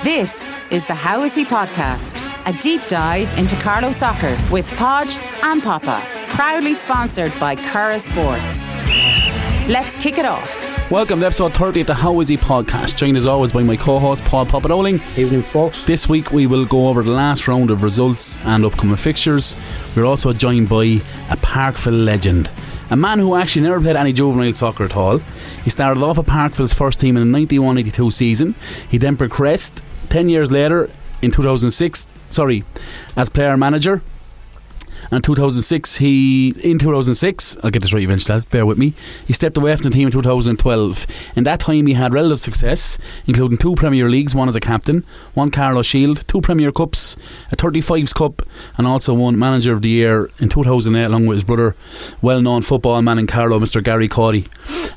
This is the How Is He Podcast, a deep dive into Carlow soccer with Podge and Papa, proudly sponsored by Curra Sports. Let's kick it off. Welcome to episode 30 of the How Is He Podcast, joined as always by my co-host Paul Papadowling. Evening, folks. This week we will go over the last round of results and upcoming fixtures. We're also joined by a Parkville legend, a man who actually never played any juvenile soccer at all. He started off at Parkville's first team in the 91-92 season. He then progressed 10 years later in 2006 as player manager. And in 2006, I'll get this right eventually, lads, bear with me. He stepped away from the team in 2012. In that time, he had relative success, including 2 Premier Leagues, one as a captain, 1 Carlow Shield, 2 Premier Cups, a 35s Cup, and also won Manager of the Year in 2008, along with his brother, well-known football man in Carlow, Mr. Gary Coady.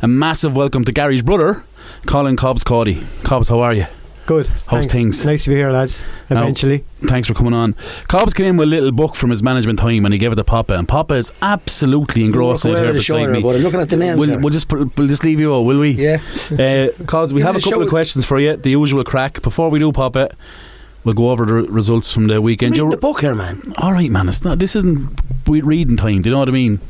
A massive welcome to Gary's brother, Colin Cobs Coady. Cobs, how are you? Good. How's things? Nice to be here, lads. Eventually. Thanks for coming on. Cobbs came in with a little book from his management time and he gave it to Papa, and Papa is absolutely engrossed in it here beside me. But I'm looking at the names. We'll just leave you all, will we? Yeah. Cause we have a couple of questions for you, the usual crack. Before we do, Papa, we'll go over the results from the weekend. Read the book here, man. Alright, man, this isn't reading time, do you know what I mean?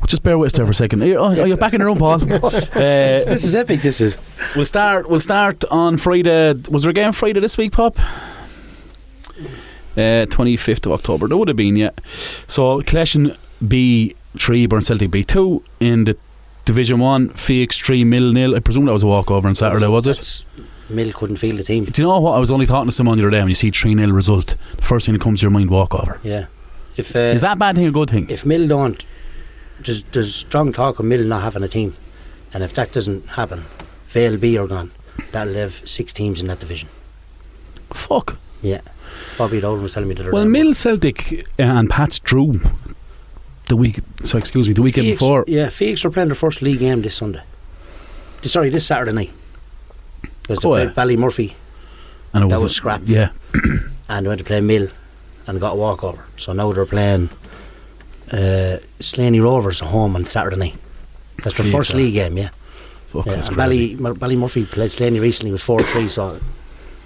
Just bear with us there for a second. You're back in the room, Paul. This is epic. This is. We'll start on Friday. Was there a game Friday this week, Pop? 25th of October. There would have been, yeah. So Cleshin B3, Burn Celtic B2 in the Division 1. Felix 3, Mill 0. I presume that was a walkover on Saturday, was it? Mill couldn't field the team. Do you know what? I was only talking to someone the other day. When you see 3-0 result, the first thing that comes to your mind, walkover. Yeah. Is that a bad thing or a good thing? If Mill don't, there's strong talk of Mill not having a team, and if that doesn't happen, Vale B are gone. That'll have 6 teams in that division. Fuck. Yeah. Bobby Dolan was telling me that. Well, Mill, Celtic and Pats drew the weekend before. Yeah, Felix were playing their first league game this Saturday night. Because they played Ballymurphy, and that was scrapped. Yeah. And they went to play Mill and got a walkover. So now they're playing Slaney Rovers at home on Saturday night. That's their first league game, yeah. Ballymurphy played Slaney recently with 4-3, so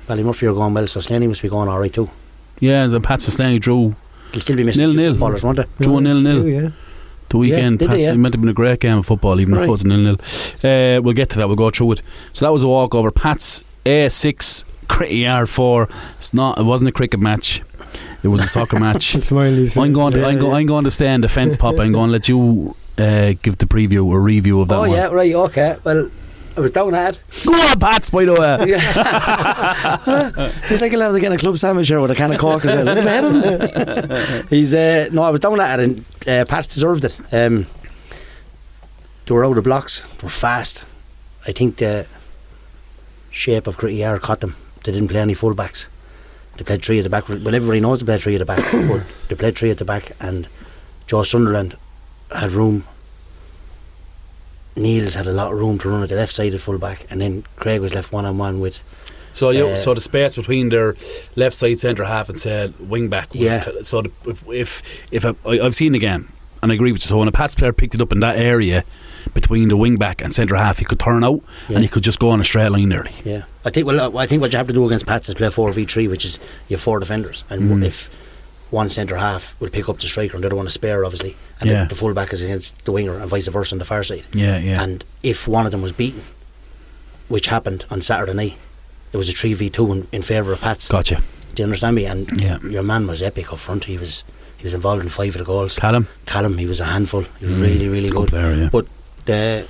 Ballymurphy are going well, so Slaney must be going alright too. Yeah, the Pats and Slaney drew. They'll still be missing 0-0 ballers, won't they? Drew 0-0. Yeah. The weekend, Pats, it meant to have been a great game of football, even though it wasn't 0-0. We'll get to that, we'll go through it. So that was a walkover. Pats A6, Cricket Yard 4. It wasn't a cricket match. It was a soccer match. I'm going to stay in defence, Papa. I'm going to let you give the preview or review of that one. Oh yeah, right, okay. Well, I was down at. Go on, Pats, by the way. It's like a lad getting a club sandwich here with a can of Coke as well. I was down at it, and Pats deserved it. They were out of blocks. They were fast. I think the shape of Cricket Yard caught them. They didn't play any full-backs. They played 3 at the back. Well, everybody knows they played 3 at the back, but they played 3 at the back, and Joe Sunderland had room. Niels had a lot of room to run at the left side of full back, and then Craig was left one-on-one with. So the space between their left side centre half and say wing back was. Yeah. So I've seen the game, and I agree with you. So when a Pats player picked it up in that area between the wing back and centre half, he could turn out and he could just go on a straight line nearly. Yeah, I think what you have to do against Pats is play 4v3, which is you have 4 defenders, and if one centre half will pick up the striker and the other one a spare, obviously, and the full back is against the winger, and vice versa on the far side. Yeah. And if one of them was beaten, which happened on Saturday night, it was a 3v2 in favour of Pats. Gotcha. Do you understand me? And your man was epic up front. He was involved in 5 of the goals. Callum, he was a handful. He was really, really good. Player, yeah. But he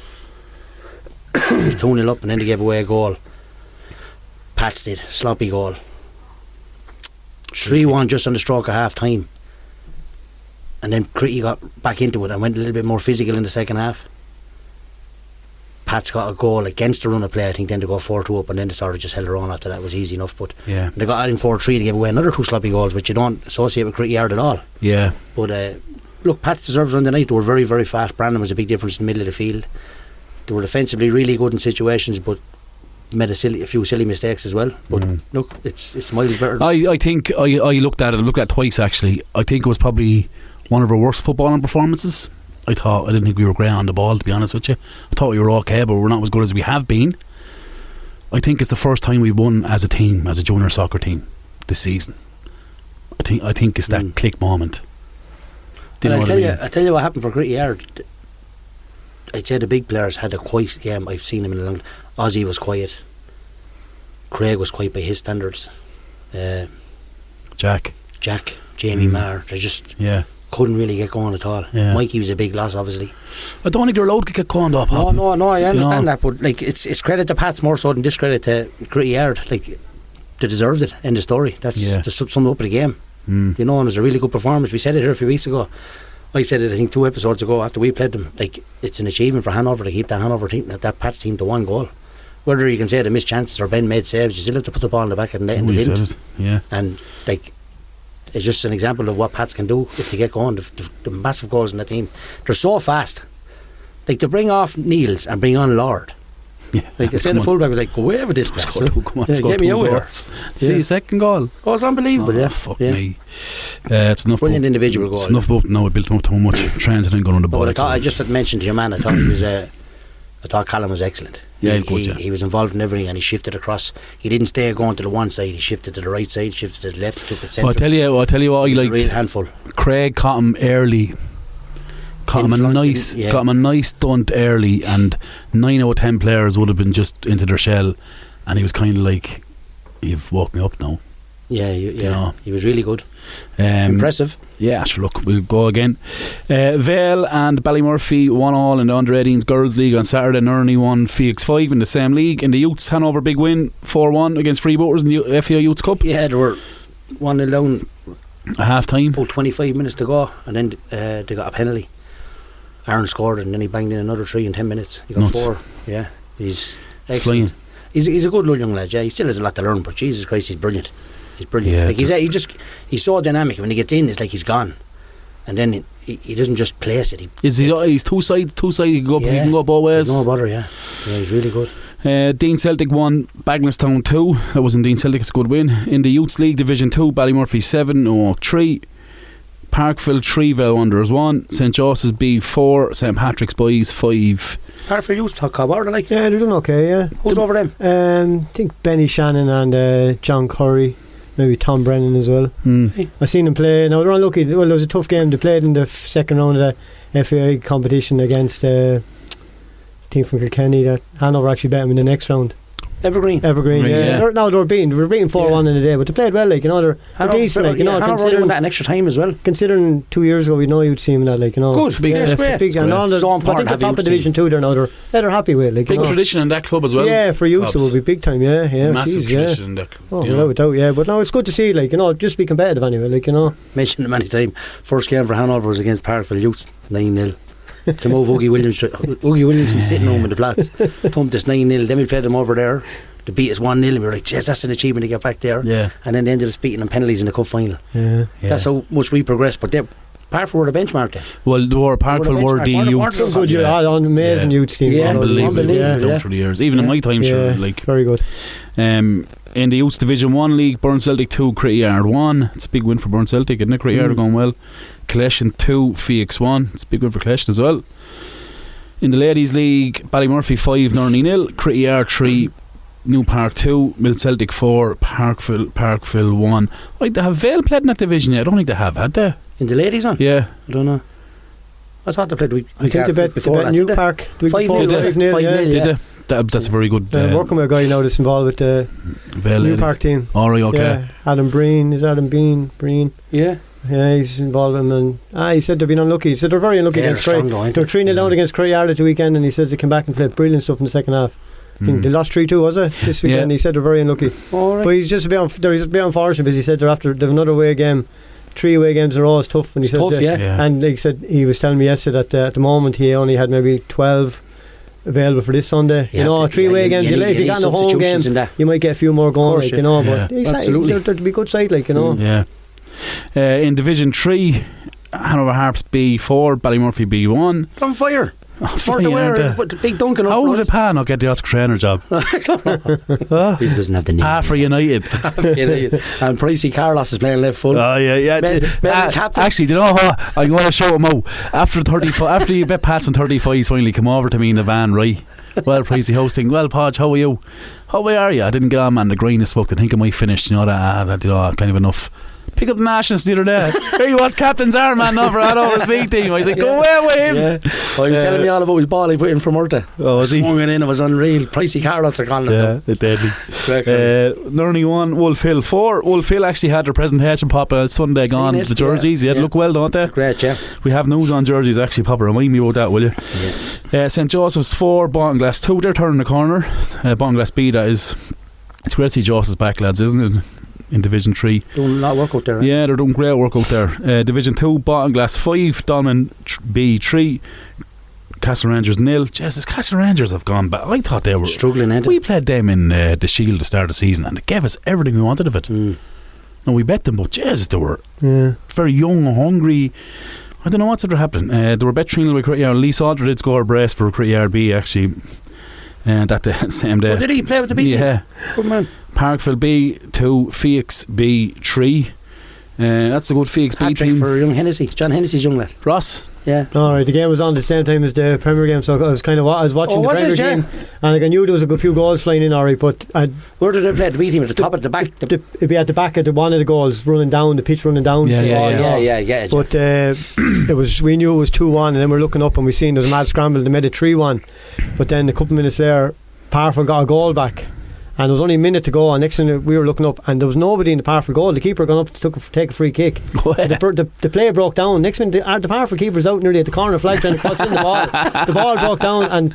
was 2-0 up, and then they gave away a goal. Pats did, sloppy goal. 3-1 just on the stroke of half time, and then Critty got back into it and went a little bit more physical in the second half. Pats got a goal against the run of play, I think, then to go 4-2 up, and then they sort of just held their own after that. It was easy enough, but they got out in 4-3 to give away another 2 sloppy goals, which you don't associate with Critty Yard at all. Yeah. But look, Pats deserved it on the night. They were very, very fast. Brandon was a big difference in the middle of the field. They were defensively really good in situations, but made a few silly mistakes as well. But look, it's miles better. I think I looked at it twice actually. I think it was probably one of our worst footballing performances. I didn't think we were great on the ball, to be honest with you. I thought we were okay, but we're not as good as we have been. I think it's the first time we've won as a team, as a junior soccer team this season. I think it's that click moment. I'll tell you what happened for Gritty Yard. I'd say the big players had a quiet game. I've seen him in a long. Ozzy was quiet. Craig was quiet by his standards. Jack, Jamie Marr. They just couldn't really get going at all. Yeah. Mikey was a big loss, obviously. I don't think they're allowed to get going up. No, I understand that, but like it's credit to Pats more so than discredit to Gritty Yard. Like they deserved it. End of story. That's summed up of the game. You know, and it was a really good performance. We said it here a few weeks ago. I said it, I think 2 episodes ago after we played them. Like it's an achievement for Hanover to keep that Hanover team, that Pats team, to 1 goal. Whether you can say they missed chances or Ben made saves, you still have to put the ball in the back of the net, and they didn't. Yeah. And like, it's just an example of what Pats can do if they get going. The massive goals in the team. They're so fast. Like to bring off Niels and bring on Lord. Yeah. Like I said, the fullback was like, go away with this place. Come on, get me out here. See, second goal. Oh, it's unbelievable. Fuck me. It's enough. Brilliant individual goal. It's enough about now. I built him up too much. Trying to then go on the ball. I just had mentioned to your man. I thought he was. I thought Colin was excellent. He was involved in everything, and he shifted across. He didn't stay going to the one side. He shifted to the right side, shifted to the left, took it central. I'll tell you what I liked. A real handful. Craig caught him early. Got him a nice stunt early, and 9 out of 10 players would have been just into their shell, and he was kind of like, "You've woke me up now." Yeah, You know? He was really good. Impressive. Yeah, sure. Look, we'll go again. Vale and Ballymurphy 1-1 in the Under-18s Girls League on Saturday. Nerney won Felix 5 in the same league. In the Youths, Hanover big win 4-1 against Freebooters in the FAI Youths Cup. Yeah, they were 1-0 down at half time. About 25 minutes to go, and then they got a penalty. Aaron scored it, and then he banged in another 3 in 10 minutes. He got 4. Yeah, he's excellent. He's a good young lad. Yeah, he still has a lot to learn, but Jesus Christ, he's brilliant. He's brilliant. Yeah, like he's so dynamic. When he gets in, it's like he's gone, and then he doesn't just place it. He's two sides. He can go both ways. There's no bother. Yeah, he's really good. Dean Celtic won, Bagnallstown 2. That was in Dean Celtic. It's a good win. In the Youths League Division 2, Ballymurphy 7, Oak 3, Parkville 3, Vale Wanderers 1, St Joseph's B 4, St Patrick's Boys 5. Parkville Youth talk about it, like. Yeah, they're doing okay. Yeah, who's over them? I think Benny Shannon and John Curry. Maybe Tom Brennan as well. I seen them play. Now they're unlucky. Well, it was a tough game. They played in the second round of the FAI competition against a team from Kilkenny that Hanover actually beat them in the next round. Evergreen, right, yeah. They were beaten 4-1 in the day, but they played well, like, you know, they're decent, like, you know, considering that an extra time as well. Considering 2 years ago, we know you'd see them that, like, you know. Good, big step. Big, and all the, so important. I think the top of Division 2 they're happy with, like, big tradition in that club as well. Yeah, for youths it will be big time. Yeah, massive tradition in that club. Oh, without a doubt, yeah. But no, it's good to see, like, you know, just be competitive anyway, like, you know. Mentioned it many times. First game for Hanover was against Parkville Youths, 9-0. Came over Oogie Williamson sitting home in the Platts. Thumped us 9-0. Then we played them over there. They beat us 1-0, and we were like, "Yes, that's an achievement to get back there." Yeah. And then they ended up beating them penalties in the cup final. Yeah. That's how much we progressed. But Parkville were the benchmark then. Well, Parkville were the youths. Good, amazing youths team. Yeah, unbelievable. Through the years. Even in my time, sure, like very good. In the Youths Division 1 League, Burn Celtic 2, Critty Yard 1. It's a big win for Burn Celtic, isn't it? Critty Yard are going well. Collection 2, Felix 1. It's a big win for Collection as well. In the Ladies League, Ballymurphy 5, Nerney 0, Critty Yard 3, New Park 2, Mill Celtic 4, Parkville 1. They have Vale played in that division yet? I don't think they have, had they? In the ladies one? Yeah. I don't know. I thought they played I think they bet before that. New Park 5-0. That's a very good. Working with a guy now that's involved with the New Park team. Alright, okay. Yeah. Adam Breen. Yeah. Yeah, he's involved in them. He said they've been unlucky. He said they're very unlucky against Cray. They were 3-0 down against Cray Yard at the weekend, and he says they came back and played brilliant stuff in the second half. I think they lost 3-2, was it, this weekend? He said they're very unlucky. But he's just a bit unfortunate because he said they have another away game. 3 away games in a row is tough. And he said and like he said, he was telling me yesterday that at the moment he only had maybe 12 available for this Sunday. 3 away games. If you got in a home game, you might get a few more going, like, you know. But absolutely, there'd be a good side, like, you know. Yeah. In Division 3, Hanover Harps B4, Ballymurphy B1. On fire. Further wear, but the big Duncan. How would a Pa not get the Oscar trainer job? He doesn't have the name. Pa for United. And Pricey Carlos is playing left full. Oh yeah. Actually, do you know what? I'm going to show him out. After you bet Pats on 35, he's finally come over to me in the van, right? Well, Pricey hosting. Well, Podge, how are you? How are you? I didn't get on, man. The grind is fucked. I think I might finish. You know that. You know, kind of enough. Pick up the Nationals the other day. Here he was, captain's arm man over his big team. I was like, go away with him. Yeah. Well, he was telling me all about his ball he put in from Murta. Oh, was he? Swung it in, it was unreal. Pricey Carlos are calling it. Yeah, deadly. Nurney 1, Wolf Hill 4. Wolf Hill actually had their presentation pop Sunday gone. The jerseys, they look well, don't they? Great, yeah. We have news on jerseys actually, Papa. Remind me about that, will you? Yeah. St Joseph's 4, Ballinglass 2. They're turning the corner. Ballinglass B, that is. It's great to see Joseph's back, lads, isn't it? In Division 3. Doing a lot of work out there, right? Yeah, they're doing great work out there. Division 2, Ballinglass 5, Dolman B 3, Castle Rangers 0. Jesus, Castle Rangers have gone back. I thought they were struggling. We played them in the Shield at the start of the season and it gave us everything we wanted of it. No, we bet them, but Jesus, they were very young and hungry. I don't know what's ever happening. They were bet 3-0 by Crittayard. Lee Salter did score a brace for Crittayard B actually. And that the same day. Oh, did he play with the B? Yeah. Good man. Parkville B 2, Phoenix B 3. That's a good Phoenix B team for young Hennessy. John Hennessy's young lad. Ross. Yeah. Alright, the game was on the same time as the Premier game, so I was watching the Premier game, and I knew there was a good few goals flying in. Alright, but where did they play the B team? At the top, at the back? It'd be at the back of one of the goals, running down the pitch, running down. Yeah. But it was. We knew it was 2-1, and then we're looking up and we seen there was a mad scramble. They made it 3-1, but then a couple of minutes there, Parkville got a goal back. And there was only a minute to go, and next thing we were looking up and there was nobody in the Parkville goal. The keeper gone up to take a free kick. The play broke down. Next minute the Parkville keeper's out nearly at the corner flag trying to cross in the ball. The ball broke down and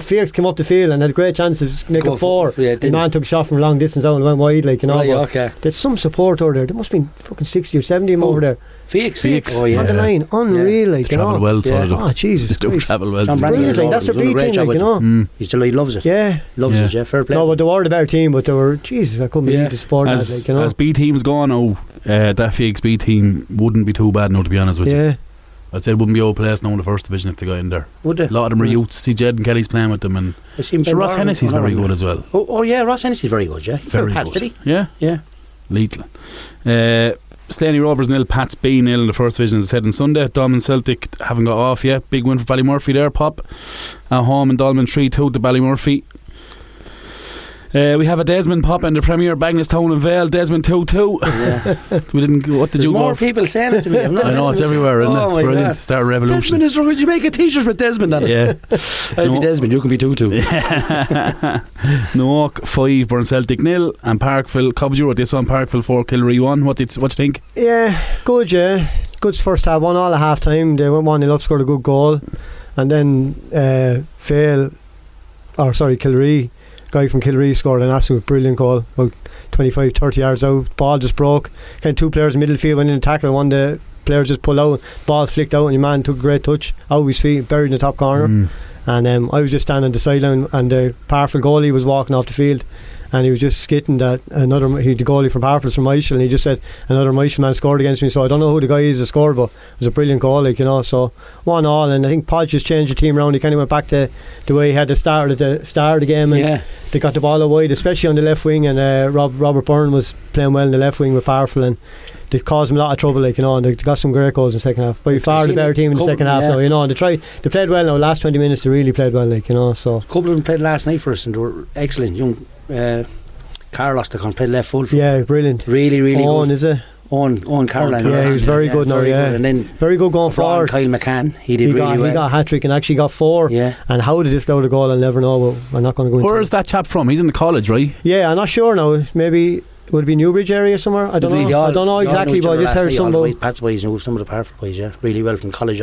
Felix came up the field and had a great chance to make a 4. The man took a shot from a long distance out and went wide, like, you know. Okay. There's some support over there. There must have been fucking 60 or 70 of them over there. Felix. Oh, yeah. On the line, unreal, like, you know. Travel well, Oh, Jesus Christ. Travel well. Brilliant, like, that's their B team, like, you know. He loves it. Yeah. Loves it, yeah. Fair play. No, but they were the better team, but they were, Jesus, I couldn't believe the support that, like, you know. As B team's gone now, that Felix B team wouldn't be too bad now, to be honest with you. I'd say it wouldn't be old place now in the first division if they got in there. Would they? A lot of them are youths. See Jed and Kelly's playing with them, and Ross Hennessy's very good as well. Oh yeah, Ross Hennessy's very good, yeah. Very good. Did he? Yeah. Lethal. Slaney Rovers 0, Pats B 0 in the first division, as I said on Sunday. Dolman Celtic haven't got off yet. Big win for Ballymurphy there, Pop. At home in Dolman 3-2 to Ballymurphy. We have a Desmond Pop in the Premier, Bagnallstown and Vale. Desmond 2-2. Yeah. We didn't. What did There's you go? More people saying it to me. I know it's everywhere, isn't it? It's brilliant. God. Start a revolution. Desmond is wrong. You make a T-shirt with Desmond on it. Yeah. I'll be Desmond. You can be 2-2. Noak 5, Burn Celtic 0, and Parkville. Cobs, you wrote this one. Parkville 4, Killery 1. What do you think? Yeah, good. Yeah, good first half. 1-1 at half time. They went 1-0 up, scored a good goal, and then Killery. Guy from Killery scored an absolute brilliant goal, about 25-30 yards out. Ball just broke. Kind of two players in the middle field went in and tackled. One of the players just pulled out. Ball flicked out, and your man took a great touch out of his feet, buried in the top corner. And I was just standing on the sideline, and the Parkville goalie was walking off the field, and he was just skitting that the goalie from Parkville's from Michael, and he just said another Michael man scored against me. So I don't know who the guy is that scored, but it was a brilliant goal, like, you know. So 1-1, and I think Podge just changed the team around. He kind of went back to the way he had started at the start of the game, and they got the ball out wide, especially on the left wing, and Robert Byrne was playing well in the left wing with Parkville, and they caused him a lot of trouble, like, you know, and they got some great goals in the second half. By far the better team in the second half now, you know, and they played well now. Last 20 minutes they really played well, like, you know. So a couple of them played last night for us and they were excellent. Young Carlos, they played left full for brilliant. Really Owen, good. is it? Owen Caroline. Yeah, he was very good now, And then very good going forward. Kyle McCann, he did really well. He got a hat-trick and actually got 4. Yeah. And how did this go to goal, I'll never know, but I'm not going to go into it. Where is that chap from? He's in the college, right? Yeah, I'm not sure now. Maybe would it be Newbridge area somewhere? I don't know. I don't know exactly, but I just heard some about Pat's boys knew some of the Parkville boys, really well from college.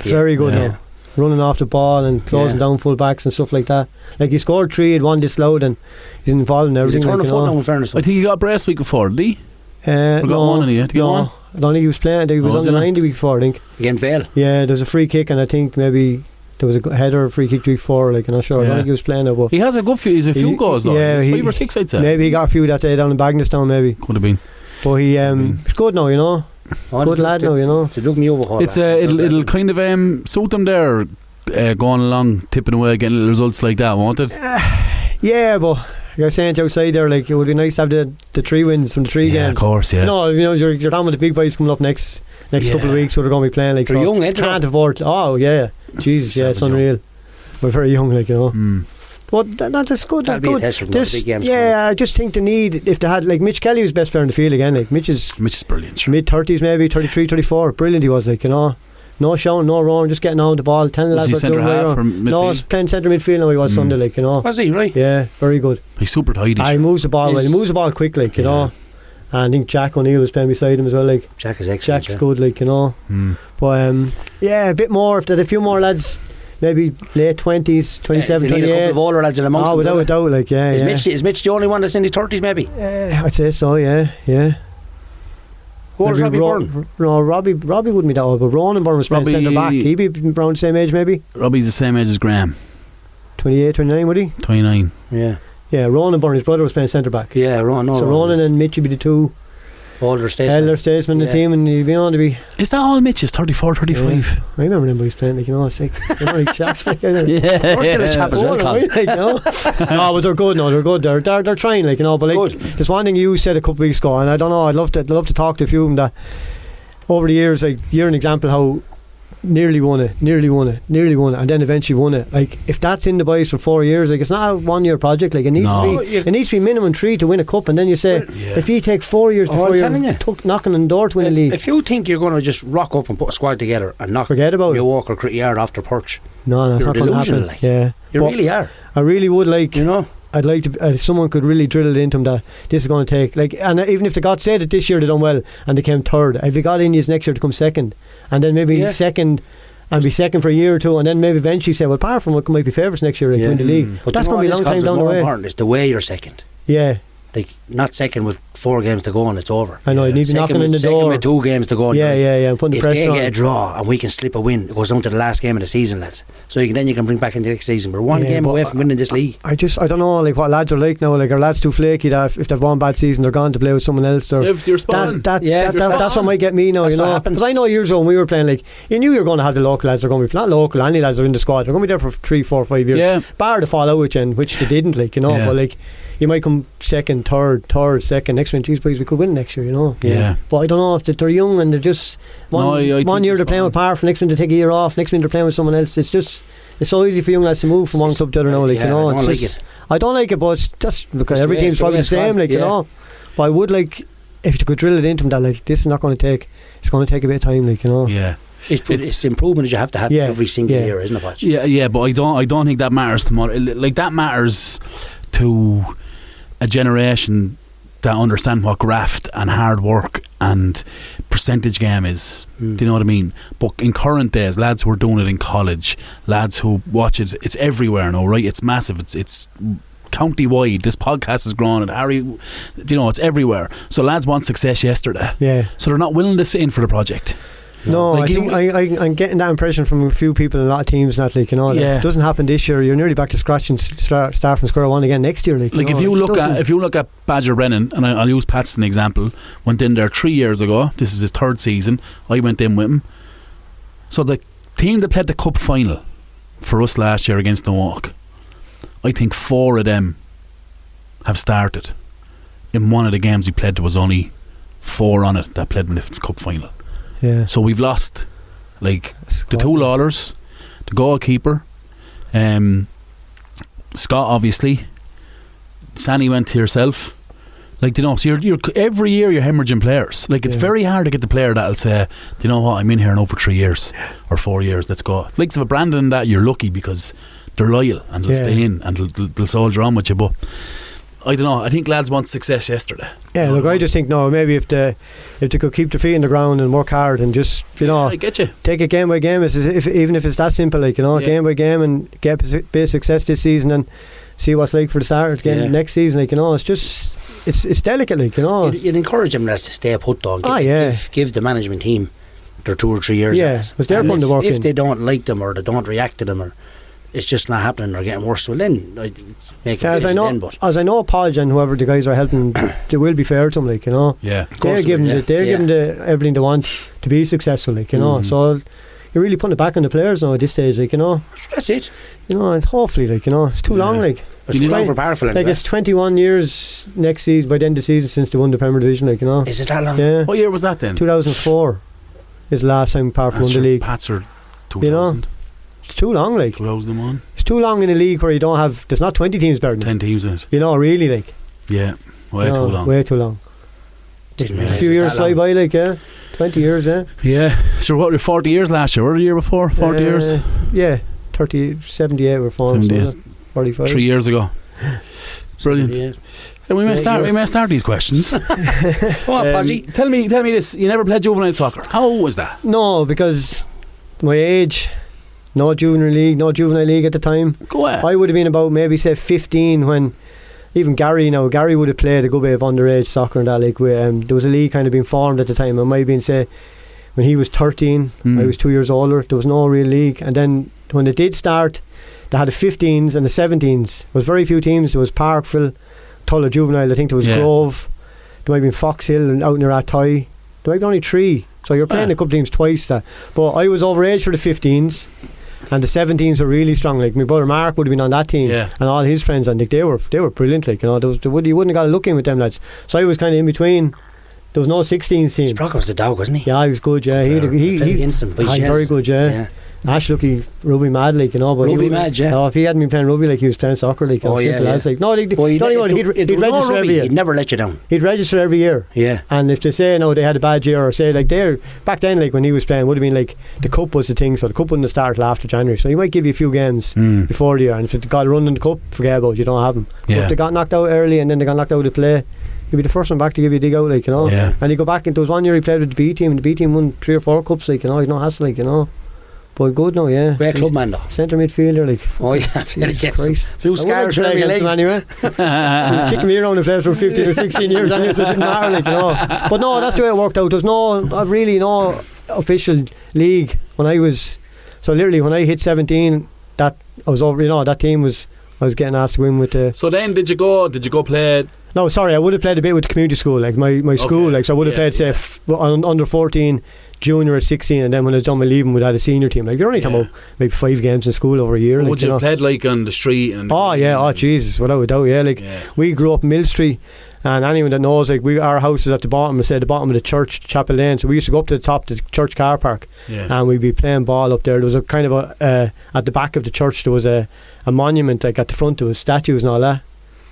Very good now. Running off the ball and closing down full backs and stuff like that. Like, he scored 3, had 1 disallowed, and he's involved in everything. He's a turn of foot now, in fairness. I think he got a brace week before, did he? No, one in here. Did he get one? I don't think he was playing. He was on the 90 week before, I think. Against Vale? Yeah, there was a free kick, and I think maybe there was a header or free kick week 4, like, I'm not sure. I don't think he was playing it, but he has a good few. He's a few goals though. Yeah, 5 or 6, I'd say. Maybe he got a few that day down in Bagnallstown, maybe. Could have been. But he's good now, you know. Good lad now, you know. To dug me over. It'll kind of suit them there. going along, tipping away, getting little results like that, won't it? Yeah, but you're saying outside there, like, it would be nice to have the 3 wins from the 3 games. Of course, yeah. No, you're down with the big boys coming up next couple of weeks who are going to be playing. Like, they're young, ain't they? Can't afford. Oh yeah, Jesus, yeah, it's unreal. We're very young, like, you know. But that's good. That'll be a test for the big games. Yeah, I just think the need, if they had, like, Mitch Kelly was best player in the field again. Like, Mitch is brilliant. Sure. Mid-30s maybe, 33, 34. Brilliant he was, like, you know. No showing, no wrong, just getting on the ball. 10 was he centre half or midfield? No, he's playing centre midfield now. He was Sunday, like, you know. Was he, right? Yeah, very good. He's super tidy. He moves the ball well. He moves the ball quick, like, you know. And I think Jack O'Neill was playing beside him as well, like. Jack is excellent. Jack's good, like, you know. But yeah, a bit more. If there had a few more lads, maybe late 20s, 27, 28. They need a couple of older lads in amongst them. Without a doubt, like, yeah. Is Mitch the only one that's in his 30s, maybe? I'd say so, yeah. What was Robbie Byrne? No, Robbie wouldn't be that old, but Ronan Byrne was playing centre back. He'd be around the same age, maybe. Robbie's the same age as Graham. 28, 29, would he? 29. Yeah, Ronan Byrne, his brother, was playing centre back. Yeah, Ronan and Mitch would be the 2 elder statesmen in the team, and you'd be on to be. Is that all Mitch's? 34, 35? Yeah. I remember them boys playing, like, you know, it's like, they're like chaps, like, We're still a chap as well, Colin. Like, no, but they're good. No, they're good. They're trying, like, you know. But like, there's one thing you said a couple of weeks ago, and I don't know. I'd love to talk to a few of them that over the years, like, you're an example how nearly won it, and then eventually won it. Like, if that's in the boys for 4 years, like, it's not a 1 year project. Like, it needs to be minimum 3 to win a cup, and then you say, if you take 4 years before you're knocking on the door to win a league. If you think you're going to just rock up and put a squad together and not forget about Milwaukee or Creedy Yard off their perch, no, it's not going to happen. Like, you really are. I really would, like, you know. I'd like to, if someone could really drill it into them that this is going to take, like, and even if they got said that this year they done well and they came third, if they got in next year to come second, and then maybe second and be second for a year or two, and then maybe eventually say, well, apart from what might be favourites next year and win the league, but that's going to be a long time down the way. Important is the way you're second. Yeah. Like, not second with 4 games to go and it's over. I know, you need to be knocking in the door. Second with 2 games to go. And putting the pressure on. If they get a draw and we can slip a win, it goes down to the last game of the season, lads. So you can bring back into the next season. We're 1 game away from winning this league. I don't know, like, what lads are like now. Like, are lads too flaky that if they've one bad season they're gone to play with someone else? Or if you're spawning. That's what might get me now, that's, you know. Because I know years ago when we were playing, like, you knew you were going to have the local lads. They're going to be not local, any lads are in the squad. They're going to be there for 3, 4, 5 years. Bar the fall out with you, which they didn't, like, you know. But like, you might come second, third, second. Next one, geez, boys, we could win next year, you know. But I don't know if they're young and they're just one year they're playing with Park, next one they take a year off, next one they're playing with someone else. It's so easy for young lads to move from one club to the other now, like, you know. I don't like it, but it's just because every team's probably the same, like, you know. But I would like if you could drill it into them that, like, this is not going to take. It's going to take a bit of time, like, you know. Yeah. It's the improvement that you have to have every single year, isn't it, Patch? Yeah, but I don't think that matters to more. Like, that matters to a generation that understand what graft and hard work and percentage game is. Do you know what I mean? But in current days, lads who are doing it in college, lads who watch it, it's everywhere now, right? It's massive. It's county wide. This podcast has grown, and Harry, you know, it's everywhere. So lads want success yesterday. Yeah. So they're not willing to sit in for the project. No, like, I think I'm getting that impression from a few people in a lot of teams, not like, you know, it doesn't happen this year. You're nearly back to scratch and start from square one again next year. Like if you look at Badger Brennan, and I'll use Pat as an example, went in there 3 years ago. This is his 3rd season. I went in with him. So the team that played the cup final for us last year against Newark, I think 4 of them have started. In one of the games we played, there was only 4 on it that played in the cup final. Yeah. So we've lost, like, the 2 Lawlers, the goalkeeper, Scott, obviously. Sanny went to yourself. Like, you know, so you're every year you're hemorrhaging players. Like, it's very hard to get the player that'll say, do you know what, I'm in here now for 3 years or 4 years, let's go. Like, if a Brandon that, you're lucky because they're loyal and they'll stay in and they'll soldier on with you. But I don't know, I think lads want success yesterday. Yeah, look, I just think, no, maybe if they could keep their feet in the ground and work hard and just, you know, I get you. Take it game by game, even if it's that simple, like, you know, game by game, and get a bit of success this season and see what's like for the start again next season, like, you know, it's just, it's delicate, like, you know. You'd encourage them to stay put, though. Give the management team their 2 or 3 years. Yeah, but they're putting the work in. If they don't like them or they don't react to them, or it's just not happening or getting worse, well, then I'd make it as I know Podge and whoever the guys are helping, they will be fair to them, like, you know. Yeah, they're giving them everything they want to be successful, like, you know. So, you you're really putting it back on the players now at this stage, like, you know. That's it. You know, and hopefully, like, you know, it's too long, like. It's too long for Parkville. Like, it's 21 years next season, by the end of the season, since they won the Premier Division, like, you know. Is it that long? Yeah. What year was that then? 2004 is the last time Parkville won the league. Pats are 2000. You know, it's too long, like. 2001. It's too long in a league where you don't have, there's not 20 teams better than 10 teams in it. You know, really, like. Yeah, way too long. Way too long. Didn't A realise few it was years that fly long. by, like, yeah. 20 years, yeah. Yeah. So what were 40 years last year? Or the year before? 40 years? Yeah. 78 were formed. 78. 45. 3 years ago. Brilliant. Yeah. We may start these questions. Come on, Podgy. Tell me this. You never played juvenile soccer. How was that? No, because my age, no junior league, no juvenile league at the time. Go ahead. I would have been about maybe say 15 when even Gary would have played a good bit of underage soccer and that. Like, there was a league kind of being formed at the time. It might have been say when he was 13, I was 2 years older. There was no real league, and then when it did start, they had the 15s and the 17s. There was very few teams. There was Parkville, Tulla Juvenile, I think there was Grove, there might have been Fox Hill and out near Attoy. There might be only 3. So you're playing a couple of teams twice that. But I was overage for the 15s, and the 17s were really strong. Like, my brother Mark would have been on that team, and all his friends, and they were brilliant. Like, you know, you wouldn't have got a look in with them lads. So I was kind of in between. There was no 16s team. Sprocket was the dog, wasn't he? Yeah, he was good. Yeah, he played against him. But very good. Yeah. Ash, look, he rugby mad, like, you know. But Rugby mad, yeah. No, if he hadn't been playing rugby, like, he was playing soccer, like, simple as, like. No, he'd register every year. He'd never let you down. He'd register every year. Yeah. And if they say, no, they had a bad year, or say, like, back then, like, when he was playing, would have been, like, the cup was the thing, so the cup wouldn't have started till after January. So he might give you a few games before the year, and if they got a run in the cup, forget about it, you don't have them. But if they got knocked out early and then they got knocked out of play, he'd be the first one back to give you a dig out, like, you know. Yeah. And he'd go back, and there was one year he played with the B team, and the B team won 3 or 4 cups, like, you know, he'd no hassle, like, you know. But good now, yeah. Great club man, though. Centre midfielder, like. Oh, yeah. Jesus Few scars around your legs. Anyway. He was kicking me around the place for 15 or 16 years anyway, so it didn't matter, like, you know. But no, that's the way it worked out. There's no official league when I was. So literally, when I hit 17, that I was over. You know, that team was. I was getting asked to go in with the. So then, did you go play? No, sorry, I would have played a bit with the community school, like my school, like, so I would have played say under 14, junior at 16, and then when I was done my leaving, we'd had a senior team. Like, you're only talking about maybe 5 games in school over a year. Would you have played like on the street? And Jesus, without a doubt, yeah. Like, we grew up in Mill Street, and anyone that knows, like, our house is at the bottom, the bottom of the church, Chapel Lane. So we used to go up to the top of the church car park, and we'd be playing ball up there. There was a kind of at the back of the church, there was a monument. Like, at the front there was statues and all that.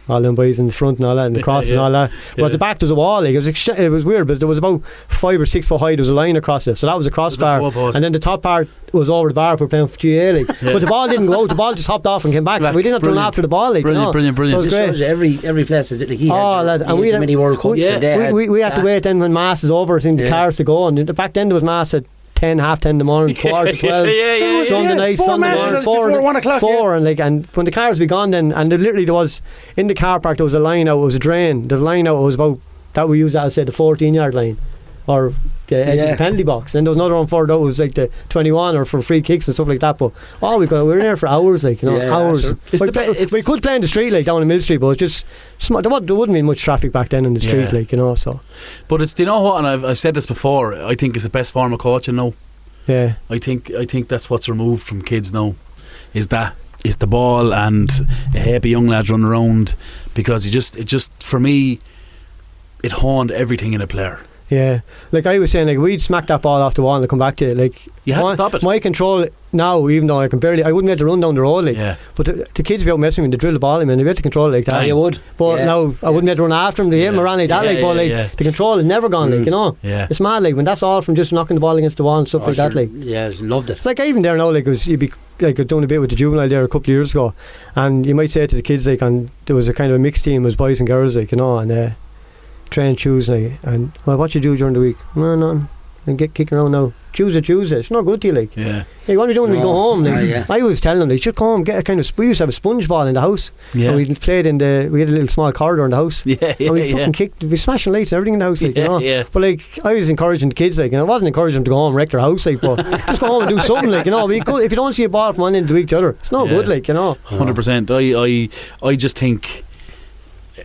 All them boys in the front and all that, and the crosses and all that. But at the back there was a wall, like, it was weird, but there was about 5 or 6 foot high. There was a line across it, so that was a crossbar, and then the top part was over the bar for playing for GA, like. But the ball didn't go out. The ball just hopped off and came back. So we didn't have to run after the ball, like. Brilliant. So it was great. Shows you every place that he had. And we had many World Cups. We had to wait then when mass is over, seeing the cars to go, and back then there was mass at 10, half 10 in the morning, quarter to 12, Sunday night, Sunday morning, 1 o'clock, 4, and when the cars be gone then, and there was in the car park, there was a line out, it was a drain, the line out was about, that we used that as, say, the 14-yard line, or the edge of the penalty box, and there was another one further out, it was like the 21, or for free kicks and stuff like that. But we were in there for hours, like, you know, hours. Sure. We could play in the street, like, down in Mill Street, but it's just there wouldn't be much traffic back then in the street, like, you know. So, but it's, do you know what? And I've said this before. I think it's the best form of coaching now. Yeah, I think that's what's removed from kids now, is the ball and a happy young lads running around, because it just for me, it honed everything in a player. Yeah, like I was saying, like, we'd smack that ball off the wall and come back to it. Like, you had to stop it. My control now, even though I wouldn't be able to run down the road, like. But the kids would be out messing with me, they drill the ball in, and they'd be able to control it like that. You would. But now I wouldn't be able to run after them. They hit them around like that, like. But like the control is never gone, like, you know. Yeah. It's mad, like, when that's all from just knocking the ball against the wall and stuff like that, like. Yeah, loved it. Like, even there now, like, you'd be like doing a bit with the juvenile there a couple of years ago, and you might say to the kids, like, and there was a kind of a mixed team, it was boys and girls, like, you know, and train Tuesday, and well, what you do during the week? No, nothing. And get kicking around now. Tuesday. It's not good to you, like. Yeah. Hey, what are we doing when we go home? Like, I was telling them, they should come home, get a kind of. We used to have a sponge ball in the house. Yeah. And we played we had a little small corridor in the house. And we fucking kicked. We smashing lights and everything in the house, like, you know. Yeah. But like, I was encouraging the kids, like, and I wasn't encouraging them to go home and wreck their house, like, but just go home and do something, like, you know. If you don't see a ball from one end of the week to the other, it's not good, like, you know. 100%. I just think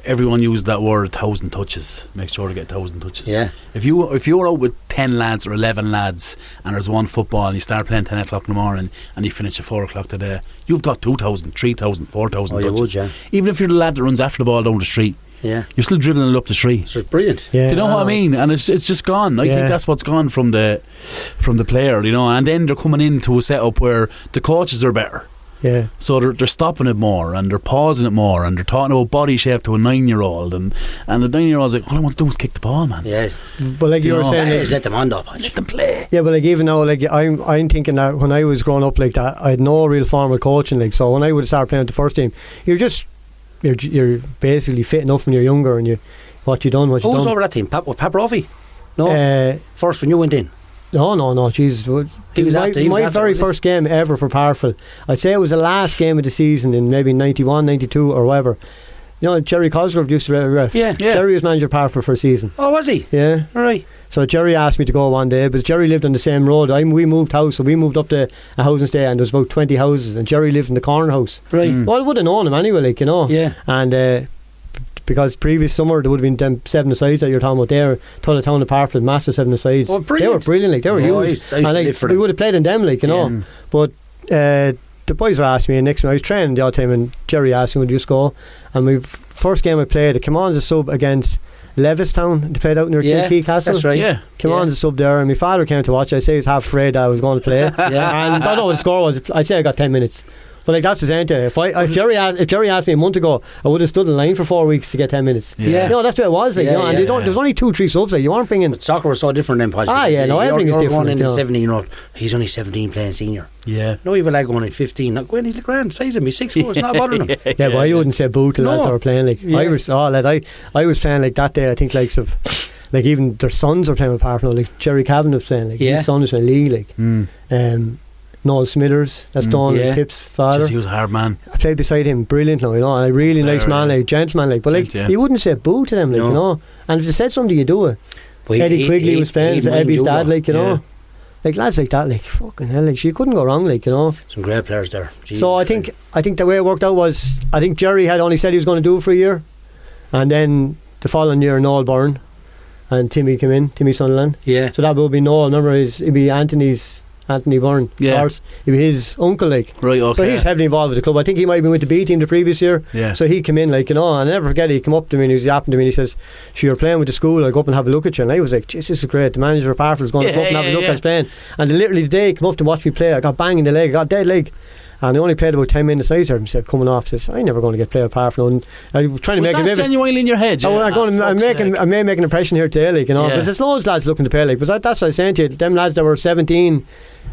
everyone uses that word 1,000 touches. Make sure to get 1,000 touches. Yeah. If you're out with 10 lads or 11 lads and there's one football and you start playing 10 o'clock in the morning and you finish at 4 o'clock today, you've got 2,000, 3,000, 4,000 touches. Would, yeah. Even if you're the lad that runs after the ball down the street. Yeah. You're still dribbling it up the street. So it's brilliant. Do you know what I mean? And it's just gone. I think that's what's gone from the player, you know. And then they're coming into a setup where the coaches are better. Yeah. So they're stopping it more and they're pausing it more and they're talking about body shape to a 9-year-old and the 9-year-old's like, all I want to do is kick the ball, man. Yes. But like you were saying, let them on up. Let them play. Yeah, but like even now, like I'm thinking that when I was growing up like that, I had no real formal coaching. Like, so when I would start playing with the first team, you're basically fit enough when you're younger and what you done. Who was over that team? Pap Roffey? No. First when you went in. No, Jesus. He was my very first game ever for Parkville. I'd say it was the last game of the season in maybe 91, 92 or whatever. You know, Jerry Cosgrove used to ref. Yeah. Jerry was manager of Parkville for a season. Oh, was he? Yeah. All right. So Jerry asked me to go one day, but Jerry lived on the same road. We moved house, so we moved up to a housing estate, and there was about 20 houses, and Jerry lived in the corner house. Right. Well, I would have known him anyway, like, you know. Yeah. And because previous summer there would have been them 7-a-sides that you're talking about there, Tullatown and Parkville, massive 7-a-sides. Oh, brilliant. They were brilliant, like, they were huge. I used to and like, live for we them. would have played in them, like, you know. Yeah. But the boys were asking me, and next time I was training the odd time, and Jerry asked me, would you just go? And my first game I played, I came on as a sub against Levistown. They played out near Kilkee Castle. That's right. Yeah. Came on as a sub there, and my father came to watch. I say he was half afraid that I was going to play. And I don't know what the score was. I say I got 10 minutes. But like, that's the same thing. If Jerry asked me a month ago, I would have stood in line for 4 weeks to get 10 minutes. Yeah. You know, that's the way it was. Like, you know, and there was only 2-3 subs. Like, you weren't bringing. But soccer was so different then, Podge. Everything is different. Going in you know. 17-year-old, he's only 17 playing senior. Yeah. No, you've a lad going in 15. Not going into the grand size of me, 6'4", it's not bothering him. Yeah, but I wouldn't say boo to lads that were playing. Like, Yeah. I was playing like that day. I think likes of, like, even their sons were playing with Parkville. Like Jerry Cavan was playing. Like his son was in the league. Like, Noel Smithers, that's Don Tip's father. He was a hard man. I played beside him brilliantly, you know, and I really nice man, like gentleman, like, but like you wouldn't say boo to them, like, you know. And if they said something, you do it. But Eddie Quigley was playing, Eddie's dad, like, you know, like lads like that, like fucking hell, like you couldn't go wrong, like, you know. Some great players there. Jesus, so I think the way it worked out was, I think Jerry had only said he was going to do it for a year, and then the following year Noel Byrne and Timmy came in, Timmy Sunderland. Yeah. So that would be Noel. Remember, it'd be Anthony Byrne. Yeah. He'd be his uncle, like. Right, okay. So he was heavily involved with the club. I think he might have been with the B team the previous year. Yeah. So he came in, like, you know, and I never forget, he came up to me and he was yapping to me and he says, "Sure, you're playing with the school, I'll go up and have a look at you." And I was like, "Jeez, this is great. The manager of Parkville is going to come up and have a look at us playing." And literally the day he came up to watch me play, I got bang in the leg, I got dead leg. And I only played about 10 minutes later. He said, coming off, says, "I'm never going to get play with Parkville." And I was trying to make that genuinely in your head? I may make an impression here today, like, you know, because there's loads of lads looking to play, like, but that's what I was saying to you. Them lads that were 17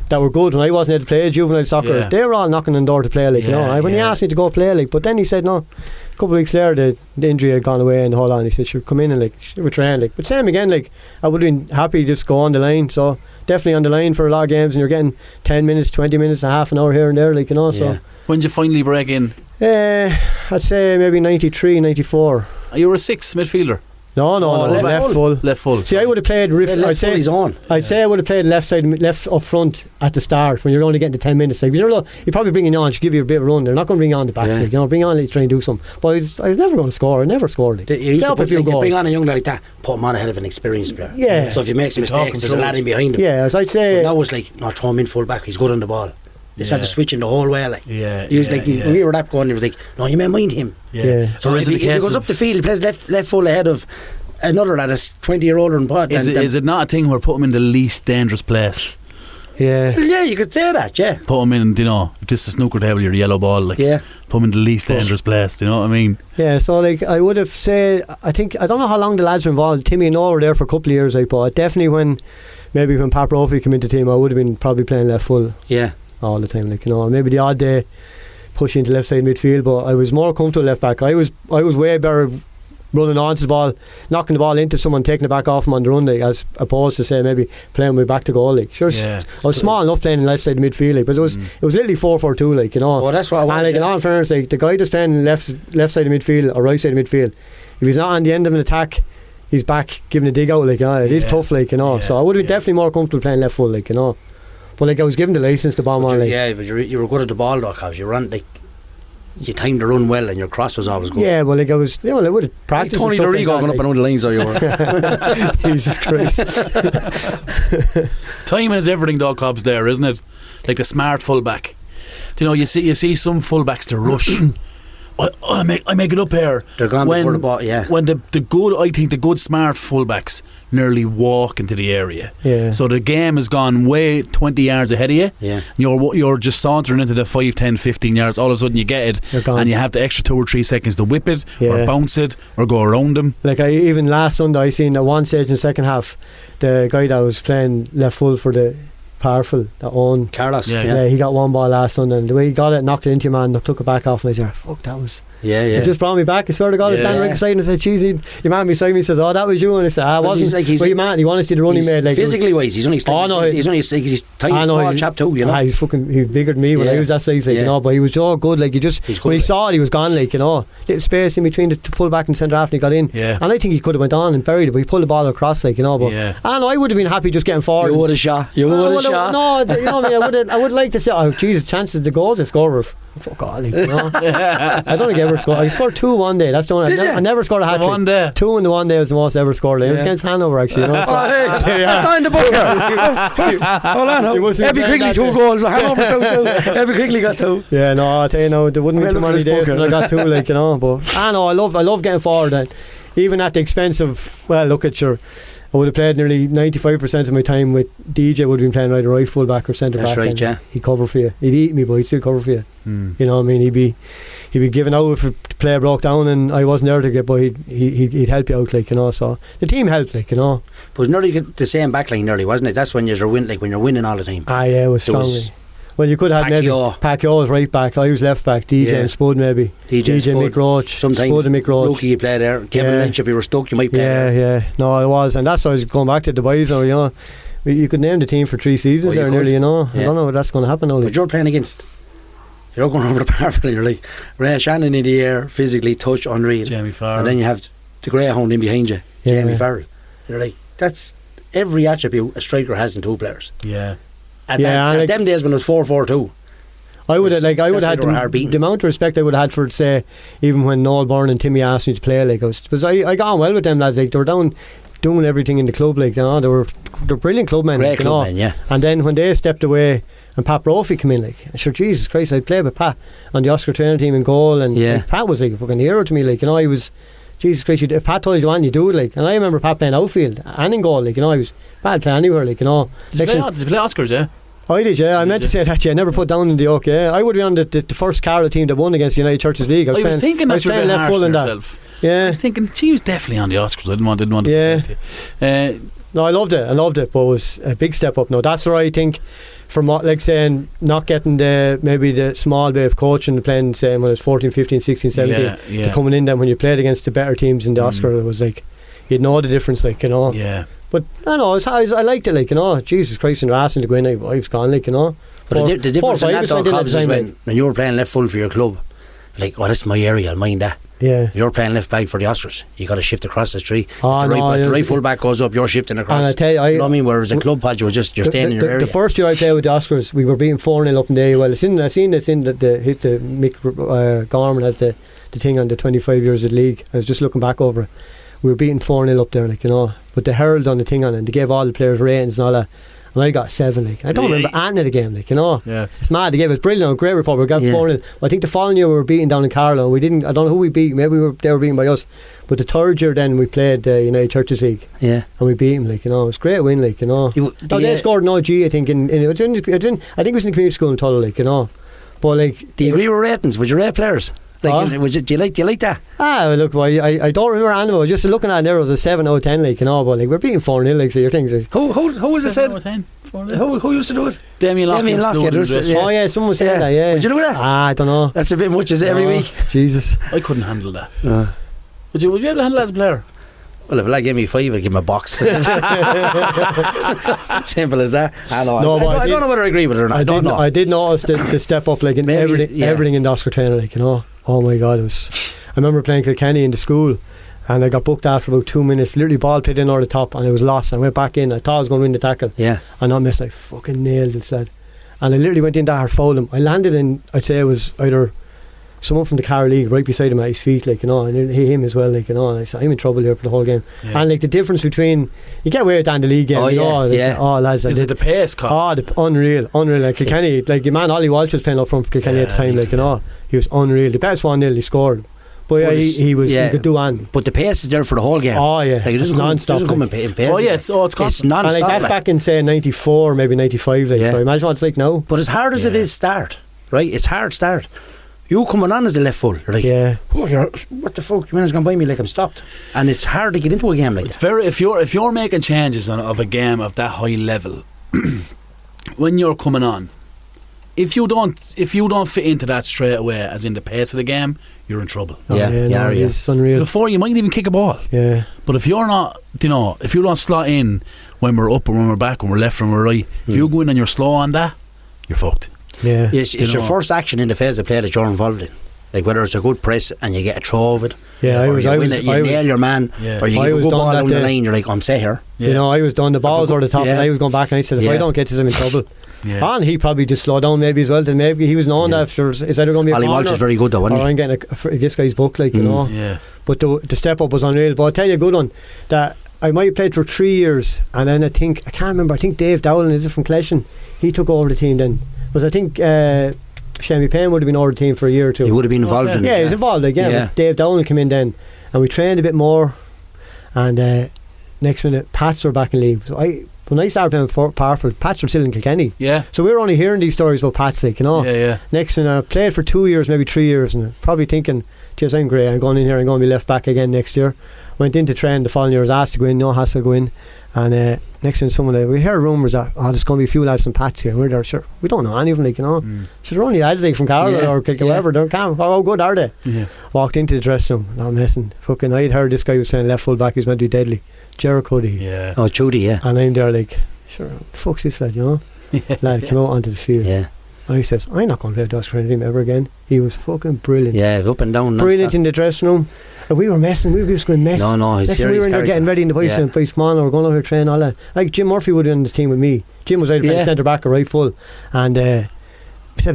that were good when I wasn't able to play juvenile soccer, they were all knocking on the door to play, like, you know. When he asked me to go play, like, but then he said no. A couple of weeks later the injury had gone away and the whole on. He said, "Sure, come in and like we're training, like." But same again, like, I would have been happy to just go on the line. So definitely on the line for a lot of games, and you're getting 10 minutes, 20 minutes, a half an hour here and there, like, you know. So when did you finally break in? I'd say maybe 93, 94. You were a 6 midfielder. No, left full. See, I would have played I'd say I would have played left up front at the start when you're only getting to 10 minutes. Like, you're probably bringing you on to give you a bit of a run. They're not going to bring you on the back, like, you know, bring you on, like, try and do something. But I was never going to score. I never scored. Like, you bring on a young lad like that, put him on ahead of an experienced player. Yeah. So if he makes mistakes, there's a lad in behind him. Yeah, as I'd say. That was like, no, throw him in full back. He's good on the ball. It's had to switch in the whole way, like. He was like, when we were that going, he was like, no, you may mind him. Yeah. So if he goes up the field, he plays left full ahead of another lad that's 20 year older than Pod. Is it not a thing where put him in the least dangerous place? Yeah. Yeah, you could say that, yeah. Put him in, you know, if this is a snooker table, you're a yellow ball, like. Yeah. Put him in the least dangerous place, you know what I mean? Yeah, so like, I would have said, I don't know how long the lads were involved. Timmy and Noel were there for a couple of years, like, but definitely when Pat Brophy came into the team, I would have been probably playing left full. Yeah. All the time, like, you know, maybe the odd day pushing into left side midfield, but I was more comfortable left back. I was way better running onto the ball, knocking the ball into someone, taking it back off him on the run, like, as opposed to say maybe playing with back to goal, like. Sure, I was small enough playing in left side midfield, like, but it was literally 4-4-2, like, you know. Well, that's what I was. And like, in all fairness, like, the guy that's playing left side of midfield or right side of midfield, if he's not on the end of an attack, he's back giving a dig out, like, you know. It is tough, like, you know. So I would have been definitely more comfortable playing left full, like, you know. But like, I was given the license to bomb on, like. Yeah, but you were good at the ball though, Cobs. You run, like, you timed the run well and your cross was always good. Yeah, well, like I was, I would have practiced. Tony Tony Dorigo going up and down the lines, so you were. Jesus Christ. Timing is everything, though, Cobs. There, isn't it? Like the smart fullback. You know, you see some fullbacks to rush. I make it up here. They're gone before the ball, yeah. When the good smart fullbacks nearly walk into the area. Yeah. So the game has gone way 20 yards ahead of you. Yeah. You're just sauntering into the 5, 10, 15 yards. All of a sudden you get it, and you have the extra 2 or 3 seconds to whip it, or bounce it, or go around them. Like even last Sunday, I seen at one stage in the second half, the guy that was playing left full for the Parkville, that own Carlos, yeah, he got one ball last Sunday, and the way he got it, knocked it into your man, took it back off, and I said, fuck, that was it just brought me back. I swear to God, I was standing right beside him and I said, geez, your man beside me says, oh, that was you, and I said, I wasn't. Well, your man, he wanted to see the run he made, like, physically wise, he's only he's tiny, small chap too, you know. He was bigger than me when I was that size, like, you know, but he was so good, like, when he saw it, he was gone, like, you know, little space in between the full back and centre half, and he got in, and I think he could have went on and buried it, but he pulled the ball across, like, you know, but I would have been happy just getting forward. You would have shot. No, you know me, I would like to say, oh Jesus, chances the goals to score were fuck all, like, you know. I don't think I ever scored. I scored 2 one day. That's the one. I never scored a hat-trick. 1 day. 2 in the one day was the most I ever scored. It was against Hanover, actually, you know. That's not in the book here. Hold on. Every Quigley 2 goals. Hanover 2. Every Quigley got 2. Yeah, no, I tell you now, there wouldn't be too many days when I got 2, like, you know. But I love getting forward, and even at the expense of, well, look at your, I would have played nearly 95% of my time with DJ. Would have been playing either right full back or centre back. That's right, yeah. He'd cover for you. He'd eat me, but he'd still cover for you. You know what I mean? He'd be giving out if a player broke down and I wasn't there to get, but he'd help you out, like, you know. So the team helped, like, you know. But it was nearly the same backline, nearly, wasn't it? That's when you're winning all the time. Ah, yeah, it was strongly. Well, you could have maybe Pacquiao was right back, I was left back, DJ and Spud maybe. DJ Mick Roach. Sometimes Spud and Mick Roach. Lucky you play there. Kevin Lynch, if you were stuck, you might play there. Yeah. No, I was, and that's why I was going back to the boys now, you know. You could name the team for 3 seasons there nearly, you know. I don't know what that's going to happen now. But you're playing against, you're going over the Parkville and you're like Ray Shannon in the air, physically touch, unreal. Jamie Farrell. And then you have the greyhound in behind you, Jamie Farrell. You're like, that's every attribute a striker has in 2 players. Yeah. At them days when it was 4-4-2. I would have had the amount of respect I would have had for, say, even when Noel Byrne and Timmy asked me to play, like, because I got on well with them lads, like, they were down doing everything in the club, like, you know, they're brilliant clubmen, great like, you clubmen, know. yeah. And then when they stepped away and Pat Brophy came in, like, I sure, Jesus Christ, I'd play with Pat on the Oscar trainer team in goal, and like, Pat was like a fucking hero to me, like, you know. He was, Jesus Christ, if Pat told you to do anything, you do it, like. And I remember Pat playing outfield and in goal, like, you know. I was Pat play anywhere, like, you know. Did you play Oscars, yeah? I did, yeah. I meant to say that, yeah. I never put down in the Oak, yeah. I would be on the first Carlow team that won against United Churches League. I was thinking that you were left full in that. Yeah. I was thinking she was definitely on the Oscars. I didn't want to no, I loved it, but it was a big step up now. That's where I think, from like saying, not getting maybe the small bit of coaching, playing, say, when it was 14, 15, 16, 17, to coming in then when you played against the better teams in the Oscar, it was like, you'd know the difference, like, you know. Yeah. But I know, I liked it, like, you know. Jesus Christ, and asking to go in, I was gone, like, you know. But the difference in that, though, Cobs, is when you were playing left full for your club, like, oh, this is my area, I'll mind that. Yeah. If you're playing left back for the Oscars, you got to shift across the street. If the right full back goes up, you're shifting across. And I tell you, you know what I mean? Whereas a club pod, you're staying in your area. The first year I played with the Oscars, we were beating 4-0 up in the AOL. I seen this in that hit the Mick Gorman has the thing on the 25 years of the league. I was just looking back over it. We were beating 4-0 up there, like, you know. But the Herald on the thing on it, and they gave all the players ratings and all that. And I got 7, like. I don't remember anything of the game, like, you know. Yeah. It's mad. They gave us brilliant, great report. We got 4-0. I think the following year we were beaten down in Carlow. We didn't, I don't know who we beat. Maybe they were beaten by us. But the third year then we played the United Churches League. Yeah. And we beat them, like, you know. It was a great win, like, you know. They scored an OG, I think, I think it was in the community school in Tullow, like, you know. But, like, do you agree with ratings? Would you rate players? Like, do you like that? Look, well, I don't remember anything. Just looking at it, there was a 7 out of 10, like, you know. But, like, we're beating 4-0, like, so your things. Like, who was it said? 7 out of 10. Who used to do it? Damien Lockett. Oh yeah, someone was saying that. Yeah. Would you do that? I don't know. That's a bit much, is it, every week? Jesus. I couldn't handle that. Would you be able to handle that as a player? Well, if a lad gave me 5, I'd give him a box. Simple as that. I don't know whether I agree with it or not. I did notice the step up, like, in everything in the Oscar trainer, like, you know. Oh my God, I remember playing Kilkenny in the school, and I got booked after about 2 minutes. Literally, ball pit in over the top, and I was lost. I went back in. I thought I was going to win the tackle. Yeah. And I missed. I fucking nailed it, lad. And I literally went in there, fouled him. I landed in, I'd say it was either someone from the Car League right beside him at his feet, like, you know, and him as well, like, you know, and I said, I'm in trouble here for the whole game. Yeah. And like the difference between, you get away with that in the league game, you know, like, lads, is it the pace, Cobs? Unreal, like Kilkenny, like your man Ollie Walsh was playing up front for Kilkenny at the time, like, you know, he was unreal, the best 1-0 he scored. But he could do on. But the pace is there for the whole game. Oh yeah, like, it doesn't non-stop. Doesn't come in pace. Oh yeah, it's constant. It's non-stop. And like that's back in say 94, maybe 95. Like, so imagine what it's like now. But as hard as it is start, right? It's hard start. You coming on as a left full, like, what the fuck? Your man's gone by me like I'm stopped, and it's hard to get into a game like it's that. Very if you're making changes of a game of that high level, when you're coming on. If you don't fit into that straight away, as in the pace of the game, you're in trouble. It's unreal. Before you might even kick a ball. Yeah. But if you're not, you know, if you don't slot in when we're up and when we're back, when we're left and we're right, if you go in and you're slow on that, you're fucked. Yeah. It's your first action in the phase of play that you're involved in. Like whether it's a good press and you get a throw of it, you nail your man, or you get a good ball down the line, you're like, I'm set here. You know, I was done, the ball was over the top and I was going back and I said, if I don't get this, I'm in trouble. And he probably just slowed down maybe as well. Then maybe he was known after, is either going to be a Ollie Walsh is very good though, wasn't he? Or I'm getting this guy's book, like, you know. Yeah. But the step up was unreal. But I'll tell you a good one, that I might have played for 3 years, and then I think Dave Dowling, is it from Cleshin? He took over the team then. Because I think Shammy Payne would have been over the team for a year or two. He would have been involved in it. Yeah, he was involved again. Yeah. Dave Dowling came in then, and we trained a bit more, and next minute Pats were back in league. So when I started playing for Parkville, Pats were still in Kilkenny. Yeah. So we were only hearing these stories about Pats, like, you know. Yeah. Next minute I played for 2 years, maybe 3 years, and probably thinking, geez, I'm great, I'm going in here, I'm going to be left back again next year. Went into train the following year, was asked to go in, no hassle to go in. And next thing we heard rumours that there's going to be a few lads from Pats here. We're there, sure. We don't know any of them, like, you know. So they're only lads like from Carlow or Kilkenny, whatever. They're how good are they? Yeah. Walked into the dressing room, no messing. Fucking, I'd heard this guy was saying left full back, he was meant to be deadly. Coady. Yeah. Oh, Judy, yeah. And I'm there like, sure, fuck's this lad, you know? Lad came out onto the field. Yeah. And he says, I'm not going to play Dust Training team ever again. He was fucking brilliant. Yeah, up and down. Brilliant in the dressing room. And we were messing, we were just going mess. No, he's next time we were in there getting ready in the voice and come on, we're going over here training all that. Like Jim Murphy would have been on the team with me. Jim was either playing centre back or right full. And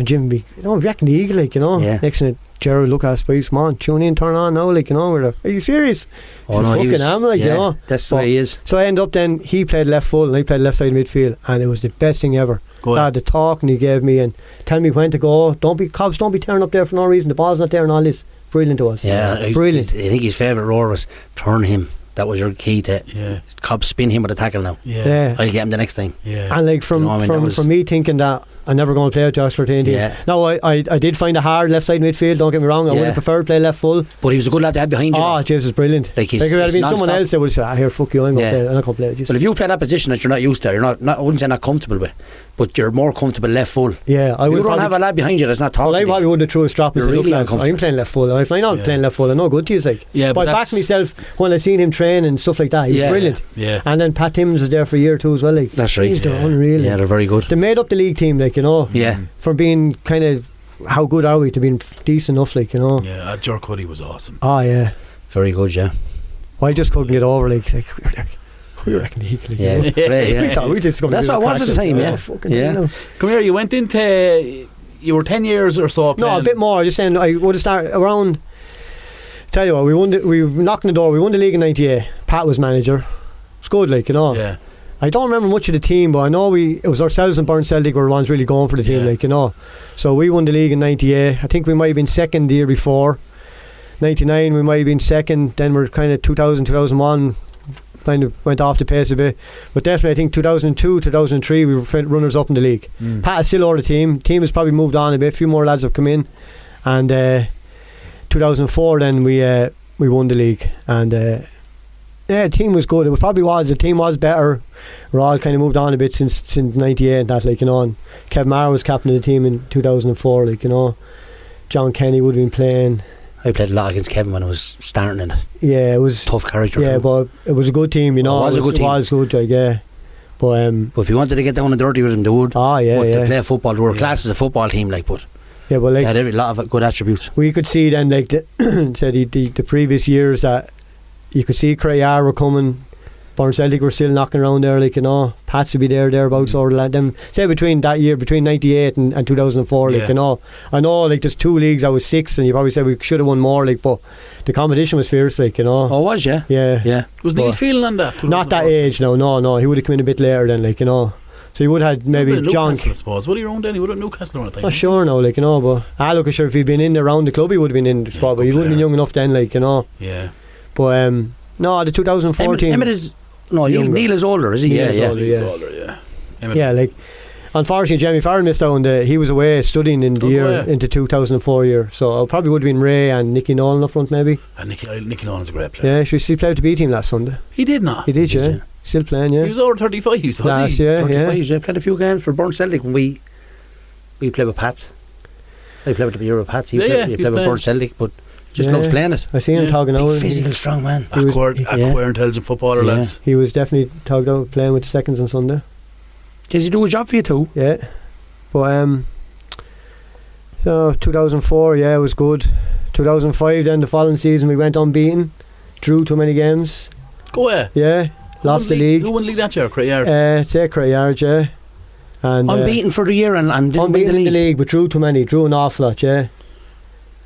Jim would be, back in the Eagle, like, you know. Yeah. Next minute, Gerald look at us, boys, come on, tune in, turn on now, like, you know. We're like, are you serious? Oh no, fucking am, like, you know. That's the way he is. So I end up then, he played left full and I played left side midfield, and it was the best thing ever. The talk and he gave me and tell me when to go. Cobs, don't be tearing up there for no reason. The ball's not there and all this. Brilliant to us. Yeah, brilliant. I think his favourite roar was turn him. That was your key to Cobs spin him with a tackle now. Yeah. I'll get him the next time. Yeah. And like from me thinking that I'm never going to play with Josh Flirteen. No, I did find it hard left side midfield, don't get me wrong. I would have preferred to play left full. But he was a good lad to have behind you. Oh, James was brilliant. Like if it had been someone else, I would have said, here, fuck you, I'm not going to play with you. But if you play that position that you're not used to, you're not I wouldn't say not comfortable with, but you're more comfortable left full. Yeah, I would. You don't have a lad behind you that's not talking. Well, I probably would have threw a strap and said, look lads, I'm playing left full. If I'm not playing left full, I'm no good to you, like. Yeah, but I backed myself when I seen him train and stuff like that. He was brilliant. Yeah. And then Pat Timmins was there for a year or two as well, like. That's right. They're unreal. Yeah, they're very good. They made up the league team, like, you know. Yeah. For being kind of, how good are we to being decent enough, like, you know. Yeah, Coady was awesome. Oh yeah, very good. Yeah. Well, I just couldn't get over we were acting equally. Yeah. We thought we just. That's what it was at the time. Yeah. Come here. You went into. You were 10 years or so. No, a bit more. Just saying, I would have started around. Tell you what, we knocked on the door. We won the league in '98. Pat was manager. It's good, like, you know. Yeah. I don't remember much of the team, but I know it was ourselves and Burn Celtic were the ones really going for the team, like, you know. So we won the league in '98. I think we might have been second the year before. '99 we might have been second. Then we're kind of 2000, 2001 kind of went off the pace a bit. But definitely I think 2002, 2003 we were runners up in the league. Pat is still over the team. Team has probably moved on a bit. A few more lads have come in. And 2004 then we won the league. And the team was good. The team was better. We're all kind of moved on a bit since '98 and that, like, you know. And Kev Maher was captain of the team in 2004, like, you know. John Kenny would have been playing. I played a lot against Kevin when I was starting in it. Yeah, it was tough character. Yeah, but it was a good team, you know. It was a good team. It was good, like, yeah. But if you wanted to get down and dirty with them, they would. Oh yeah, but to play football, they were class as a football team, like, but. Yeah, but like, they had a lot of good attributes. We could see then, like, the previous years that you could see Crayar were coming, Burn Celtic were still knocking around there, like, you know. Pats would be thereabouts over them. Say between that year, between 98 and 2004, like, you know. I know, like, there's 2 leagues. I was 6, and you probably said we should have won more, like, but the competition was fierce, like, you know. Oh, was yeah? Yeah. Was Neil Phelan on that? Not that age, no. He would have come in a bit later then, like, you know. So you would have had maybe John. Newcastle, I suppose. What are you around then? He would have Newcastle around the time. Not sure now, like, you know, but look, sure, if he'd been in around the club, he would have been in the squad, but he wouldn't have been young enough then, like, you know. Yeah. But no, the 2014. Emmett is Neil is older, is he? He's older, yeah. Yeah, like, unfortunately, Jamie Farrell missed out on he was away studying in the year into 2004 year, so it probably would have been Ray and Nicky Nolan up front, maybe. And Nicky Nolan's a great player. Yeah, he played to B team last Sunday. He did not. He did, yeah. Still playing, yeah. He was over 35, was last he? year, 35, yeah. Played a few games for Burn Celtic when we played with Pats. I played with the Euro Pats. He played with Burn Celtic, but just loves playing it. I seen him talking out. Physical, strong man. Queer intelligent footballer, lads. He was definitely talked out playing with the seconds on Sunday. Does he do a job for you too? Yeah. But so 2004, it was good. 2005, then the following season we went unbeaten, drew too many games. Go away. Yeah. Lost the league. Who won the league that year? Crayard? Say Crayard, yeah. And unbeaten for the year and didn't win the league, but drew too many, drew an awful lot, yeah.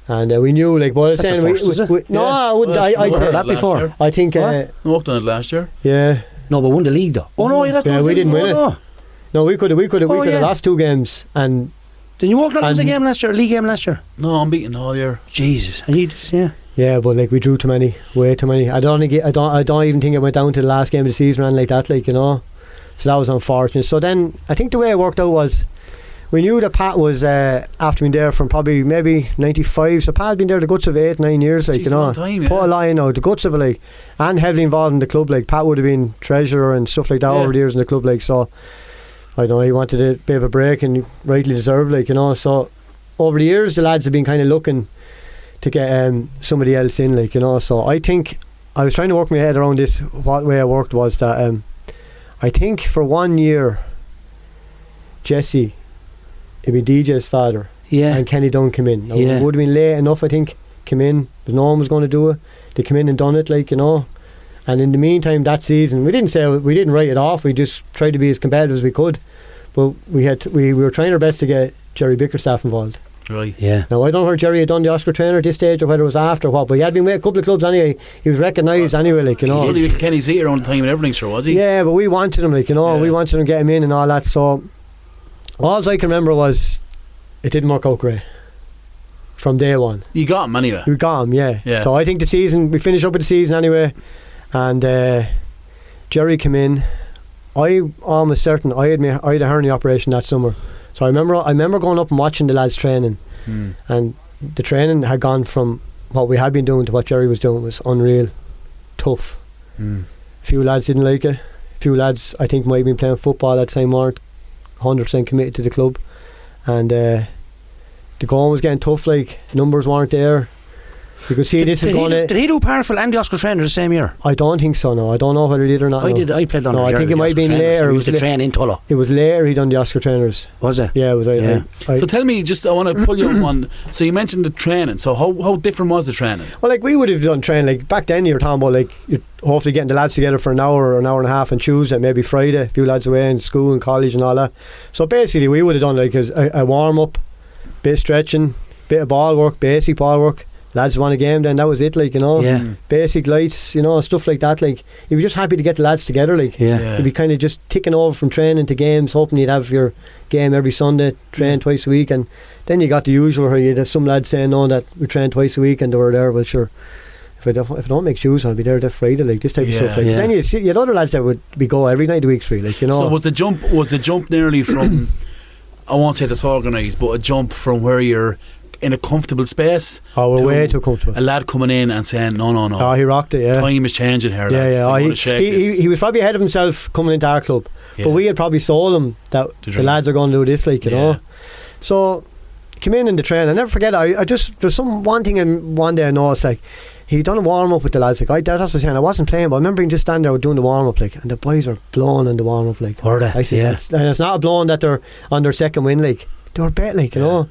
And we knew, like, well, that's a first, is it? No, I wouldn't. I'd say that before. Year. I think worked on it last year. Yeah. No, but won the league though. Oh no, we didn't win it. No, we could have lost 2 games, and then you walked out lose a game last year, a league game last year. No, unbeaten all year. Jesus, and you yeah, but like we drew too many, way too many. I don't even think it went down to the last game of the season and like that, like, you know. So that was unfortunate. So then I think the way it worked out was we knew that Pat was after being there from probably maybe 95. So Pat had been there the guts of 8-9 years, like, you know. Put a line out, the guts of it, like, and heavily involved in the club. Like Pat would have been treasurer and stuff like that over the years in the club, like. So I don't know, he wanted a bit of a break and he rightly deserved, like, you know. So over the years the lads have been kind of looking to get somebody else in, like, you know. So I think I was trying to work my head around this. What way it worked was that I think for 1 year Jesse, it'd be DJ's father, and Kenny Dunn come in. Now, it would have been late enough, I think, come in, but no one was going to do it. They come in and done it, like, you know. And in the meantime, that season, we didn't write it off. We just tried to be as competitive as we could, but we were trying our best to get Jerry Bickerstaff involved. Right. Yeah. Now I don't know if Jerry had done the Oscar trainer at this stage or whether it was after or what, but he had been with a couple of clubs anyway. He was recognised anyway, like, you know. He did Kenny Z around the time and everything, sure, was he? Yeah, but we wanted him, like, you know. We wanted him to get him in and all that. So all I can remember was it didn't work out great from day one. You got him anyway. We got him, yeah. So I think the season, we finished up with the season anyway, and Jerry came in. I'm almost certain I had a hernia operation that summer. So I remember going up and watching the lads training, and the training had gone from what we had been doing to what Jerry was doing. It was unreal, tough. A few lads didn't like it. A few lads, I think, might have been playing football at the time, weren't 100% committed to the club, and the going was getting tough. Like, numbers weren't there. You could see did he do Parkville and the Oscar trainer the same year? I don't think so, no. I don't know whether he did or not. I played on. No, I think it might have been later. He was the train in Tullow. It was later he done the Oscar trainers. Was it? Yeah, it was. So tell me, just I want to pull you on one. So you mentioned the training. So how different was the training? Well, like, we would have done training, like, back then you were talking about, like, you're hopefully getting the lads together for an hour or an hour and a half on Tuesday, maybe Friday, a few lads away in school and college and all that. So basically we would have done like a warm up, bit of stretching, bit of ball work, basic ball work. Lads won a game, then that was it, like, you know. Basic lights, you know, stuff like that. Like, you'd be just happy to get the lads together, like. You'd be kind of just ticking over from training to games, hoping you'd have your game every Sunday, train twice a week, and then you got the usual where you'd have some lads saying, no, that we train twice a week, and they were there. Well, sure, if I don't make shoes, I'll be there Friday, like, this type of stuff. Like. Then you had other lads that would be go every night of the week free, like, you know. So was the jump nearly from I won't say disorganised, but a jump from where you're in a comfortable space? Oh, we're way too comfortable. A lad coming in and saying, no. Oh, he rocked it, yeah. Time is changing here, lads. He was probably ahead of himself coming into our club. But we had probably sold him that the lads are going to do this, like, you know. So, came in the train. I never forget, there's one thing one day I noticed, like, he done a warm-up with the lads. Like, that's what I'm saying, I wasn't playing, but I remember him just standing there doing the warm-up, like, and the boys were blowing in the warm-up, like. Were they? I said, and it's not a blowing that they're on their second win, like. They were bet, like, you know.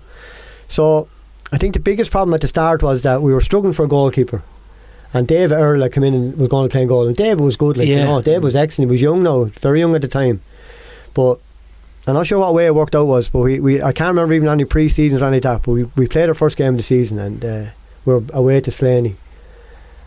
So I think the biggest problem at the start was that we were struggling for a goalkeeper, And David Earl came in and was going to play goal, and David was good, like, you know, David was excellent. He was young now, very young at the time, but I'm not sure what way it worked out was, but we I can't remember even any pre-seasons or anything like that, but we played our first game of the season, and we were away to Slaney,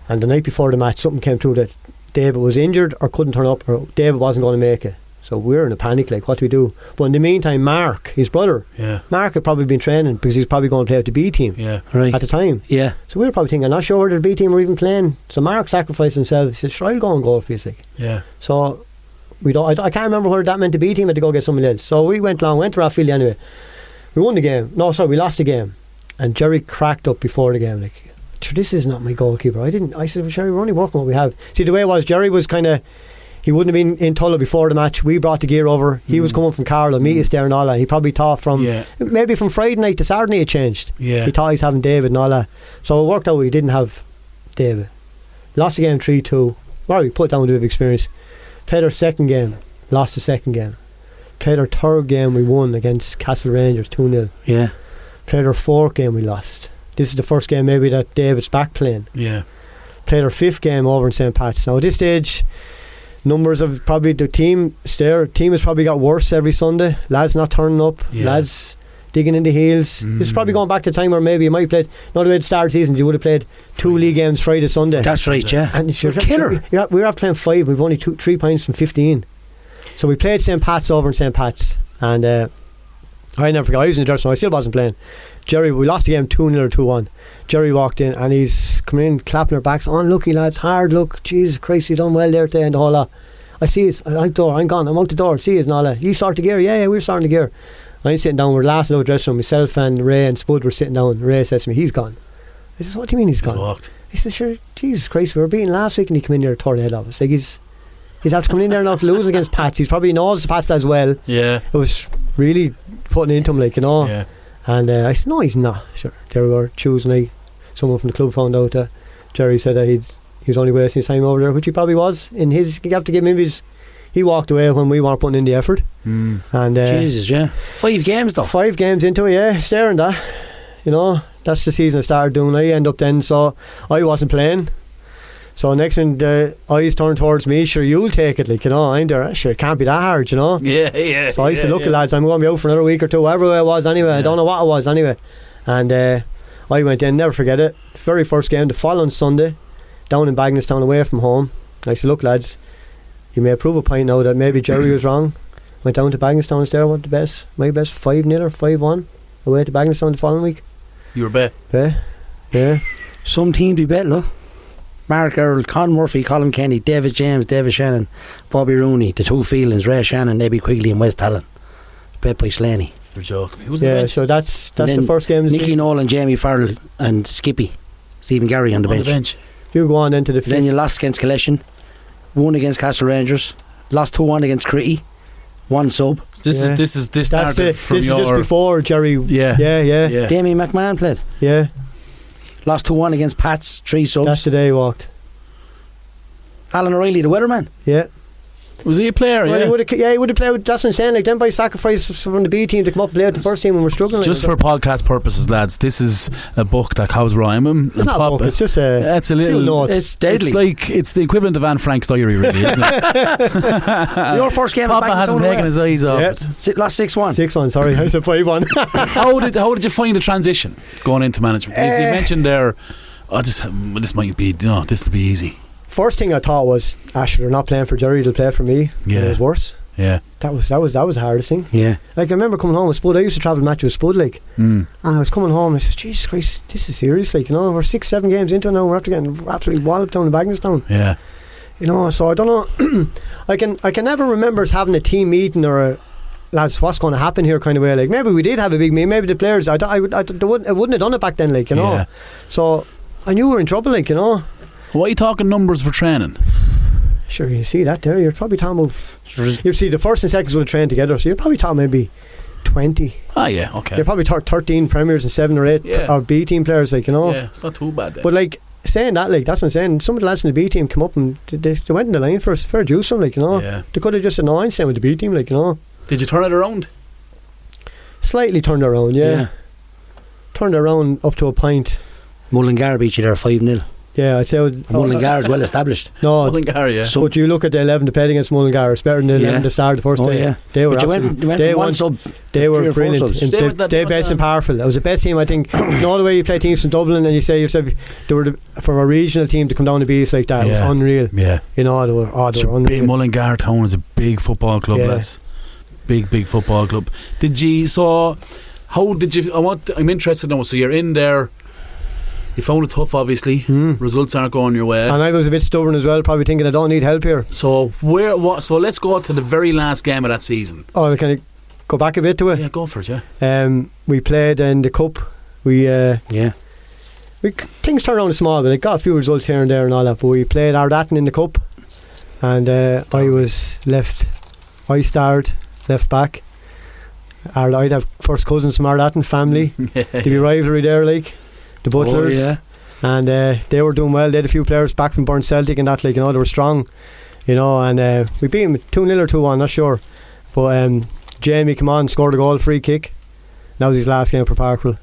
and the night before the match something came through that David was injured or couldn't turn up, or David wasn't going to make it. So we were in a panic, like, what do we do? But in the meantime, Mark, his brother, Mark had probably been training because he was probably going to play with the B team at the time. Yeah. So we were probably thinking, I'm not sure whether the B team were even playing. So Mark sacrificed himself. He said, sure, I'll go and go for you, like. Yeah. So I can't remember whether that meant the B team had to go get somebody else. So we went to Rathvilly anyway. We won the game. No, sorry, we lost the game. And Jerry cracked up before the game, like, this is not my goalkeeper. I said, well, Jerry, we're only working what we have. See, the way it was, Jerry was kind of, he wouldn't have been in Tulla before the match. We brought the gear over. He was coming from Carlow, meet us there and all that. He probably thought maybe from Friday night to Saturday it changed. Yeah. He thought he's having David and all that. So it worked out we didn't have David. Lost the game 3-2. Well, we put down a bit of experience. Played our second game. Lost the second game. Played our third game. We won against Castle Rangers 2-0. Yeah. Played our fourth game. We lost. This is the first game maybe that David's back playing. Yeah. Played our fifth game over in St. Pat's. Now at this stage, numbers of probably the team has probably got worse every Sunday. Lads not turning up, lads digging in the heels. This is probably going back to the time where maybe you might have played, not the way the start of the season, you would have played 2 league games Friday, Sunday. That's right, yeah. And you're killer. We were after playing 5, we've only 3 points from 15. So we played St. Pat's over in St. Pat's, and I never forget, I was in the dressing room, I still wasn't playing. Jerry, we lost the game 2-0 or 2-1. Jerry walked in and he's coming in clapping our backs, unlucky lads, hard luck, Jesus Christ, you done well there today and the whole lot. I see his, I'm gone, I'm out the door, see his and all that. You start the gear? Yeah, we're starting the gear. I'm sitting down, we're the last little dressing room, myself and Ray and Spud were sitting down. Ray says to me, he's gone. I says, what do you mean he's gone? Walked. He says, sure, Jesus Christ, we were beaten last week and he came in there and tore the head off us. Like he's after coming in there now to lose against Pats. He's probably knows the Pats as well. Yeah. It was really putting into him, like, you know. Yeah. And I said, no, he's not. Sure. There we were, Tuesday night. Someone from the club found out that Jerry said that he was only wasting his time over there, which he probably was. You have to give him his. He walked away when we weren't putting in the effort. And Jesus, yeah. 5 games though. 5 games into it, yeah. Staring that. You know, that's the season I started doing. I end up then, so I wasn't playing. So next when the eyes turned towards me, sure, you'll take it, like, you know, I'm there, sure, it can't be that hard, you know. Yeah. So I said, look, lads, I'm going to be out for another week or two, whatever it was anyway. I don't know what it was anyway. And I went in, never forget it. Very first game, the following Sunday, down in Bagnallstown, away from home. I said, look, lads, you may prove a point now that maybe Jerry was wrong. Went down to Bagnallstown there, what the best? My best 5-0 or 5-1 away to Bagnallstown the following week. You were bet? Yeah. Some teams be bet, look. Mark Earl, Con Murphy, Colin Kenny, David James, David Shannon, Bobby Rooney, the 2 Phelans, Ray Shannon, Nebby Quigley and West Allen. Bet by Slaney. You're joking. Who's the bench? So that's the first game. Nicky Nolan, Jamie Farrell and Skippy, Stephen Gary on the bench. You go on into the fifth. Then you lost against Collection, won against Castle Rangers, lost 2-1 against Critty, 1 sub. This started from your... This is just before Jerry. Yeah. Damien McMahon played. Yeah. Lost 2-1 against Pats, 3 subs. That's the day he walked. Alan O'Reilly, the weatherman. Yeah. Was he a player? Well, he would have played with, that's what I'm saying, like, them by sacrifice from the B team to come up and play with the first team when we're struggling. Just for podcast purposes, lads, this is a book that Cobs brought him. It's not a book, it's just it's a little notes. It's deadly. It's like, it's the equivalent of Anne Frank's diary, really, isn't it? So your first game Papa hasn't taken his eyes off it. Lost 6-1. 6-1, sorry, I said 5-1. How did you find the transition going into management? As you mentioned there, this will be easy. First thing I thought was, they're not playing for Jerry, they'll play for me. Yeah. It was worse. Yeah. That was the hardest thing. Yeah. Like, I remember coming home with Spud. I used to travel match with Spud, like, and I was coming home and I said, Jesus Christ, this is serious, like, you know, we're 6-7 games into it now, we're after getting absolutely walloped down in Bagnallstown. Yeah. You know, so I don't know. I can never remember us having a team meeting or a, lads, what's going to happen here kind of way. Like, maybe we did have a big meeting, maybe the players, I wouldn't have done it back then, like, you know. Yeah. So I knew we were in trouble, like, you know. What are you talking numbers for training? Sure, you see that there. You're probably talking about. You see, the first and seconds would have trained together, so you're probably talking maybe 20. Ah, yeah, okay. You're probably 13 premiers and 7 or 8 or B team players, like, you know. Yeah, it's not too bad then. But like saying that, like, that's what I'm saying. Some of the lads in the B team come up and they went in the line for us, fair juice, them, like, you know. Yeah. They could have just said, no, I'm staying with the B team, like, you know. Did you turn it around? Slightly turned it around, yeah. Turned it around up to a point. Mullingar beat you there 5-0. Yeah, I'd say Mullingar is well established. No, Mullingar, yeah. So, but you look at the 11 to play against Mullingar, it's better than the 11 to start the first day. Yeah. They were they were brilliant. They best in Parkville. It was the best team, I think. You know the way you play teams from Dublin and you say yourself, they were from a regional team to come down to beat us like that. It was unreal. Yeah. You know, they were unreal. Mullingar Town is a big football club, lads. Big football club. I'm interested now. So you're in there. You found it tough, obviously. Results aren't going your way, and I was a bit stubborn as well, probably thinking I don't need help here. So So let's go to the very last game of that season. Oh, can I go back a bit to it? Yeah, go for it. Yeah. We played in the cup. Things turned around small, but I got a few results here and there and all that. But we played Ardatton in the cup, and I was left. I started left back. I'd have first cousins from Ardatton family. There'd be rivalry there, like. The Butlers, and they were doing well. They had a few players back from Burn Celtic and that, like, you know, they were strong, you know, and we beat them 2-0 or 2-1, not sure, but Jamie came on, scored a goal, free kick. That was his last game for Parkville.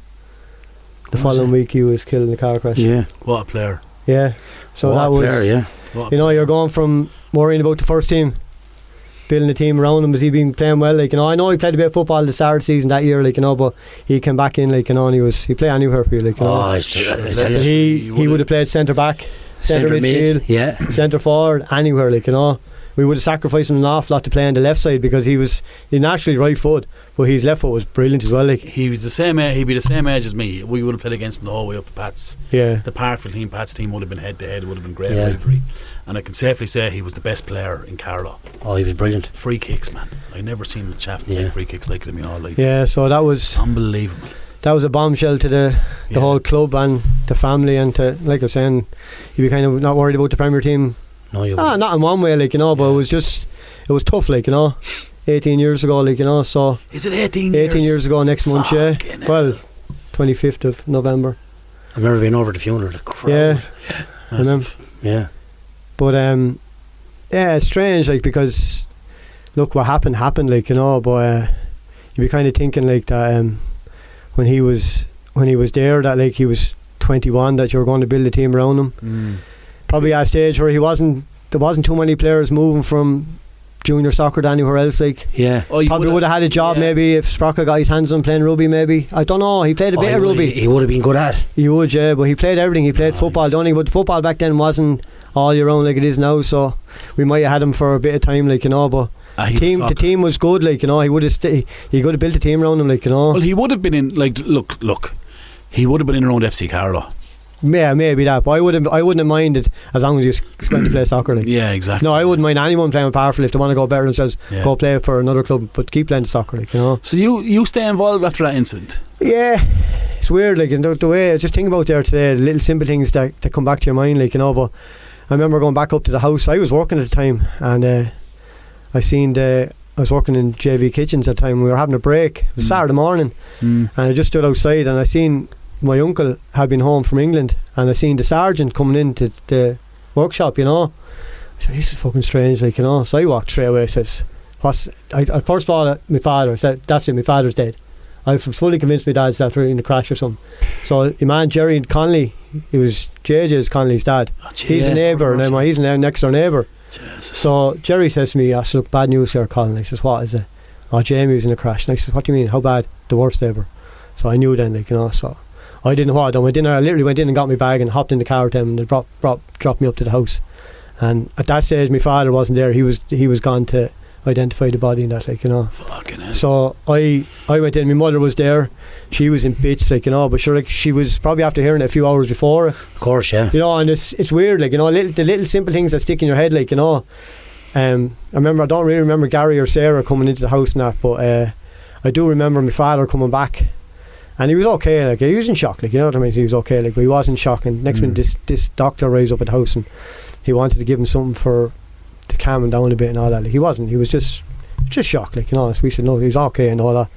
The following week he was killed in a car crash. Yeah, what a player. Yeah, so what that was player, you know, you're going from worrying about the first team, building a team around him. Was he been playing well, like, you know? I know he played a bit of football at the start of the season that year, like, you know, but he came back in, like, you know, and he played anywhere for you, like, you know. He would have played centre back, centre midfield, centre forward, anywhere, like, you know. We would have sacrificed him an awful lot to play on the left side because he naturally right foot, but his left foot was brilliant as well, like. He was the same age, he'd be the same age as me. We would have played against him the whole way up to Pat's. Yeah. The Parkville team, Pat's team would have been head to head, would have been great rivalry. And I can safely say he was the best player in Carlow. Oh, he was brilliant. Free kicks, man. I never seen the chap take free kicks like it in my whole life. Yeah, so that was unbelievable. That was a bombshell to the whole club and the family, and to, like I was saying, you'd be kind of not worried about the Premier team. No, you wouldn't. Not in one way, like, you know, but it was tough, like, you know. 18 years ago, like, you know, so. Is it 18 years? 18 years ago next month, yeah. Well, 25th of November. I remember being over the funeral, the crowd. Yeah. I remember. Yeah. But, it's strange, like, because, look, what happened, like, you know, but you'd be kind of thinking, like, that when he was there, that, like, he was 21, that you were going to build a team around him. Probably at a stage where there wasn't too many players moving from junior soccer to anywhere else, like. Yeah. Probably would have had a job maybe if Sprocka got his hands on playing rugby, maybe. I don't know. He played a bit of rugby. He would have been good at. He would, yeah, but he played everything. He played football, don't he? But football back then wasn't all year round like it is now, so we might have had him for a bit of time, like, you know, but the team was good, like, you know. He would have he could have built a team around him, like, you know. Well, he would have been in, like, look, he would have been in around FC Carlow. Yeah, maybe that, but I wouldn't have minded as long as you went to play soccer, like. Yeah, exactly. No, I wouldn't mind anyone playing with Parkville if they want to go better themselves. Go play for another club, but keep playing soccer, like, you know. So you stay involved after that incident? Yeah, it's weird, like, and the way I just think about there today, the little simple things that come back to your mind, like, you know. But I remember going back up to the house. I was working at the time, and I was working in JV Kitchens at the time. We were having a break. It was Saturday morning, and I just stood outside, and I seen my uncle had been home from England, and I seen the sergeant coming into the workshop, you know. I said, this is fucking strange, like, you know. So I walked straight away. I says, first of all, my father, I said, that's it, my father's dead. I was fully convinced my dad's after in a crash or something. So your man Jerry Connolly, he was JJ's Connolly's dad. He's a neighbour, and he's a next door neighbour. So Jerry says to me, I said, look, bad news here, Colin. I says, what is it? Oh, Jamie was in a crash. And I says, what do you mean, how bad? The worst ever. So I knew then, like, you know. So I didn't know what I'd done. I literally went in and got my bag and hopped in the car with them, and they dropped me up to the house. And at that stage my father wasn't there. He was gone to identify the body and that, like, you know. Fucking hell. So I went in. My mother was there. She was in bits, like, you know, but sure, like, she was probably after hearing it a few hours before. Of course, yeah. You know, and it's weird, like, you know, the little simple things that stick in your head, like, you know. I don't really remember Gary or Sarah coming into the house and that, but I do remember my father coming back, and he was okay, like, he was in shock, like, you know what I mean. He was okay, like, but he was in shock. And next minute this doctor arrives up at the house, and he wanted to give him something to calm him down a bit and all that. Like, he wasn't. He was just shocked, like, you know. So we said no, he's okay and all that.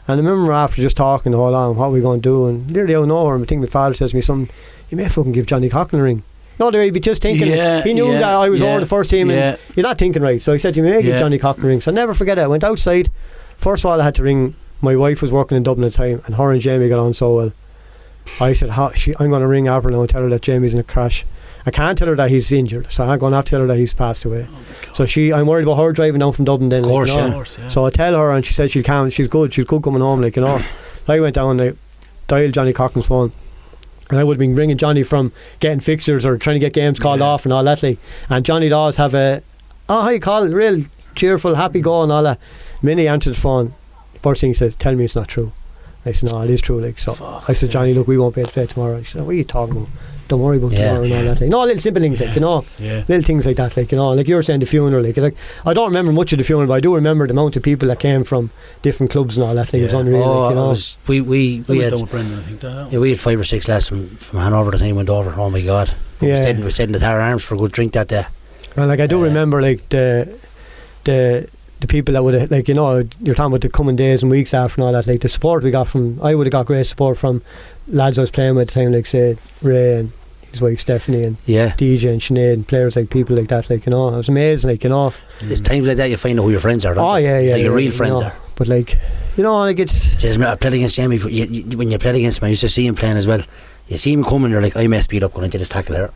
And I remember after just talking the whole time, what are we going to do? And literally out of nowhere, I think my father says to me something, you may fucking give Johnny Coughlin a ring. No, he'd be just thinking. He knew that I was over the first team, and you're not thinking right. So he said, you may give Johnny Coughlin a ring. So I'll never forget it. I went outside. First of all, I had to ring. My wife was working in Dublin at the time, and her and Jamie got on so well. I said, I'm going to ring April and tell her that Jamie's in a crash. I can't tell her that he's injured, so I'm going to have to tell her that he's passed away. So I'm worried about her driving down from Dublin then. Of course, like, yeah. So I tell her, and she said she's good coming home, like, you know. I went down and I dialed Johnny Coughlin's phone, and I would have been ringing Johnny from getting fixtures or trying to get games called off and all that, like. And Johnny does have hi Colin, real cheerful, happy go and all that. Minnie answered the phone, first thing he says, tell me it's not true. I said, no, it is true, like. So I said, Johnny, look, we won't be able to play tomorrow. He said, what are you talking about? Don't worry about tomorrow and all that, like. No, little simple things, like, you know. Little things like that, like, you know. Like you were saying, the funeral, like I don't remember much of the funeral, but I do remember the amount of people that came from different clubs and all that, like. It was unreal, like, you know. We had 5 or 6 lads from Hanover the time went over. Oh my God. We stayed in the Tower Arms for a good drink that day. And like I do remember, like, the people that would have, like, you know, you're talking about the coming days and weeks after and all that, like the support we got from, I would have got great support from lads I was playing with at the time, like say Ray and his wife Stephanie and DJ and Sinead and players, like people like that, like, you know. It was amazing, like, you know. There's times like that you find out who your friends are, don't you? Yeah, like your real friends are. But like, you know, like it's I played against Jamie when you played against him. I used to see him playing as well. You see him coming, you're like, I may speed up going into this tackle there,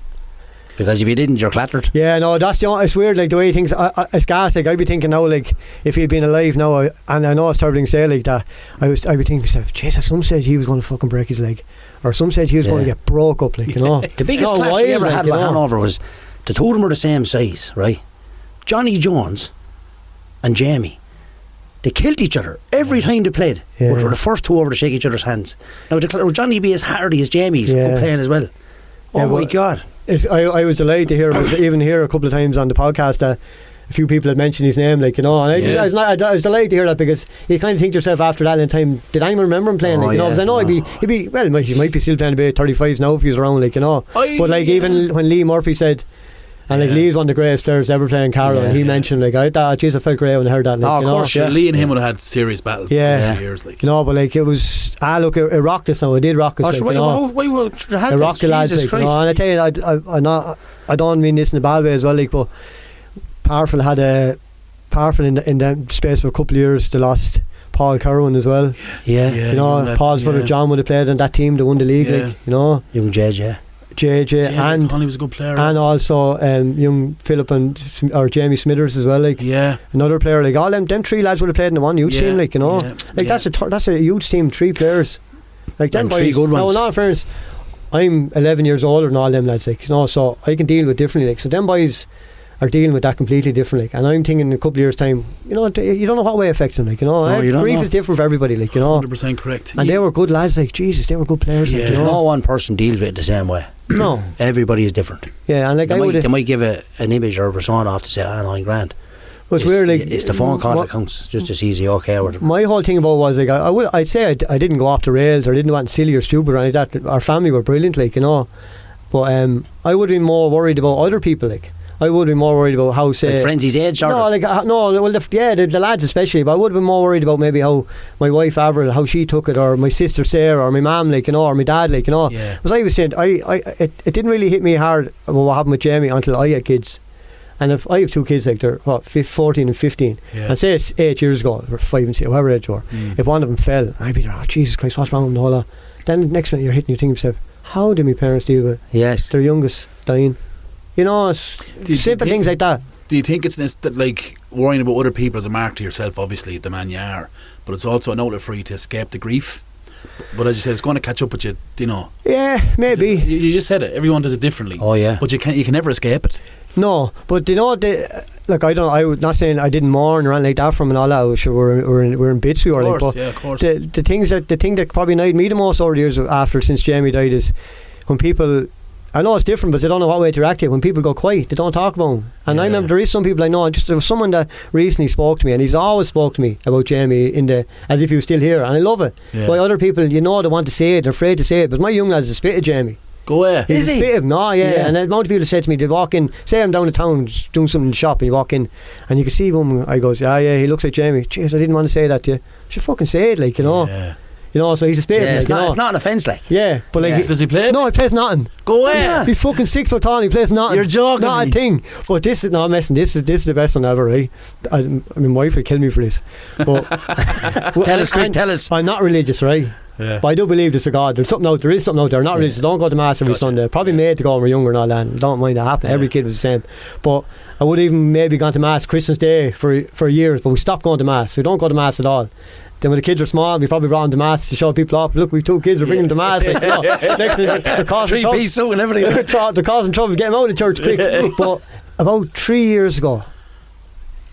because if you didn't, you're clattered. Yeah, no, that's the it's weird, like the way he thinks. It's gas, like I'd be thinking now, like if he'd been alive now, and I know it's terrible to say like that, I'd be thinking to myself, Jesus, some said he was going to fucking break his leg, or some said he was going to get broke up, like, you know. The biggest clash he ever had with Hanover was the two of them were the same size, right? Johnny Jones and Jamie, they killed each other every time they played. But were the first two over to shake each other's hands. Now would Johnny be as hardy as Jamie's playing as well? Oh my God. I was delighted to hear, even hear a couple of times on the podcast that a few people had mentioned his name, like, you know, and I was delighted to hear that, because you kind of think to yourself after that in time, did anyone remember him playing, like, you know, because I know he'd be well, he might be still playing about 35s now if he was around, like, you know. But like even when Lee Murphy said, and like Lee's one of the greatest players ever playing Carlow, and he mentioned, like, I thought, jeez, I felt great when I heard that, like, you know. Of course, Lee and him would have had serious battles for years, like, you know. But like it was look, it rocked us now. It did rock us, like, you know. It rocked the lads, like, you know. And I tell you, I don't mean this in a bad way as well, like, but Parkville had in the space of a couple of years they lost Paul Kerwin as well. You know, Paul's brother John would have played on that team that won the league, like, you know. Young JJ and Connie was a good player, and also young Philip or Jamie Smithers as well, like, another player, like all them 3 lads would have played in the one youth team, like, you know. Like that's a youth team, 3 players, like them boys. 3 good ones. No, in fairness, I'm 11 years older than all them lads, like, you know, so I can deal with differently, like, so them boys are dealing with that completely differently, and I'm thinking in a couple of years time, you know, you don't know what way it affects them, like, you know. Grief is different for everybody, like, you know. 100% correct. And they were good lads, like, Jesus, they were good players, like, you know. No one person deals with it the same way. No, everybody is different. And like they might give an image or a persona off to say, 9 grand. It's weird, like, it's the phone call that counts, just as easy. Okay, my whole thing about was, like, I'd say I didn't go off the rails or didn't want silly or stupid or anything like that. Our family were brilliant, like, you know, but I would be more worried about other people, like. I would be more worried about how, say, like friends his age, no, like, the lads especially, but I would have been more worried about maybe how my wife Avril, how she took it, or my sister Sarah, or my mum, like, you know, or my dad, like, you know. Because I was saying, it didn't really hit me hard about what happened with Jamie until I had kids. And if I have 2 kids, like, they're 14 and 15, and say it's 8 years ago, or 5 and 6, whatever age you were, if one of them fell, I'd be there, oh Jesus Christ, what's wrong with them all? Then next minute you're hitting, you think to yourself, how do my parents deal with their youngest dying? You know, it's simple things like that. Do you think it's that, like, worrying about other people as a mark to yourself, obviously, the man you are, but it's also an outlet for you to escape the grief? But as you said, it's going to catch up with you, you know. Yeah, maybe. You just said it. Everyone does it differently. Oh, yeah. But you can never escape it. No, but you know, like, I was not saying I didn't mourn or anything like that from and all that. Sure, we're in bits, we were, like, but of course. The thing that probably annoyed me the most over the years after, since Jamie died, is when people, I know it's different, but they don't know what way to react to it. When people go quiet, they don't talk about him. And I remember there is some people I know, there was someone that recently spoke to me, and he's always spoke to me about Jamie as if he was still here, and I love it. Why other people, you know, they want to say it, they're afraid to say it, but my young lad's a spit of Jamie. Go away. Is he? Spit of him, no, and the amount of people said to me, they walk in, say I'm down in town doing something in the shop, and you walk in, and you can see him, I goes, yeah, he looks like Jamie. Jeez, I didn't want to say that to you. Just fucking say it, like, you know. You know, so he's a spade. Yeah, it's like, not an offence, like. Yeah, but like, does he play? No, he plays nothing. Go away. Yeah. He's fucking 6 foot tall. And he plays nothing. You're joking. Not a thing. But this is not messing. This is the best one ever, right? I mean, my wife will kill me for this. But tell us. I'm not religious, right? Yeah. But I do believe there's a God. There is something out there. I'm not religious. I don't go to mass every Sunday. Probably made to go when we're younger and all that. And don't mind that happening. Every kid was the same. But I would even maybe gone to mass Christmas Day for years. But we stopped going to mass. So we don't go to mass at all. Then when the kids were small, we probably brought them to mass to show people off. Look, we've 2 kids, we're bringing them to mass. Like, you know, next thing they're causing trouble. 3-piece suit and everything. They're causing trouble, get them out of church quick. But about 3 years ago,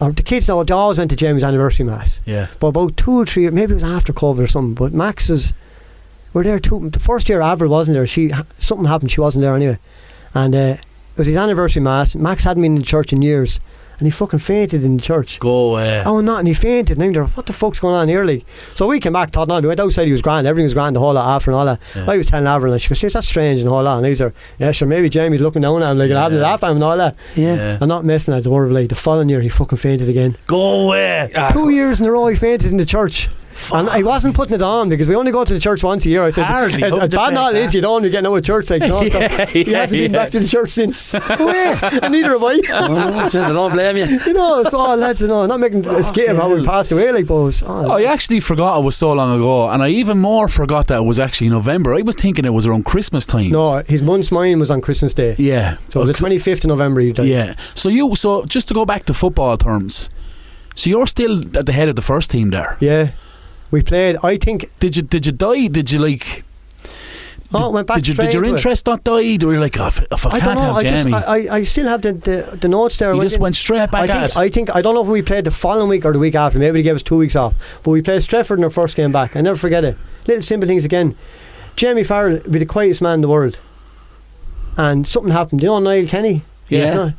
the kids now, they always went to Jamie's anniversary mass. Yeah. But about 2 or 3 years, maybe it was after COVID or something, but Max we're there too. The first year Avril wasn't there. Something happened, she wasn't there anyway. And it was his anniversary mass. Max hadn't been in the church in years. And he fucking fainted in the church. Go away. Oh, not, and he fainted. And I'm there, what the fuck's going on here? Like, so we came back, thought, no, we went outside, he was grand, everything was grand, the whole lot after and all that. Yeah. I was telling Avril, and she goes, that's strange and the whole lot. And I was there, yeah, sure, maybe Jamie's looking down at him, like, having a laugh at him and all that. Yeah. I'm not messing, as a word of like, the following year, he fucking fainted again. Go away. 2 years in a row, he fainted in the church. And I wasn't putting it on because we only go to the church once a year. I said, as bad not is, you don't want to get out of church, like, you know, so he hasn't been back to the church since. And neither have I. I don't blame you. You know, so lads, you know, not making a skit of how we passed away, like, but I actually forgot it was so long ago, and I even more forgot that it was actually November. I was thinking it was around Christmas time. No, his month's mine was on Christmas Day. Yeah. So the 25th of November he died. Yeah. So just to go back to football terms, so you're still at the head of the first team there. Yeah. We played, I think. Did you die? Did you like? Oh, went back. Did your interest not die? Or were you like, if I can't have Jamie? I still have the notes there. You just went straight back at it. I think, I don't know if we played the following week or the week after. Maybe they gave us 2 weeks off. But we played Stretford in our first game back. I never forget it. Little simple things again. Jamie Farrell would be the quietest man in the world. And something happened. You know Niall Kenny? Yeah. You know,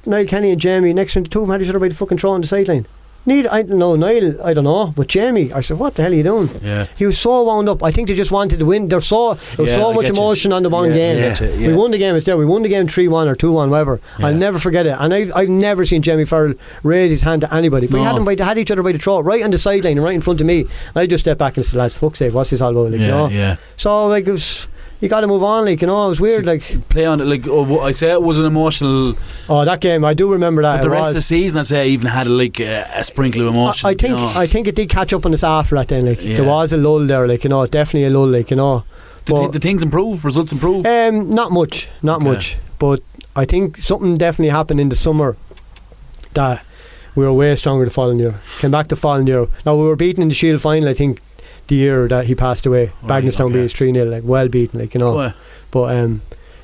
Niall Kenny and Jamie, next to the two of them had each other by the fucking throw on the sideline. I don't know, Niall, I don't know, but Jamie, I said, what the hell are you doing? Yeah. He was so wound up. I think they just wanted to win. There was so much emotion on the one game. We won the game, it's there. We won the game 3-1 or 2-1, whatever. I'll never forget it. And I've never seen Jamie Farrell raise his hand to anybody. But they had each other by the throat, right on the sideline and right in front of me. And I just stepped back and said, lads, fuck's sake, what's this all about? Like, you know? Yeah. So, like, it was... You got to move on, like, you know. It was weird, like, play on it, like, I say it was an emotional. Oh, that game, I do remember that. But the rest of the season, I'd say, I even had like a sprinkle of emotion. I think it did catch up on us after that. Then, like, there was a lull there, like, you know, definitely a lull, like, you know. Did things improve? Results improve? Not much, but I think something definitely happened in the summer that we were way stronger the following year. Came back the following year. Now we were beaten in the Shield final, I think, the year that he passed away. Bagnallstown beat us 3-0, like, well beaten, like, you know. Oh. But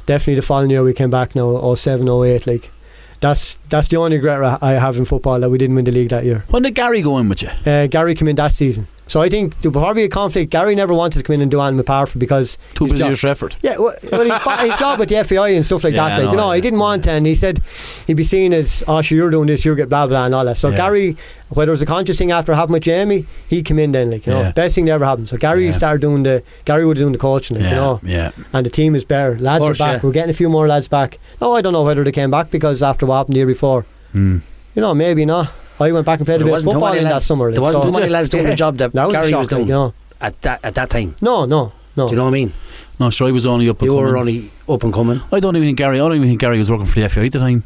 definitely the following year we came back now, 07, 08, like, that's the only regret I have in football, that we didn't win the league that year. When did Gary go in with you? Gary came in that season. So I think there was probably a conflict. Gary never wanted to come in and do anything with Parkville because too busy with Stretford. Yeah, well, his job with the FAI and stuff like that. Like, you know, he didn't want to, and he said he'd be seen as, oh, sure, you're doing this, you're get blah blah and all that. So Gary, whether it was a conscious thing after happening with Jamie, he came in then, like, you know, best thing that ever happened. So Gary started doing Gary would doing the coaching, like, you know. Yeah. And the team is better. Lads are back. We're getting a few more lads back. No, I don't know whether they came back because after what happened the year before. You know, maybe not. I went back and played a bit of football in that summer. There wasn't too many lads doing the job that Gary was doing, you know, at that time. No. Do you know what I mean? No, sure, I was only up and coming. You were only up and coming. I don't even think Gary was working for the FAI at the time.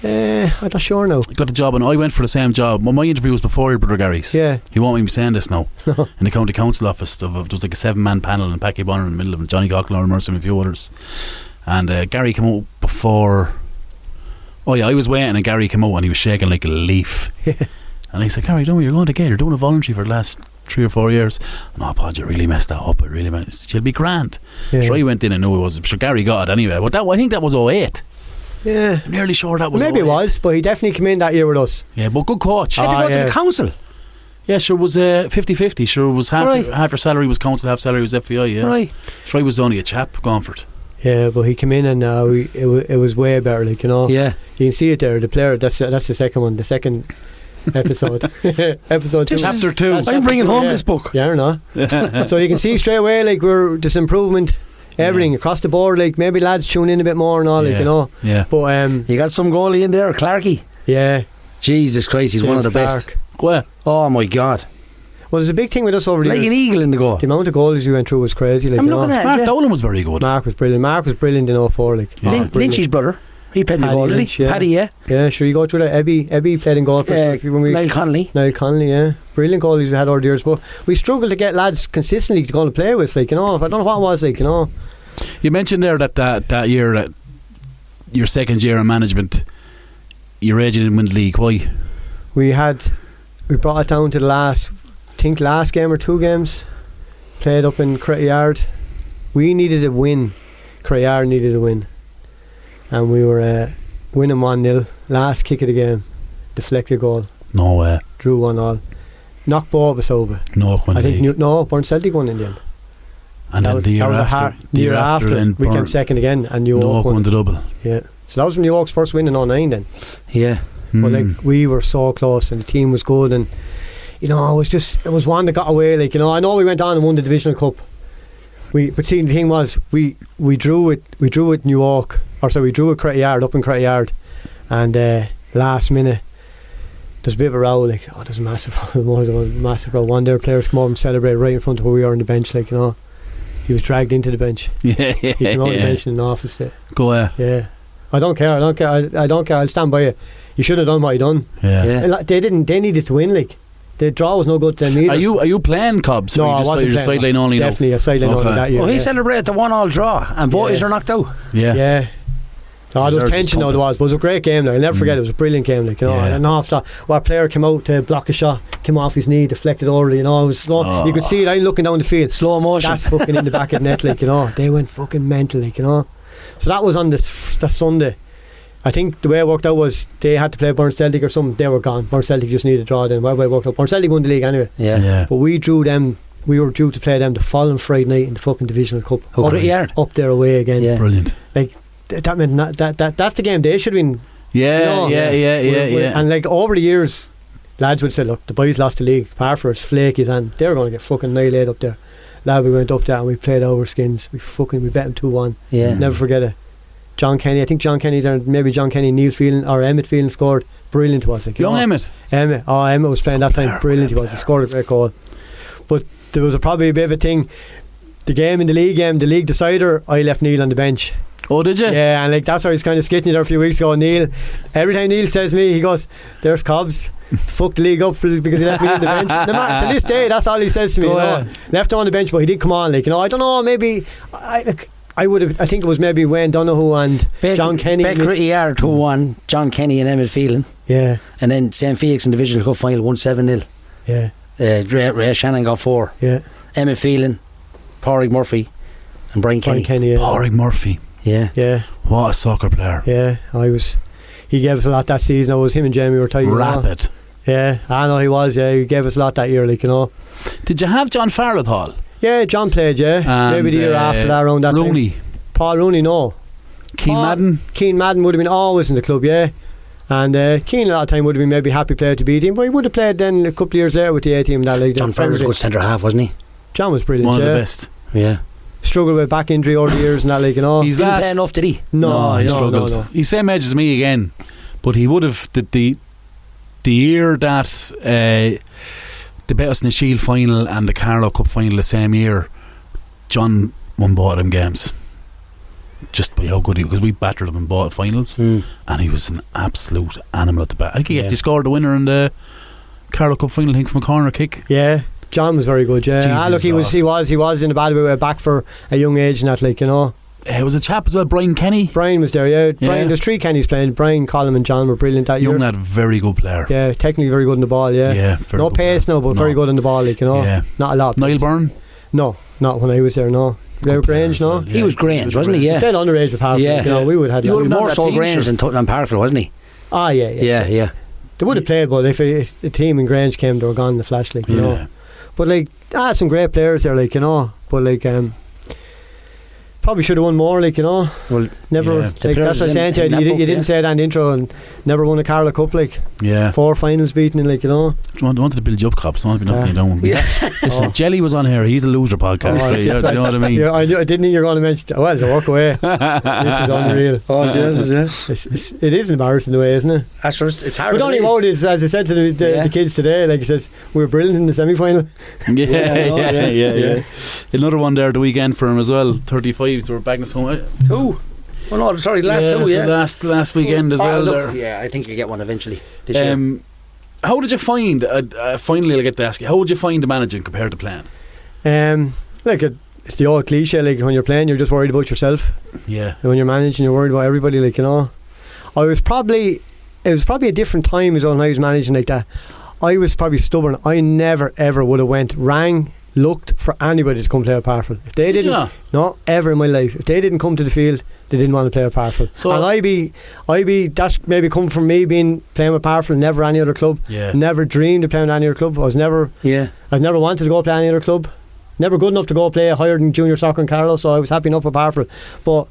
I'm not sure now. I got the job and I went for the same job. Well, my interview was before your brother Gary's. Yeah. He won't even be saying this now. In the county council office, there was like a 7-man panel and Packy Bonner in the middle of it, Johnny Coughlin, Laura Mercer and a few others. And Gary came out before. Oh yeah, I was waiting and Gary came out and he was shaking like a leaf. And I said, Gary, don't worry, you're going to Gate. You're doing a voluntary for the last 3 or 4 years. No, Pod, you really messed that up. You'll be grand. So I went in and knew it was. I'm sure Gary got it anyway. But I think that was 08. Yeah. I'm nearly sure that was maybe 08. It was, but he definitely came in that year with us. Yeah, but good coach. Had to go to the council. Yeah, sure, it was 50-50. Sure, it was half your salary was council, half salary was FAI. Yeah. Right. Sure, he was only a chap, Gonford. Yeah, but he came in and it was way better, like, you know. Yeah. You can see it there, the player, that's the second one, the second episode. Episode 2. Chapter 2. I'm bringing home this book. Yeah, or not. So you can see straight away, like, we're this improvement, everything across the board, like, maybe lads tune in a bit more and all, like, you know. Yeah. But you got some goalie in there, Clarkey. Yeah. Jesus Christ, he's James one of the best. Where? Oh my God. Well, there's a big thing with us over the like years. an eagle in the goal. The amount of goals we went through was crazy. Like, I'm looking at Mark it. Dolan was very good. Mark was brilliant. Mark was brilliant in 04. Like, Lynchy's brother. He played in the Paddy goal, did Lynch, he? yeah. Paddy, yeah. Yeah, sure. You go through that. Ebby played in goal for us. Niall Connolly. Niall Connolly, yeah. Brilliant goalies we had over the years. But we struggled to get lads consistently to go and play with, like, you know. I don't know what it was, like, you know. You mentioned there that year, that your second year in management, your age didn't win the league. Why? We brought it down to the last game or 2 games. Played up in Cretty. We needed a win. Cretty needed a win. And we were winning 1-0. Last kick of the game. Deflected goal. No way. Drew 1-1. Knocked both of us over. No, I think Burn Celtic won in the end. And then the year after, we came second again, and New York won the double. Yeah. So that was New York's first win in 2009 then. Yeah. But like, we were so close, and the team was good, and you know, it was one that got away. Like, you know, I know we went on and won the divisional cup. But see, the thing was, we drew with New York, we drew with Cretty up in Cretty, and last minute there's a bit of a row. Like, there's a massive row. One of their players come over and celebrate right in front of where we were on the bench. Like, you know, he was dragged into the bench. Yeah, he came out the bench in an office there. Go ahead. Yeah. I don't care. I'll stand by you. You should have done what you done. Yeah. They needed to win. Like, the draw was no good to them either. Are you playing Cobs? No, I wasn't playing. Sideline only. Definitely a sideline only that year. Well, he celebrated the 1-1 draw, and boys are knocked out. Yeah. So there was tension though, there was. But it was a great game. Like, I'll never forget. It was a brilliant game. Like, you know, and after our player came out to block a shot, came off his knee, deflected over. You know, it was slow. You could see it. I'm looking down the field, slow motion. That's fucking in the back of the net. Like, you know, they went fucking mental. Like, you know. So that was on the Sunday. I think the way it worked out was they had to play Burn Celtic or something. They were gone. Burn Celtic just needed a draw then. Well, it worked out. Burn Celtic won the league anyway. Yeah. But we drew them. We were due to play them the following Friday night in the fucking divisional cup. Up there away again. Yeah. Brilliant. Like, that meant that's the game they should have been. Yeah. And like, over the years, lads would say, look, the boys lost the league. Parkville was flaky, and they were going to get fucking annihilated up there. Lad, we went up there and we played over skins. We bet them 2-1. Yeah. Never forget it. John Kenny, maybe John Kenny, Neil Phelan or Emmett Phelan scored. Brilliant was it. Young Emmett. Emmett was playing that time. Brilliant he was. He scored a great goal. But there was probably a bit of a thing. The league decider, I left Neil on the bench. Oh, did you? Yeah, and like, that's how he's kind of skitting you there a few weeks ago. Neil, every time Neil says to me, he goes, "There's Cobs." Fuck the league up because he left me on the bench. No matter, to this day, that's all he says to me. You know? Left him on the bench, but he did come on. Like, you know, I don't know. Maybe I think it was maybe Wayne Donoghue and John Kenny. Cretty 2-1. John Kenny and Emmett Phelan. Yeah. And then St. Felix in the Divisional Cup final won 7-0. Yeah. Ray Shannon got 4. Yeah. Emmett Phelan, Pádraig Murphy, and Brian Kenny. Pádraig Murphy. Yeah. Yeah. What a soccer player. Yeah. He gave us a lot that season. It was him and Jamie were tight. Rapid. Yeah. I know he was. Yeah. He gave us a lot that year. Like, you know. Did you have John Farrell Hall? Yeah, John played, yeah. And maybe the year after that, around that Rooney. time. Paul Rooney, no. Keane Madden would have been always in the club, yeah. And Keane a lot of time would have been maybe happy player to beat him, but he would have played then a couple of years there with the A team. That league. John Farrell was a good centre half, wasn't he? John was brilliant. One of the best. Yeah. Struggled with back injury over the years and that league, you know. He didn't play enough, did he? No, he struggled. No. He's same age as me again, but he would have the year that they beat us in the Shield final and the Carlow Cup final the same year. John won both of them games just by how good he was, because we battered him in both finals, and he was an absolute animal at the back. I think he scored the winner in the Carlow Cup final, I think, from a corner kick. Yeah, John was very good. Yeah, look, he was in the bad way back for a young age and that, like, you know. It was a chap as well, Brian Kenny. Brian was there, yeah. Brian, there's 3 Kennys playing. Brian, Colin and John were brilliant that year. Young lad, very good player. Yeah, technically very good in the ball, yeah. Yeah, no pace now, but very good in the ball, like, you know. Yeah. Not a lot. Niall Byrne? No, not when I was there, no. Grange, no? Well. Yeah, he was Grange, wasn't he? Yeah. He played underage with Parkville. Yeah. You know, we would have had more so Grange than Parkville, wasn't he? Ah, yeah. They would have played, but if a team in Grange came, they were gone in the flash, like, you know. But like, some great players there, like, you know. But like, Probably should have won more, like, you know. Well, never. Like, that's what I'm saying to you. You didn't say that in the intro, and never won a Carlow Cup, like. Yeah. 4 finals beaten, like, you know. Wanted to build you up, Cobs. Wanted to be knocking you down. Yeah. Listen, Jelly was on here. He's a loser podcast. You know what I mean? I didn't think you were going to mention. Well, to walk away. This is unreal. Oh, yes. It is embarrassing the way, isn't it? That's just, it's hard. But only about is, as I said to the kids today, like he says, we were brilliant in the semi-final. Yeah. Another one there the weekend for him as well. 35s. So we're back this home. 2. Oh no, sorry, last 2. Yeah, the last weekend as well. There. Yeah, I think you get one eventually this year. How did you find? Finally, I'll get to ask you. How would you find the managing compared to playing? Like it's the old cliche. Like when you're playing, you're just worried about yourself. Yeah. And when you're managing, you're worried about everybody. Like, you know, it was probably a different time as well when I was managing like that. I was probably stubborn. I never ever would have looked for anybody to come play at Parkville. If they didn't, not ever in my life. If they didn't come to the field, they didn't want to play at Parkville. So, and I be that's maybe come from me being playing with Parkville, never any other club. Yeah. Never dreamed of playing with any other club. I never wanted to go play any other club. Never good enough to go play higher than junior soccer in Carlow, so I was happy enough with Parkville. But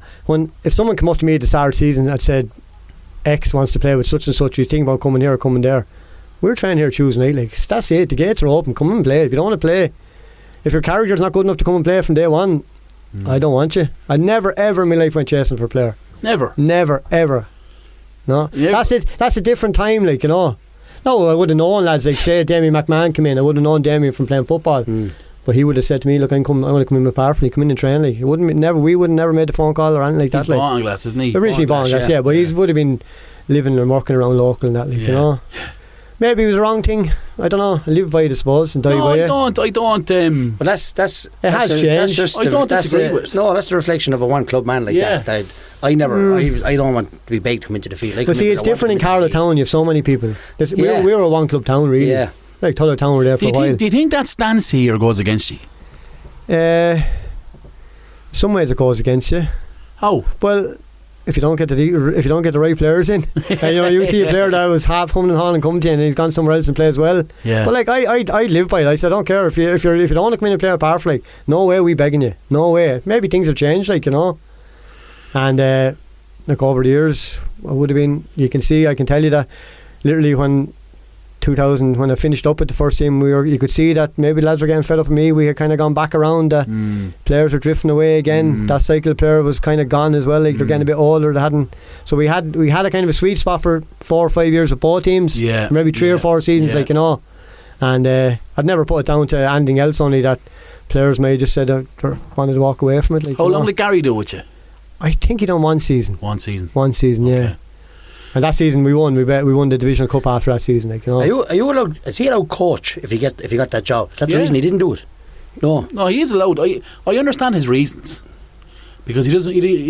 if someone came up to me at the start of the season and said X wants to play with such and such, you think about coming here or coming there, we're training here Tuesday night. Like, that's it. The gates are open. Come and play. If you don't want to play, if your character's not good enough to come and play from day one, I don't want you. I never ever in my life went chasing for a player. Never ever. No. That's it. That's a different time, like, you know. No, I would have known lads like say Damien McMahon come in. I would have known Damien from playing football. But he would have said to me, look, I want to come in with Parkville. He come in and train. Like, we would have never made the phone call or anything like that. He's born glass, isn't he? Originally born glass, yeah. But he would have been living and working around local and that, like, you know. Maybe it was the wrong thing. I don't know. I live by it, I suppose, and die by it. I don't. But that's it has changed. That's I don't disagree with it. No, that's the reflection of a one club man like that. I never. I don't want to be begged to come into the field. But see, it's different in Carlow Town. You have so many people. We're a one club town, really. Yeah. Like Tullow Town were there for a while. Do you think that stands here or goes against you? Some ways it goes against you. How? Well, if you don't get the right players in, and, you know, you see a player that was half humming and hawing come to you and he's gone somewhere else and plays well. Yeah. But like I live by it. I said, I don't care if you don't want to come in and play at Parkville, like, no way we begging you. No way. Maybe things have changed, like, you know. And like over the years, I would have been. I can tell you that literally when 2000, when I finished up with the first team, you could see that maybe lads were getting fed up with me. We had kind of gone back around. Players were drifting away again. That cycle player was kind of gone as well. Like, they're getting a bit older. They hadn't. So we had a kind of a sweet spot for 4 or 5 years with both teams. Yeah. Maybe 3 or 4 seasons, like, you know. And I'd never put it down to anything else. Only that players may have just said they wanted to walk away from it. Like, how long did Gary do with you? I think he done one season. One season, okay. Yeah. And that season we won. We won the Divisional Cup after that season. Like, you know. Are you allowed? Is he allowed coach if he got that job? Is that the reason he didn't do it? No, he is allowed. I understand his reasons, because he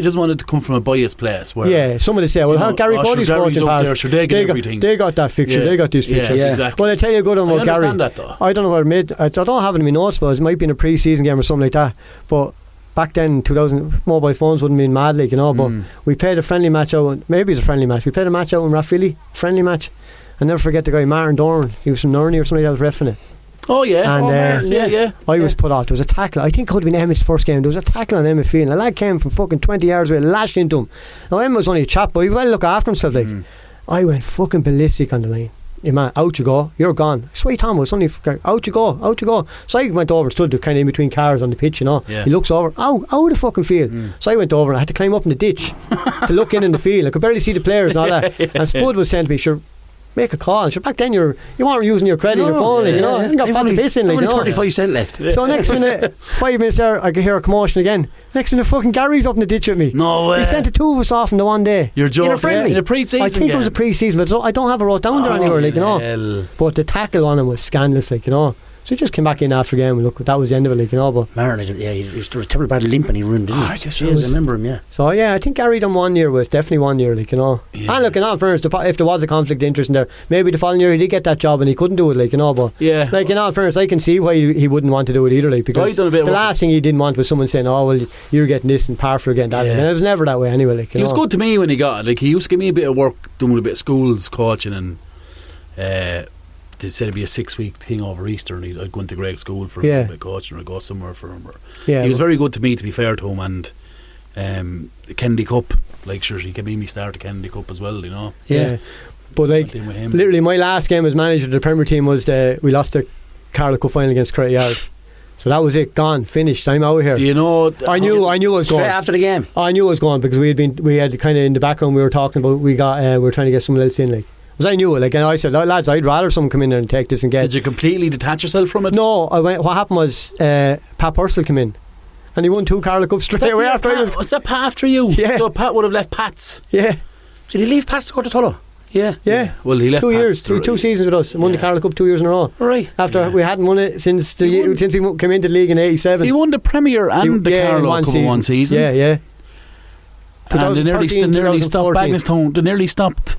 doesn't want it to come from a biased place. Where somebody say, well, Gary Cody's coaching past. They got that fixture. They got this fixture. Yeah, exactly. Well, I tell you a good one about Gary. I understand that though. I don't know what I made. I don't have it in my notes, but it might be in a pre-season game or something like that. But back then, 2000, mobile phones wouldn't have been mad, like, you know. But we played a friendly match out. Maybe it was a friendly match. We played a match out in Rathvilly, friendly match. I'll never forget the guy Martin Dorn. He was from Nurney or something that was reffing it. Oh yeah, and I was put off. There was a tackle. I think it could have been Emmett's first game. There was a tackle on Emmett Field. A lad came from fucking 20 yards away, lashed into him. Now Emmett was only a chap, but he well look after himself. Like, I went fucking ballistic on the line. Yeah, man, out you go, you're gone. Sweet Tom was only out you go. So I went over and stood kind of in between cars on the pitch, you know. He looks over, out the fucking field. So I went over and I had to climb up in the ditch to look in the field. I could barely see the players and all that. And Spud was saying to me, sure, make a call. Sure, back then you weren't using your credit, your phone, like, you know. You got pot of piss in, like, you know. 35 cents left. So next minute, 5 minutes there, I could hear a commotion again. Next minute, fucking Gary's up in the ditch with me. No way. He sent the 2 of us off in the one day. You're joking. In a pre-season. I think it was a pre-season, but I don't have it wrote down there anywhere, like, you know. But the tackle on him was scandalous, like, you know. So he just came back in after game and look, that was the end of it, like, you know. But Marin, he was a terrible bad limp and he ruined, didn't he? I remember him, yeah. So yeah, I think Gary done 1 year, was definitely 1 year, like, you know. And look, in all fairness, if there was a conflict of interest in there, maybe the following year he did get that job and he couldn't do it, like, you know. But like, in all fairness, I can see why he wouldn't want to do it either, like, because the last thing he didn't want was someone saying, oh well, you're getting this and Parkville getting that, and it was never that way anyway, like, you know. He was good to me when he got it. Like, he used to give me a bit of work doing a bit of schools coaching, and they said it'd be a 6-week thing over Easter, and I'd go into grade school for a bit of coaching, or I'd go somewhere for him. He was very good to me, to be fair to him, and The Kennedy Cup, like sure he can be me start the Kennedy Cup as well, you know. Yeah. But like literally my last game as manager of the Premier team was we lost the Carlow Cup final against Cray Yard. So that was it, gone, finished. I'm out of here. Do you know? I knew I was straight going after the game. I knew I was going because we had kind of in the background we were talking about we were trying to get someone else in like. Because I knew it, like, and I said, lads, I'd rather someone come in there and take this and get. Did you completely detach yourself from it? No, what happened was Pat Purcell came in and he won 2 Carlow Cups straight away after. Was that Pat after you? Yeah. So Pat would have left Pat's. Yeah. Did he leave Pat's to go to Tullow? Yeah. Well, he left 2 years, Pat's two seasons with us. Won the Carlow Cup 2 years in a row. Right. After we hadn't won it since we came into the league in '87. He won the Premier and the Carlow Cup in one season. Yeah. And they nearly stopped Bagnestown. They nearly stopped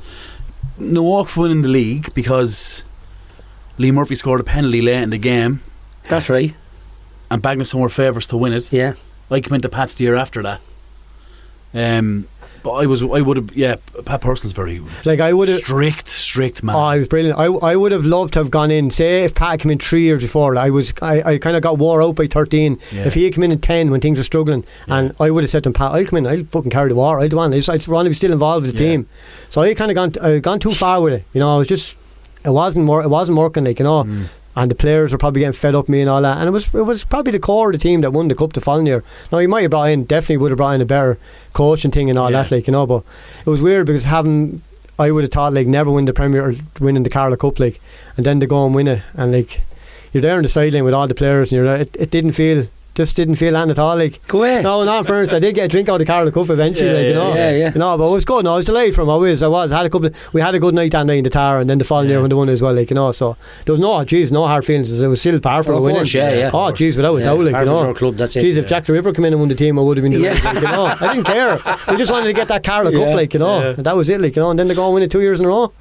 Newark from winning the league because Lee Murphy scored a penalty late in the game. That's right. And Bagnestown were favourites to win it. Yeah. I came into Pat's the year after that. But I would have. Pat Purcell's very strict man. Oh, he was brilliant. I would have loved to have gone in. Say if Pat came in 3 years before, I kind of got wore out by 13. Yeah. If he had come in at 10 when things were struggling, and I would have said to him, Pat, I'll come in, I'll fucking carry the war, I'll do one. I'd want to be still involved with the team. So I kind of gone too far with it. You know, it wasn't working, like, you know. And the players were probably getting fed up with me and all that, and it was probably the core of the team that won the cup the following year. Now he might have definitely would have brought in a better coaching thing and all that, like, you know, but it was weird because I would have thought like never win the Premier or winning the Carlow Cup, like, and then to go and win it, and like you're there on the sideline with all the players and you're there, it didn't feel that at all, like. Go away. No, not first. I did get a drink out of the Carlow Cup eventually, like, you know. Yeah. You know, but it was good. No, I was delighted for him. We had a good night that night in the Tower, and then the following year when they won as well, like, you know. So there was no hard feelings. It was still Parkville winning. Oh, jeez, without a doubt, like, you know. Our club, that's it. Jeez, if Jack the Ripper came in and won the team, I would have been delighted, like, you know. I didn't care. We just wanted to get that Carlow Cup, like, you know. And that was it, like, you know. And then they go and win it 2 years in a row.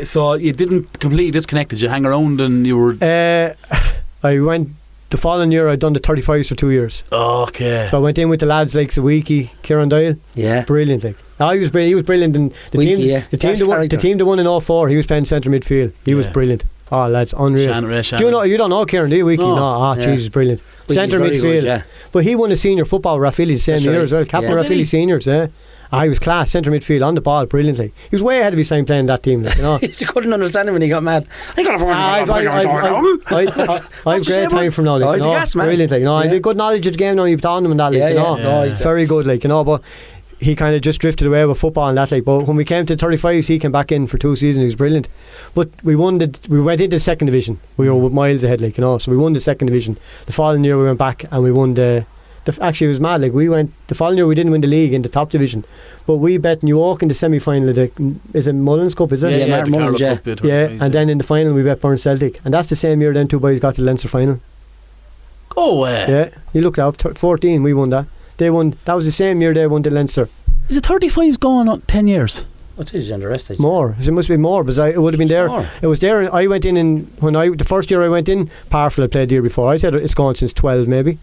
So you didn't completely disconnect? Did you hang around and you were? I went. The following year I'd done the 35s for 2 years. Okay. So I went in with the lads like Sawiki, Kieran Doyle. Yeah. Brilliant, like. He was brilliant, and the team that won in 04, he was playing centre midfield. He was brilliant. Oh, lads, unreal. You don't know Kieran, do you, Wiki? No. Jesus, brilliant. Centre midfield. Good, but he won a senior football with Rathvilly the same year as well. Captain Rathvilly seniors, he was class, centre midfield, on the ball, brilliantly. He was way ahead of his time playing that team, like, you know. He couldn't understand him when he got mad. I have great time from now, like, he's a gas man. Brilliant, like, you know. I have good knowledge of the game now, you've done him and that, like, you know. No, he's very good, like, you know, but he kind of just drifted away with football and that, like. But when we came to 35s, he came back in for 2 seasons. He was brilliant. But we went into the second division. We were miles ahead, like, you know. So we won the second division. The following year we went back and we won actually, it was mad. Like, the following year we didn't win the league in the top division, but we bet Newark in the semi-final of is it Mullins Cup? Is it? Yeah, Mullins, and then in the final we bet Burn Celtic, and that's the same year then 2 boys got to the Leinster final. Go away. Yeah, you looked up 14. We won that. They won. That was the same year they won the Leinster. Is it 35's going on 10 years? What is the rest? More. It must be more because it would have been there. More. It was there. I went in, and the first year I went in, Parkville had played the year before. I said it's gone since 12 maybe.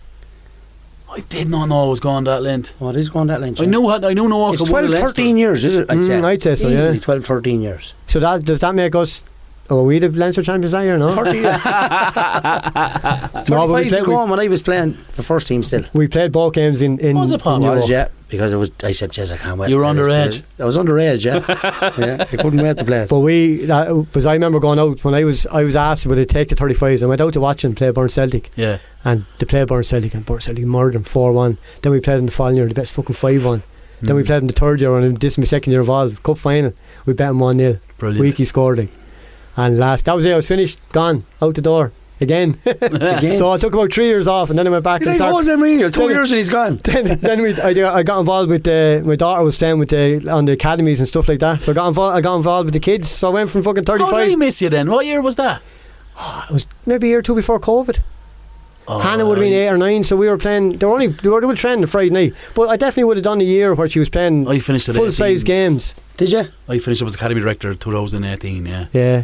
I did not know it was going that length. Oh, it is going that length. I know no. It's 12, 13 years, is it? I'd say so. Easily yeah, 12, 13 years. So does that make us? Oh, we the Leinster champions that year, no? 30 years. 35 years ago when I was playing the first team still. We played both games in was it, Pop? Yeah, because I said, "Jez, I can't wait." You were underage. I was underage, yeah. I couldn't wait to play it. But because I remember going out when I was asked would I take the 35s. I went out to watch them play Burn Celtic. Yeah. And they played Burn Celtic, and Burn Celtic murdered them 4-1. Then we played in the following year, the best fucking 5-1. Then we played in the third year, and this is my second year involved. Cup final, we bet them 1-0. Brilliant. Weeky scored it. And that was it. I was finished, gone, out the door again. So I took about 3 years off, and then I went back. What was that mean? 2 years and he's gone. Then I got involved with my daughter was playing on the academies and stuff like that. So I got involved with the kids. So I went from fucking 35. How did I miss you then? What year was that? It was maybe a year or two before COVID. Hannah would have been 8 or 9, so we were playing. They were training the Friday night, but I definitely would have done a year where she was playing. I finished full size games. Did you? I finished up as academy director in 2018. Yeah.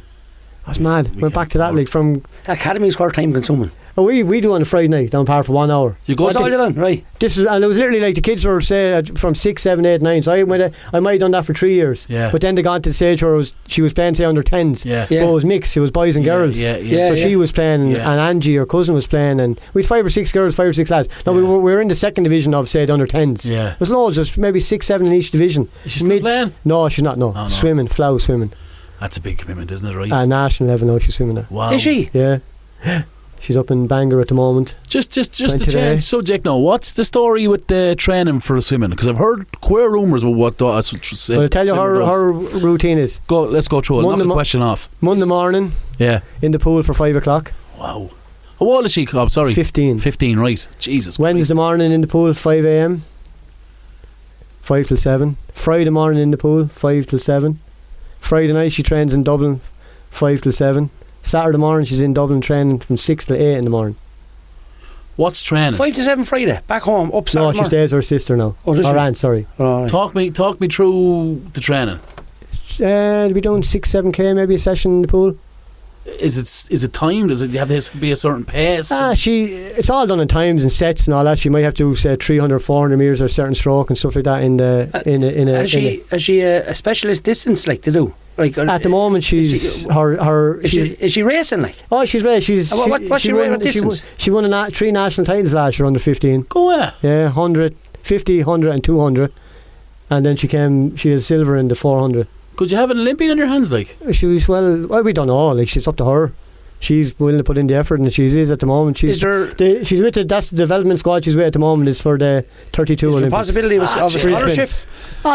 That's mad. Went back to that, like, from Academy's quite time consuming. Oh, we do on a Friday night down Park for 1 hour. You go What's all you done, right? And it was literally like the kids were, say, from 6, 7, 8, 9. So I might have done that for 3 years. Yeah. But then they got to the stage where she was playing, say, under 10s. Yeah. But it was mixed. It was boys and girls. So she was playing, and Angie, her cousin, was playing, and we had 5 or 6 girls, 5 or 6 lads. Now we were in the second division of, say, the under 10s. Yeah. There's loads, just maybe 6, 7 in each division. Is she still playing? No, she's not. No. Swimming, flow swimming. That's a big commitment, isn't it? Right. National level now, she's swimming now. Wow. Is she? Yeah. She's up in Bangor at the moment. Just to change subject now. What's the story with the training for swimming? Because I've heard queer rumours about what. I'll tell you her routine is. Let's go through it. Knock the question off. Monday morning. Yeah. In the pool for 5 o'clock. Wow. How old is she, Cobb? Sorry. 15. 15, right. Jesus. Wednesday morning in the pool 5 a.m. 5 till 7. Friday morning in the pool 5 till 7. Friday night she trains in Dublin 5 till 7. Saturday morning she's in Dublin training from 6 till 8 in the morning. What's training? 5 to 7 Friday. Back home. Up Saturday. No, she stays with her sister now. Oh, does she? Her aunt, sorry. Right. Talk me through the training. We'll be doing 6-7k maybe a session in the pool. Is it timed? Does it have to be a certain pace? It's all done in times and sets and all that. She might have to say 300, 400 metres or a certain stroke and stuff like that Is she a specialist distance like to do? Like at the moment she's is she racing like? Oh, she's racing. She won 3 national titles last year under 15. Go where? Yeah, 100, 50, 100 and 200. And then she has silver in the 400. Could you have an Olympian in your hands, like? She was we don't know. Like, it's up to her. She's willing to put in the effort, and she is at the moment. She's with that's the development squad she's with at the moment is for the 32 Olympics. Is there a possibility of a scholarship?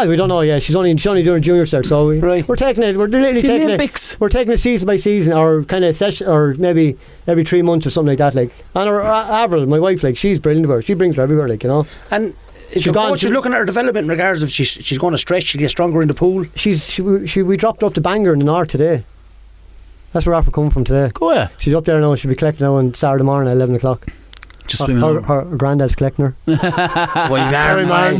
We don't know. Yeah, she's only doing junior cert, so we're taking it. We're literally taking Olympics. We're taking it season by season, or kind of session, or maybe every 3 months or something like that. Like, and her Avril, my wife, like, she's brilliant with her. She brings her everywhere, like, you know. And she's looking at her development in regards of she's going to stretch, she'll get stronger in the pool. We dropped her up to Bangor in the north today. That's where we're coming from today. Go where? She's up there now. She'll be collecting now on Saturday morning at 11 o'clock. Just swimming. Her granddad's collecting her. Well, you are, man.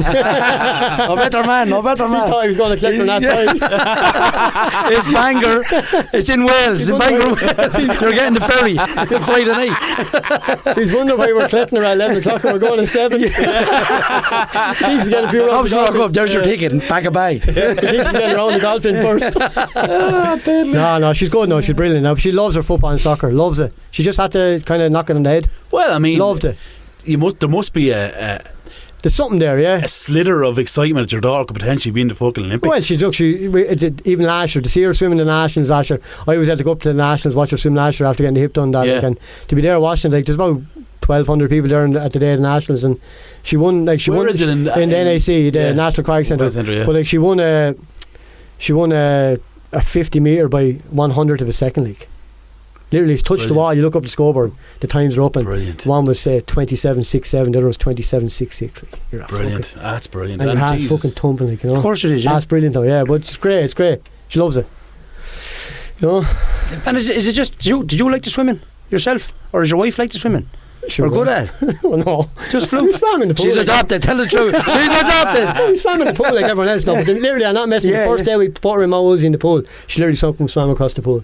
No better man. He thought he was going to collect her that time. It's Bangor. It's in Wales. It's in Bangor. You're getting the ferry. Good Friday night. He's wondering why we're collecting her at 11 o'clock and we're going at 7. He's getting a few rounds of golf. There's your ticket. Pack a bag. He's getting around the golf in first. No, she's good now. She's brilliant now. She loves her football and soccer. Loves it. She just had to kind of knock it on the head. Well, I mean, loved it. There must be there's something there, yeah. A slither of excitement that your daughter could potentially be in the fucking Olympics. Well, even last year, to see her swimming in the Nationals last year, I always had to go up to the Nationals, watch her swim last year after getting the hip done. And to be there watching, like, there's about 1,200 people there at the day of the Nationals, and she won. Like, Where is it in the NAC, the National Aquatic Centre. But like, she won a 50 metre by 100th of a second, like. Literally, it's touched the wall. You look up the scoreboard, the times are up, and one was 27.67, the other was 27.66. Like, brilliant. That's brilliant. And your heart's fucking thumping, like, you know. Of course it is. Yeah. That's brilliant, though. Yeah, but it's great. She loves it. You know. And is it just did you like the swimming yourself, or does your wife like the swimming? We're good at it. Well, no, just fluke. We swam in the pool. She's adopted. Tell the truth. She's adopted. We swam in the pool like everyone else. No, but literally, I'm not messing. The first day we put her in my Uzi in the pool, she literally swam across the pool.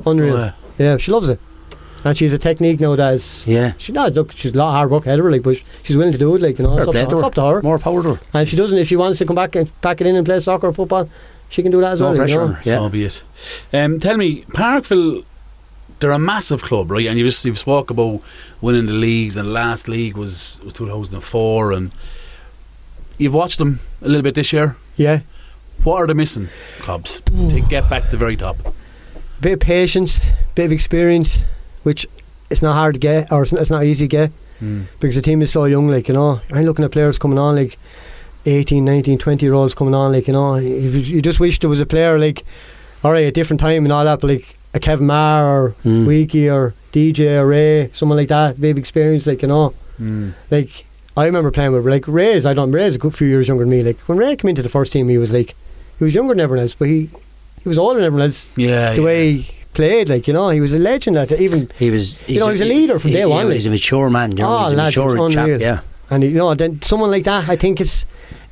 Unreal. Yeah, she loves it, and she's a technique now that is. She's a lot of hard work ahead of her, like, but she's willing to do it, like, you know. It's up to her. More power to her. And if she doesn't, if she wants to come back and pack it in and play soccer or football, she can do that as well. Pressure, you know? So be it. Tell me, Parkville, they're a massive club, right? And you've spoke about winning the leagues, and the last league was 2004, and you've watched them a little bit this year. Yeah. What are they missing, Cobs, to get back to the very top? Bit of patience, bit of experience, which it's not hard to get, or it's not easy to get, because the team is so young, like, you know. I'm looking at players coming on, like 18, 19, 20 year olds coming on, like, you know. You just wish there was a player, like, alright, a different time and all that, but like a Kevin Marr or Weeky or DJ or Ray, someone like that, big experience, like, you know. Like, I remember playing with, like, Ray's a good few years younger than me. Like, when Ray came into the first team, he was younger than everyone else, but he was older than everyone else. The way he played, like, you know, he was a legend. He was a leader from day one. He's a mature man. You know, he's a mature chap. Yeah, and you know, then someone like that, I think it's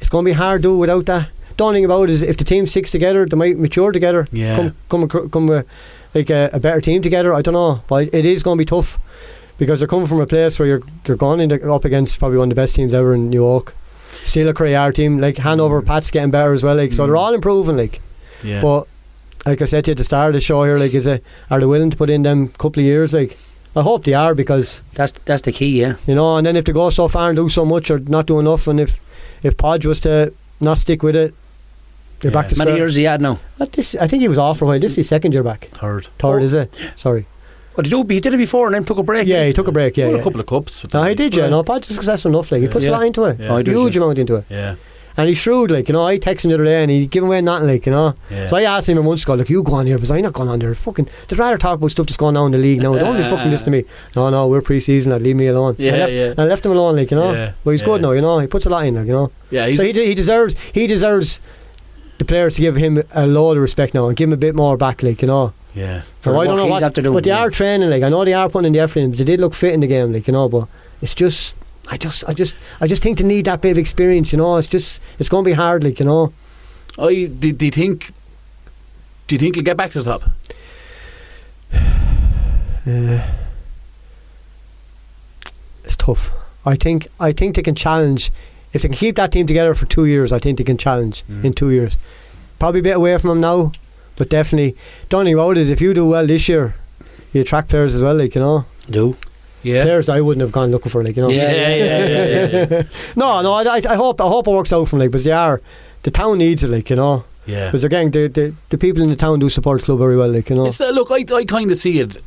going to be hard to do without that. the only thing about it is if the team sticks together, they might mature together. Yeah. Come like a better team together. I don't know, but it is going to be tough because they're coming from a place where you're going up against probably one of the best teams ever in New York. Still a Crayar team, like Hanover, Pat's getting better as well. Like so, they're all improving. Like, but like I said to you at the start of the show here, like, are they willing to put in them couple of years? Like, I hope they are, because that's the key, yeah. You know, and then if they go so far and do so much or not do enough, and if Podge was to not stick with it, you're back to square. Many years he had now? I think he was off for a while. This is his second year back. Third, is it? Sorry. What did he did it before and then took a break? Yeah, he took a break. Yeah, a couple of cups. No, he did. Yeah, no, Podge is successful enough. Like, he puts a lot into it. Yeah. Huge amount into it. Yeah. And he's shrewd, like, you know. I texted him the other day and he gave away nothing, like, you know. Yeah. So I asked him a month ago, like, you go on here, because I'm not going on there. Fucking, they'd rather talk about stuff that's going on in the league now. Don't be fucking listen to me. No, we're pre-season, like, leave me alone. I left him alone, like, you know. Yeah. But he's good now, you know. He puts a lot in, like, you know. Yeah, so he deserves the players to give him a load of respect now and give him a bit more back, like, you know. Yeah. So I don't know what, but they are training, like, I know they are putting in the effort in, but they did look fit in the game, like, you know. But it's just, I just think they need that bit of experience, you know. It's going to be hard, like, you know. Do you think they'll get back to the top? It's tough. I think they can challenge. If they can keep that team together for 2 years, I think they can challenge in 2 years. Probably a bit away from them now, but definitely. The only road is if you do well this year, you attract players as well, like, you know. Yeah. Players I wouldn't have gone looking for, like, you know. Yeah. No, I hope it works out for them, like, because the town needs it, like, you know. Yeah. Because again, the people in the town do support the club very well, like, you know. It's, look, I kind of see it.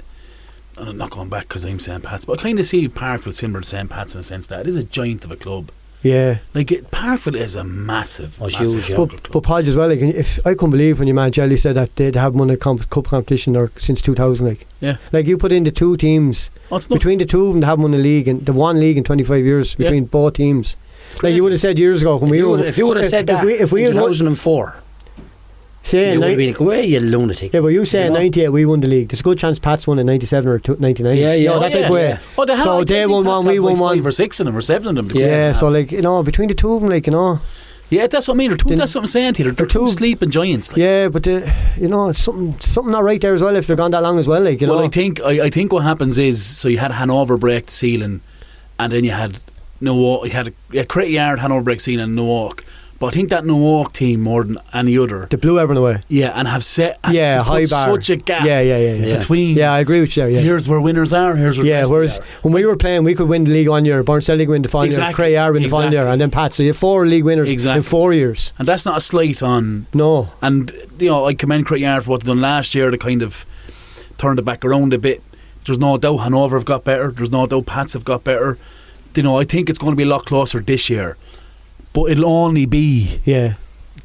I'm not going back because I'm St. Pat's, but I kind of see Parkville similar to St. Pat's in the sense that it is a giant of a club. Yeah. Like, Parkville is a massive huge. But Podge as well, like, I couldn't believe when your man Jelly said that they'd have won a cup competition since 2000, like. Yeah. Like, you put in the two teams, between the two of them, they haven't won a league, and the one league in 25 years between both teams. Like, you would have said years ago when if you would have said that in 2004, you would have been away, you lunatic. Yeah, but you say in 98 we won the league. There's a good chance Pats won in 97 or 99. Yeah. That type of way. So they won one, we won one. 5 or 6 of them or 7 of them. Yeah, so, like, you know, between the two of them, like, you know. Yeah, that's what I mean. That's what I'm saying to you. They're two sleeping giants. Like. Yeah, but you know, it's something not right there as well if they're gone that long as well, like, you know. Well, I think what happens is, so you had Hanover break the ceiling, and then you had Newark. You had a Crayar, Hanover break ceiling, and Newark. But I think that Newark team, more than any other, they blew everyone away. Yeah, and have set high bar, such a gap. Yeah. Between. Yeah, I agree with you there. Yeah. Here's where winners are. Here's where whereas when we were playing, we could win the league 1 year, Barnstelli win the final year, Crayar win the final year, and then Pat. So you have 4 league winners in 4 years. And that's not a slight on. No. And you know, I commend Crayar for what they've done last year to kind of turn it back around a bit. There's no doubt Hanover have got better. There's no doubt Pats have got better. You know, I think it's going to be a lot closer this year, but it'll only be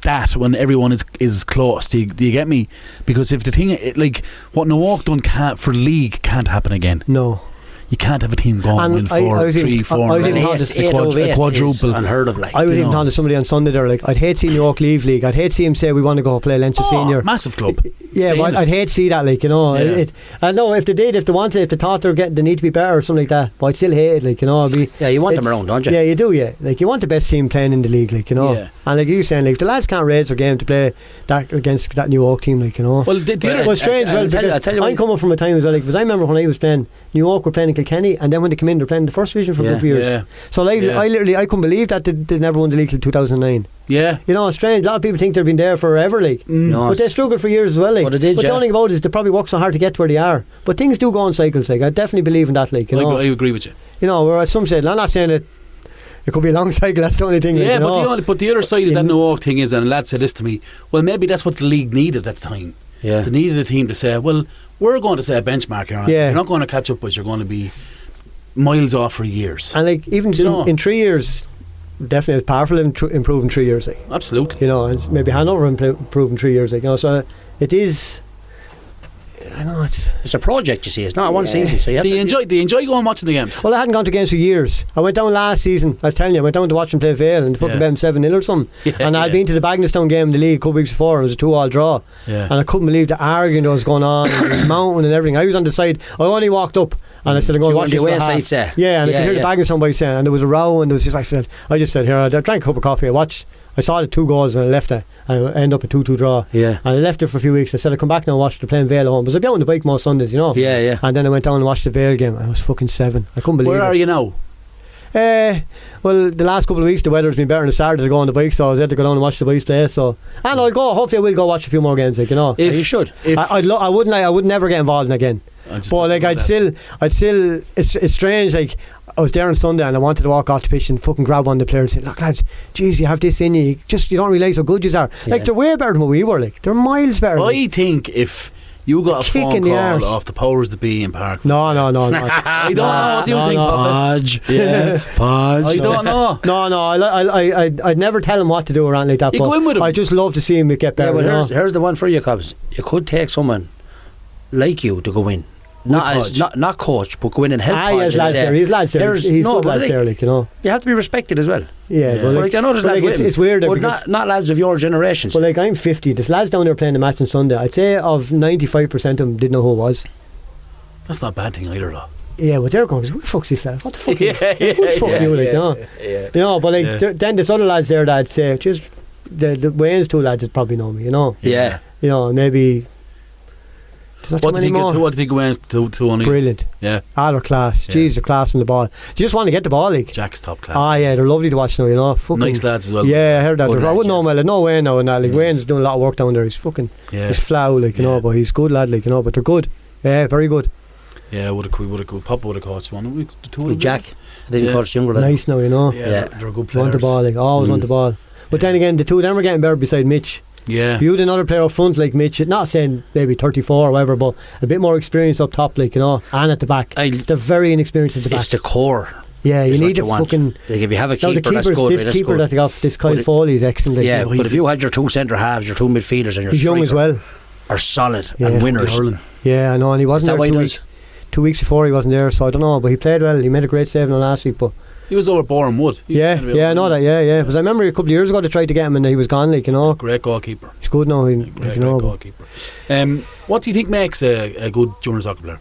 that when everyone is close. Do you get me? Because if the thing, like what Newark done for the league can't happen again. No. You can't have a team going and win 4, 3, 4. I was even a quadruple. Unheard of, like. I was even talking to somebody on Sunday there, like, I'd hate to see New York leave league. I'd hate to see him say we want to go play Leinster Senior. Massive club. Yeah, but I'd hate to see that, like, you know. Yeah. I know if they wanted, if they thought they need to be better or something like that, but I'd still hate it, like, you know. You want them around, don't you? Yeah, you do, yeah. Like, you want the best team playing in the league, like, you know. Yeah. And like you were saying, like, the lads can't raise their game to play that against that New York team, like, you know. Well, it's strange, I'm coming from a time as well, like, because I remember when I was playing, New York were playing in Kilkenny, and then when they came in, they're playing the first division for a few years. Yeah. So like, I couldn't believe that they never won the league till 2009. Yeah. You know, it's strange. A lot of people think they've been there forever, like. No, but they struggled for years as well, like. But the only thing about it is they probably work so hard to get to where they are. But things do go in cycles, like. I definitely believe in that, like, you know. I agree with you. You know, whereas some said, I'm not saying it could be a long cycle, that's the only thing. Yeah, like, but the other side of that Newark thing is, and a lad said this to me, well, maybe that's what the league needed at the time. Yeah. They needed a team to say, well, we're going to set a benchmark here. You're not going to catch up, but you're going to be miles off for years. And like, even in 3 years, definitely it's powerful improve in 3 years, like. Absolutely. You know, and maybe Hanover improve in 3 years, like, you know. So it is. I know it's a project, you see. It's not one season. So do you enjoy going watching the games? Well, I hadn't gone to games for years. I went down last season. I was telling you, I went down to watch them play Vale and fucking beat them 7-0 or something. And I'd been to the Bagnallstown game in the league a couple of weeks before. It was a 2-2 draw. And I couldn't believe the arguing that was going on and the mountain and everything. I was on the side. I only walked up and I said, I'm going to watch this for half. Yeah, and I could hear the Bagnallstown boys saying, and there was a row, and there was just, I just said here, I drank a cup of coffee, I watched I saw the 2 goals and I left it, and I ended up a 2-2 draw. Yeah. And I left it for a few weeks. I said I'd come back now and watch the playing Vale at home, because I'd be out on the bike most Sundays, you know. Yeah. And then I went down and watched the Vale game. I was fucking 7. I couldn't believe it. Where are you now? Well, the last couple of weeks the weather's been better than the Saturday to go on the bike, so I was able to go down and watch the boys play. So, and I'll go. Hopefully, I will go watch a few more games. Like, you know, You should. I would never get involved in again. But like, I'd still. It's strange. Like, I was there on Sunday and I wanted to walk off the pitch and fucking grab one of the players and say, "Look, lads, geez, you have this in you. You don't realise how good you are. Like, they're way better than what we were. Like, they're miles better. I think if you got a phone call off the powers that be in Parkville. No. I don't know. What do you think, Podge? Yeah. Podge. I don't know. No. I'd never tell him what to do or anything like that. You go in with him. I just love to see him get better. Yeah, but here's the one for you, Cobs. You could take someone like you to go in. Not coach, but go in and help. He's lads there. He's lads there. He's good lads there, like, you know. You have to be respected as well. Yeah. But like, I know there's lads with him, it's weird, but not lads of your generation. Well, like, I'm 50. There's lads down there playing the match on Sunday. I'd say of 95% of them didn't know who it was. That's not a bad thing either, though. Yeah, but they're going, who the fuck's this lad? What the fuck? Who the fuck are you, like, you know? You know, but like, then there's other lads there that I'd say, just the Wayne's 2 lads would probably know me, you know? Yeah. You know, maybe. What did he go in to on? Brilliant. Yeah. They're class. Yeah. Jeez, they're class on the ball. You just want to get the ball, like. Jack's top class. Yeah, they're lovely to watch now, you know. Fucking nice lads as well. Yeah, I heard that. Good I wouldn't lads, know him well. No Wayne now and that. Like, Wayne's doing a lot of work down there. He's fucking he's flow, like, you know, but he's good lad, like, you know, but they're good. Yeah, very good. Yeah, Papa would have coached one. The 2 of them. Jack. They didn't coach younger lad. Nice now, you know. Yeah. They're good players. Want the ball, like, always want the ball. But then again, the 2 of them were getting better beside Mitch. Yeah. If you had another player up front like Mitch, not saying maybe 34 or whatever, but a bit more experience up top, like, you know, and at the back. They're very inexperienced at the back. It's the core. Yeah, you need a fucking. Like, if you have a keeper, that's good. This keeper that they got, this Kyle Foley is excellent. Like, yeah, but if you had your 2 centre halves, your 2 midfielders, and your he's young as well, are solid and winners. Yeah, I know, and he wasn't there 2 weeks before. He wasn't there, so I don't know, but he played well. He made a great save on last week, but. He was over Boreham Wood. I know that. Yeah. Because I remember a couple of years ago they tried to get him and he was gone, like, you know. Great goalkeeper. He's good now. Great goalkeeper. What do you think makes a good junior soccer player?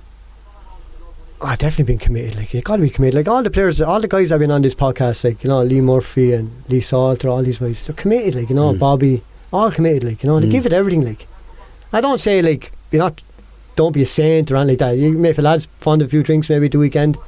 I've definitely been committed. Like, you got to be committed. Like, all the players, all the guys that have been on this podcast, like, you know, Lee Murphy and Lee Salter, all these guys, they're committed. Like, you know, Bobby, all committed. Like, you know, they give it everything. Like, I don't say, like, don't be a saint or anything like that. You may, if a lad's fond of a few drinks maybe at the weekend,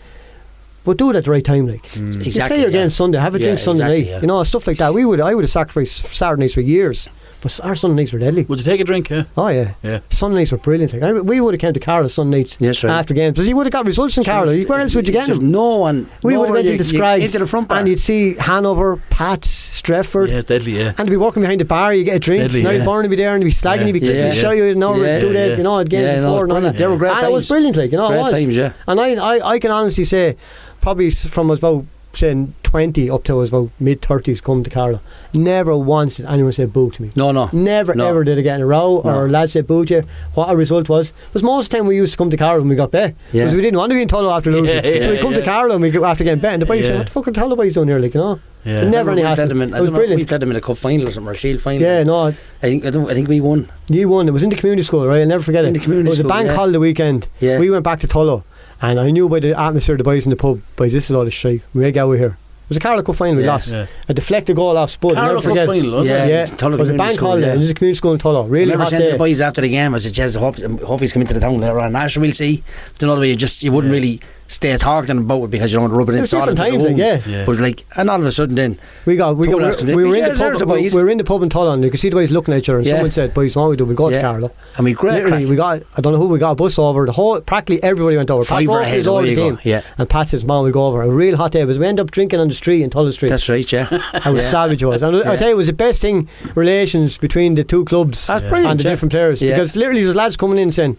but do it at the right time, like. Exactly. You play your game Sunday, have a drink Sunday night, you know, stuff like that. I would have sacrificed Saturday nights for years, but our Sunday nights were deadly. Would you take a drink? Oh yeah. Sunday nights were brilliant. Like, we would have came to Carlow Sunday nights after games, because you would have got results in Carlow. Where else would you get them? No one. We would have went into Scraggs into the front bar, and you'd see Hanover, Pats, Strefford. Yeah, it's deadly. Yeah. And to be walking behind the bar, you get a drink. Deadly, Niall Byrne would be there and he'd be slagging, he'd be show you an hour, 2 days, you know, at games before. They were great times. It was brilliant, like, you know. Great times, yeah. And I can honestly say, probably from I was about saying 20 up to I was about mid-30s coming to Carlow, never once did anyone say boo to me. No. Never ever did I get in a row or lads say boo to you. What a result was. Because most of the time we used to come to Carlow when we got bet, because we didn't want to be in Tullow after losing. So we come to Carlow and we go after getting bet, and the boys say, what the fuck are Tullow boys doing here, like, you know. Never any hassle. It was brilliant. We played them in a cup final or something, or a shield final. Yeah, no. I think we won. You won. It was in the community school, right? I'll never forget it. It was a bank holiday weekend. Yeah. We went back to Tullow, and I knew by the atmosphere of the boys in the pub, boys, this is all the strike. We make out with here. It was a Carlow Cup final we lost. A deflected goal off Spud. Carlow Cup final, wasn't it? Yeah. It was a bank holiday. It was a community school in Tullow. Really hot day. I remember saying to the boys after the game, I said, "Jez, hope he's coming to the town later on. Actually, we'll see." But another way, you wouldn't really stay talking about it because you don't want to rub it in. Different times, like, But like, and all of a sudden, then we were in the pub in Tullow, and you could see the boys looking at each other. And someone said, "Boys, what we do? We go to Carlow." And we literally, I don't know who, we got a bus over. Practically everybody went over. Pat Murphy was over the team. And Pat says, "Man, we go over." A real hot day. But we ended up drinking on the street in Tullow Street. That's right, yeah. I was savage, was. And I tell you, it was the best thing, relations between the two clubs and the different players, because literally there's lads coming in saying,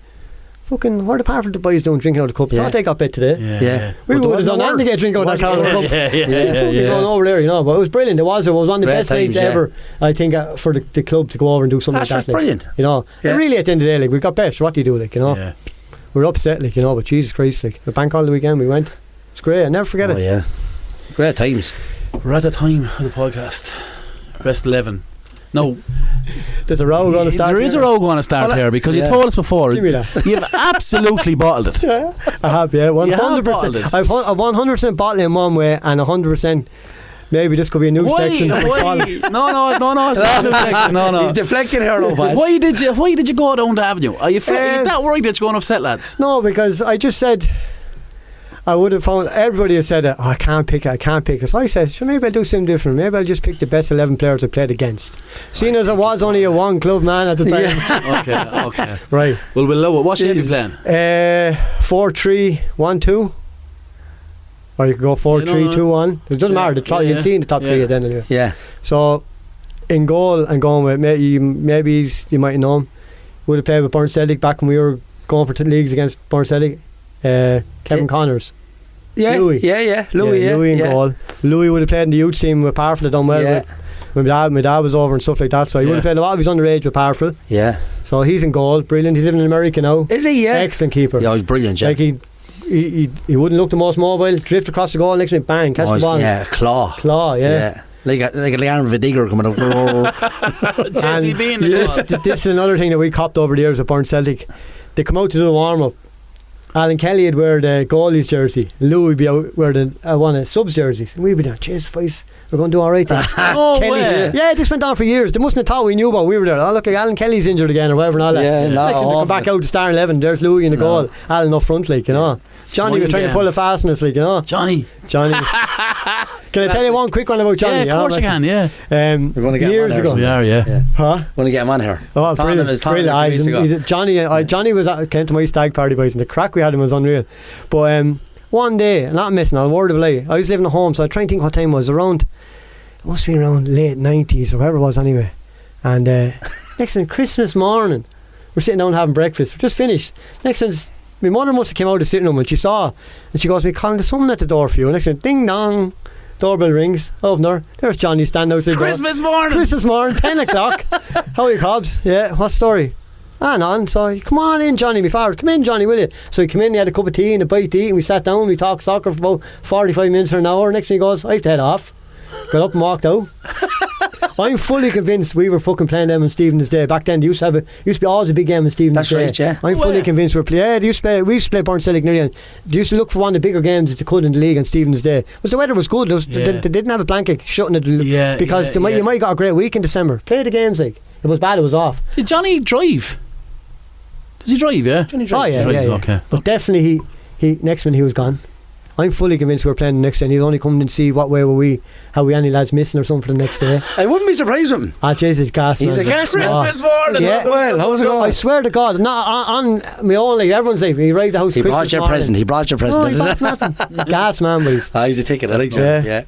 fucking, what are the Parkville boys doing drinking out of the cup? Thought they got bet today. We would have done anything to get a drink out of that Carlow Cup. Going over there, you know. But it was brilliant. It was one of the best nights ever, I think, for the club to go over and do something like that. That's brilliant. You know, and really at the end of the day, like, we got bet. What do you do, like, you know? We were upset, like, you know, but Jesus Christ, like, the bank holiday weekend we went. It's great. I never forget it. Yeah, great times. We're at the time of the podcast. Best 11. No, there's a row going to start. There is a row going to start here, because you told us before. Give me that. You've absolutely bottled it. I have, 100%. I've 100% bottled in one way and 100% Maybe this could be a new section. No, it's not a new section. No. He's deflecting here, though, Pat. Why did you go down the avenue? Are you that worried that you're going to upset lads? No, because I just said I would have found everybody has said I can't pick it. So I said, sure, maybe I'll do something different. Maybe I'll just pick the best 11 players I played against. Seeing as I was only a one club man at the time. Okay. Right. Well, we'll know it. What shape are you playing? 4-3-1-2. Or you could go 4-3-2-1. It doesn't matter. You'll see in the top three then anyway. Yeah. So in goal, I'm going with maybe you might know him. Would have played with Burn Celtic back when we were going for leagues against Burn Celtic. Kevin Connors. Louis. Louis in goal. Louis would have played in the youth team with Parkville, done well with my dad was over and stuff like that, so he would have played a lot of his underage with Parkville. Yeah. So he's in goal, brilliant. He's living in America now. Is he? Yeah. Excellent keeper. Yeah, he's brilliant. Yeah. Like he wouldn't look the most mobile, drift across the goal, next minute bang, catch the ball. Yeah, claw, yeah. Like a arm of a digger coming up. Jesse Bean. This is another thing that we copped over the years at Burn Celtic. They come out to do a warm up. Alan Kelly would wear the goalie's jersey. Louis would be out wear one of subs jerseys. And we'd be there, jeez, boys, we're going to do alright then. Yeah, this went on for years. They mustn't have thought we knew about. We were there. Oh, look, Alan Kelly's injured again or whatever and all that. Next time they come back out to Star 11, there's Louis in the goal. Alan up front, like, you know. Johnny was trying to pull a fast on us, like, you know. Johnny. Can I tell you one quick one about Johnny? Yeah, of course you can, yeah. We're going to get years him on ago. here. Yeah. Huh? We're going to get him on here. Oh, brilliant. Johnny came to my stag party, boys, and the crack we had him was unreal. But one day, not missing, on a word of a lie, I was living at home, so I tried to think what time it was. It must be around late 90s or whatever it was anyway. And next thing, Christmas morning, we're sitting down having breakfast. We're just finished. Next thing, my mother must have came out of the sitting room and she saw, and she goes to me, Colin, there's someone at the door for you. And next thing, ding dong, doorbell rings. Open there. There's Johnny standing outside. Christmas morning, 10 o'clock. How are you, Cobs? Yeah, what story? On. So come on in, Johnny, my father. Come in, Johnny, will you? So he came in, he had a cup of tea and a bite to eat, and we sat down, we talked soccer for about 45 minutes or an hour. Next thing he goes, I have to head off. Got up and walked out. I'm fully convinced we were fucking playing them on Stephen's Day. Back then, they used to be always a big game on Stephen's Day. That's right, yeah. I'm fully convinced we used to play Burn Celtic nearly. They used to look for one of the bigger games that they could in the league on Stephen's Day. Because the weather was good. They didn't have a blanket shutting it because you might have got a great week in December. Play the games, like. If it was bad, it was off. Did Johnny drive? Does he drive, yeah? Johnny drives. Oh, yeah. Okay. But definitely, he next when he was gone. I'm fully convinced we're playing the next day, and he'll only come in and see how we any lads missing or something for the next day. I wouldn't be surprised with him. Jesus, gas man. He's a gas man. Christmas morning. Yeah. Well, how's it going? I swear to God, not on my own, like everyone's like, he arrived at the house. He brought your present. No, he brought nothing. Gas man, boys. He's a ticket. Yeah.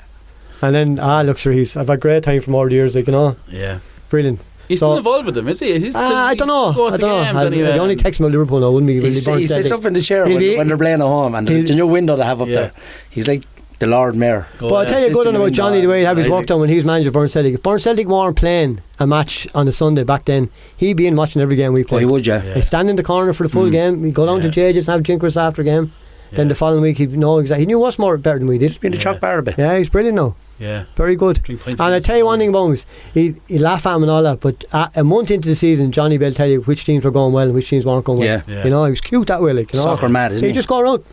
And then, look, sure, I've had a great time from all the years, like, you know. Yeah. Brilliant. He's still involved with them, is he? I don't know. The only text him about Liverpool now, wouldn't he? He sits up in the chair when they're playing at home, and the new window they have up there. He's like the Lord Mayor. But I'll tell you a good one about Johnny, the way he had his work done when he was manager of Burn Celtic. If Burn Celtic weren't playing a match on a Sunday back then, he'd be in watching every game we played. He would, yeah. He'd stand in the corner for the full game. He'd go down to JJ's and have drinkers after game. Then the following week he'd know exactly. He knew what's more better than we did. He's been a chalk bar a bit. Yeah, he's brilliant now. Yeah, very good. And I tell you one thing about him, he'd laugh at him and all that, but a month into the season, Johnny Bell tell you which teams were going well and which teams weren't going well. Yeah. You know, he was cute that way, like, you know. Soccer mad, isn't he? He just go around,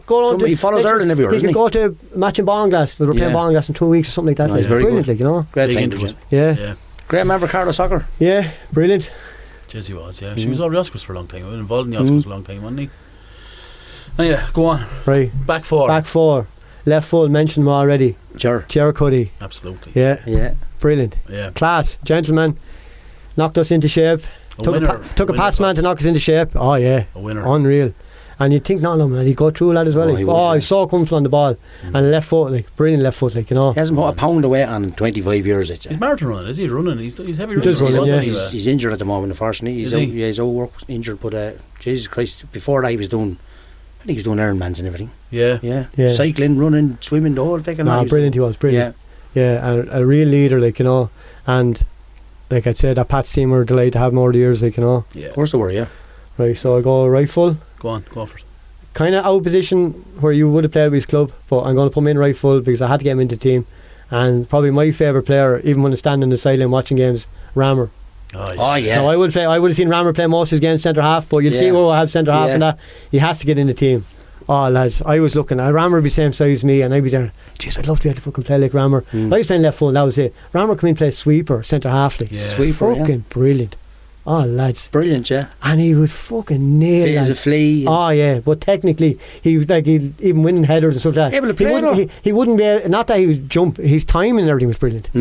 go around. He follows Ireland everywhere, he could go to matching Ballinglass, but we're playing Ballinglass in 2 weeks or something like that. No, he's very brilliant, good. like, you know. Great thing. Yeah. Great member of Carlo Soccer. Yeah, brilliant. Yes, he was. Yeah, she was over the Oscars for a long time. He was involved in the Oscars for a long time, wasn't he? Oh, yeah, go on. Right. Back four. Left full, mentioned him already. Coady. Absolutely. Yeah. Brilliant. Yeah. Class. Gentleman. Knocked us into shape. Took a pass man to knock us into shape. Oh, yeah. A winner. Unreal. And you'd think not, man, he'd go through that as well. He's so comfortable on the ball. And left foot, like, brilliant left foot, like, you know. He hasn't put a pound away on 25 years, I'd say. He's marathon running, is he? Running? He's heavy running. He's injured at the moment, unfortunately. He's out work injured, but Jesus Christ, before that he was doing Ironmans and everything. Yeah. Cycling, running, swimming, the whole thing. Brilliant he was, brilliant. Yeah, and a real leader, like, you know. And like I'd say, that Pat's team were delighted to have him over the years, like, you know. Yeah. Of course they were, yeah. Right, so I go right full. Go for it. Kind of out of position where you would have played with his club, but I'm going to put him in right full because I had to get him into the team. And probably my favourite player, even when I stand on the sideline watching games, Rammer. Oh yeah. Now, I would have seen Rammer play most of his games centre half, but you'll see I have centre half and that he has to get in the team. Oh lads, I was looking. Rammer would be same size as me, and I'd be there. Jeez, I'd love to be able to fucking play like Rammer. I was playing left full. That was it. Rammer come in and play sweeper, centre half, like sweeper, fucking brilliant. Oh lads, brilliant, yeah. And he would fucking nail fit as a flea. Oh yeah, but technically he'd even winning headers and stuff like that. Able to play, he wouldn't be. Not that he would jump. His timing and everything was brilliant.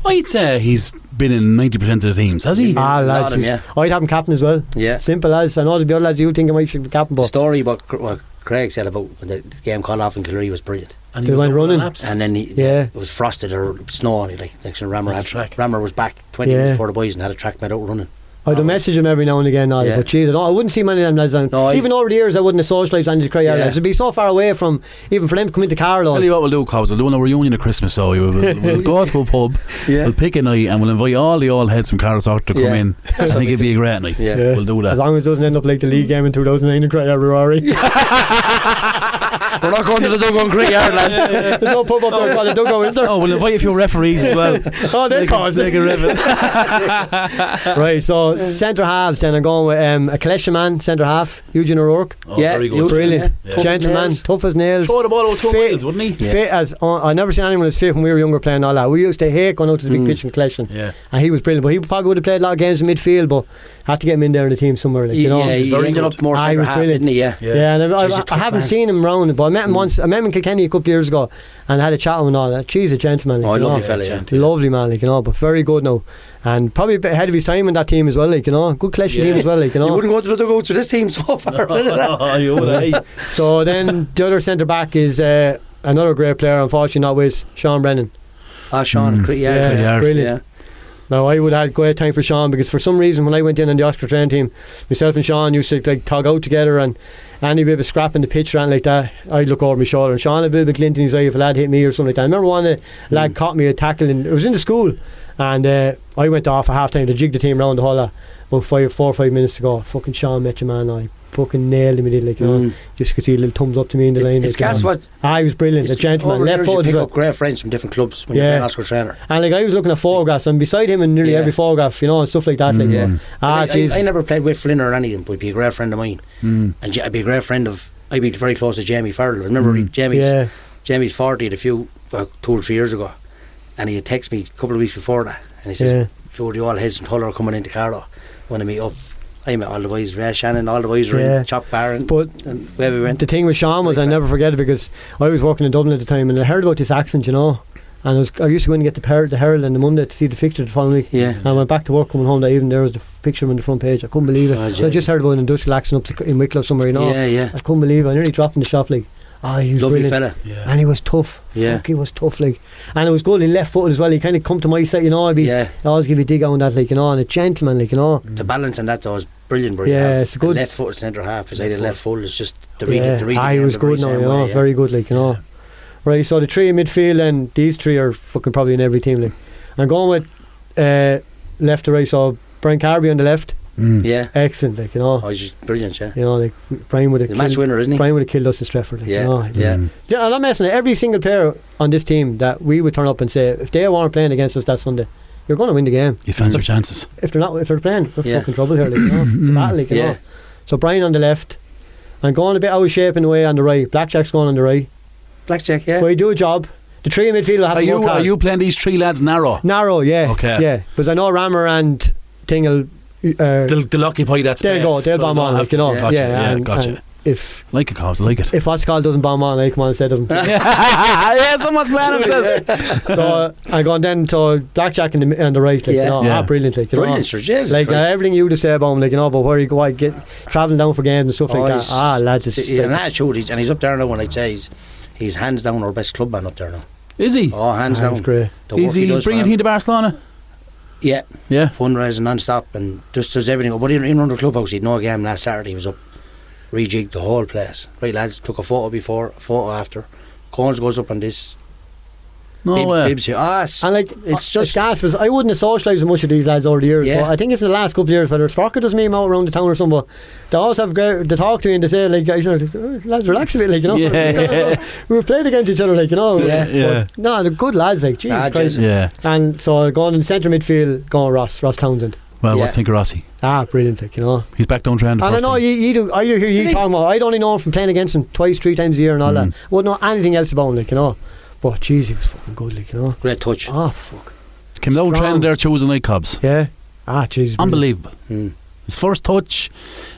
I'd say he's been in 90% of the teams, has he? Lads, I'd have him captain as well. Yeah, simple as. I know the other lads you think I might should be captain, but the story about what Craig said about when the game called off in Killary was brilliant. And he went running, and then it was frosted or snow, and Rammer was back 20 minutes before the boys and had a track made out running. I'd message him every now and again, but geez, I wouldn't see many of them lads. Even over the years, I wouldn't have socialised any of the Cray lads. It'd be so far away from even for them to come into Carlow. Tell you what we'll do, Cobs. We'll do a reunion at Christmas. So we'll go to a pub. We'll pick a night and we'll invite all the old heads from Carlow Soccer to come in. I think it'd be a great night. We'll do that. As long as it doesn't end up like the league game in 2009 in Cray Rory. We're not going to the Dugo and Cray Yard, lads. There's no pub up there called the Dugo, is there? Oh, we'll invite a few referees as well. They cause it. Right, so centre halves then I'm going with a collection man, centre half, Eugene O'Rourke. Very good. Brilliant. Gentleman, tough as nails. Throw the ball out 2 miles, wouldn't he? Fit as I never seen anyone as fit when we were younger playing all that. We used to hate going out to the big pitch and collection. And he was brilliant, but he probably would have played a lot of games in midfield, but had to get him in there in the team somewhere, like, you know. He ended up more centre half, didn't he? Yeah, and I haven't seen him round, but I met him once. I met him in Kilkenny a couple of years ago and had a chat with him and all that. He's a gentleman, like, lovely fella, lovely man, like, you know, but very good now, and probably a bit ahead of his time in that team as well, like, you know. Good collection team as well, like, you know. You wouldn't go to the Dugouts with this team so far. So then the other centre back is another great player, unfortunately not with Sean Brennan. Sean, brilliant. Now I would have had great time for Sean, because for some reason when I went in on the Oscar train team, myself and Sean used to like tug out together, and any bit of a scrap in the pitch or anything like that, I'd look over my shoulder and Sean had a bit of a glint in his eye if a lad hit me or something like that. I remember one lad caught me a tackle, and it was in the school, and I went off at half time to jig the team round the whole lot. About 4 or 5 minutes to go, fucking Sean met your man. I fucking nailed him, like, you know. Just could see a little thumbs up to me in the lane. It's gas what he was brilliant, a gentleman, left footed. You pick up great friends from different clubs when you're an Oscar trainer. And like I was looking at photographs, and beside him in nearly every photograph, you know, and stuff like that. I never played with Flynn or anything, but he'd be a great friend of mine. And I'd be a great friend of. I'd be very close to Jamie Farrell. I remember Jamie's 40 a few 2 or 3 years ago, and he had texted me a couple of weeks before that, and he says, "For the all heads and Tuller are coming into Carlow, want to meet up." I met all the boys, Ray Shannon, all the boys were in Chop Bar, and where we went. The thing with Sean was, I never forget it, because I was working in Dublin at the time, and I heard about this accent, you know, and I used to go in and get the Herald on the Monday to see the fixture the following week. And I went back to work coming home that evening, there was the picture on the front page. I couldn't believe it. So I just heard about an industrial accent up in Wicklow somewhere, you know. I couldn't believe it. I nearly dropped in the shop, like. He was lovely brilliant. fella, and he was tough. Fuck, he was tough, like, and it was good. He left footed as well. He kind of come to my side, you know. I always give you a dig on that, like, you know, and a gentleman, like, you know. The balance on that though is brilliant. It's good. Left footed centre half, beside the left full is just the reading. He was good now, you know, very good, like, you know. Right, so the three in midfield, and these three are fucking probably in every team, like. I'm going with left to right, so Brian Carby on the left. Excellent, like, you know. He's just brilliant, you know, like Brian would have killed, match winner, isn't he? Brian would have killed us in Stratford, like, you know. I'm not messing it. Every single player on this team that we would turn up and say, if they weren't playing against us that Sunday, you're going to win the game. You fancy your chances. If they're playing, we're fucking trouble here, like, you know. It's a battle, like, you know. So Brian on the left, and going a bit out of shape in the way on the right. Blackjack's going on the right. Blackjack, Well, he do a job. The three in midfield will have to work hard. Are you playing these three lads narrow? Narrow, yeah. Okay. Yeah, because I know Rammer and Tingle. They'll occupy that space. They'll bomb on, like, you know. Gotcha. And if like it, Cobs, I like it. If what's called doesn't bomb on, I come on instead of him. Someone's playing himself. So I'm going then to Blackjack on the right, like, you know, brilliant, like, you know. Brilliant, like, everything you would have said about him, like, you know, but where you go, I get travelling down for games and stuff like that. Lads, he's an attitude, and he's up there now. When I'd say he's hands down our best club man up there now. Is he? Oh, hands down. That's great. Is he bringing him to Barcelona? Yeah. Fundraising non-stop, and just does everything. But even under the clubhouse, he'd no game last Saturday. He was up, rejigged the whole place. Right, lads, took a photo before, a photo after. Cones goes up on this. Bibs here. And like, it's just gas. I wouldn't have socialised with much of these lads over the years, but I think it's the last couple of years, whether Sprocket does me out around the town or something, but they always have great, they talk to me and they say, like, you know, lads, relax a bit, like, you know. We've played against each other, like, you know. But, no, they're good lads, like, Jesus Christ. And so going in the centre midfield, going Ross Townsend. Well, what do you think of Rossi? Brilliant, like, you know. He's back down training. And I know I hear you talking about. I only know him from playing against him 2-3 times a year and all that. Wouldn't know anything else about him, like, you know. But jeez, he was fucking good, like, you know. Great touch. Oh fuck. Came down training there Tuesday night, Cobs. Yeah. Jeez. Unbelievable. His first touch,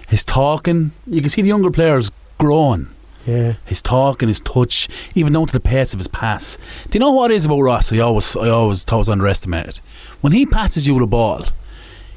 his talking. You can see the younger players growing. Yeah. His talking, his touch, even down to the pace of his pass. Do you know what it is about Ross? I always thought it was underestimated. When he passes you the ball,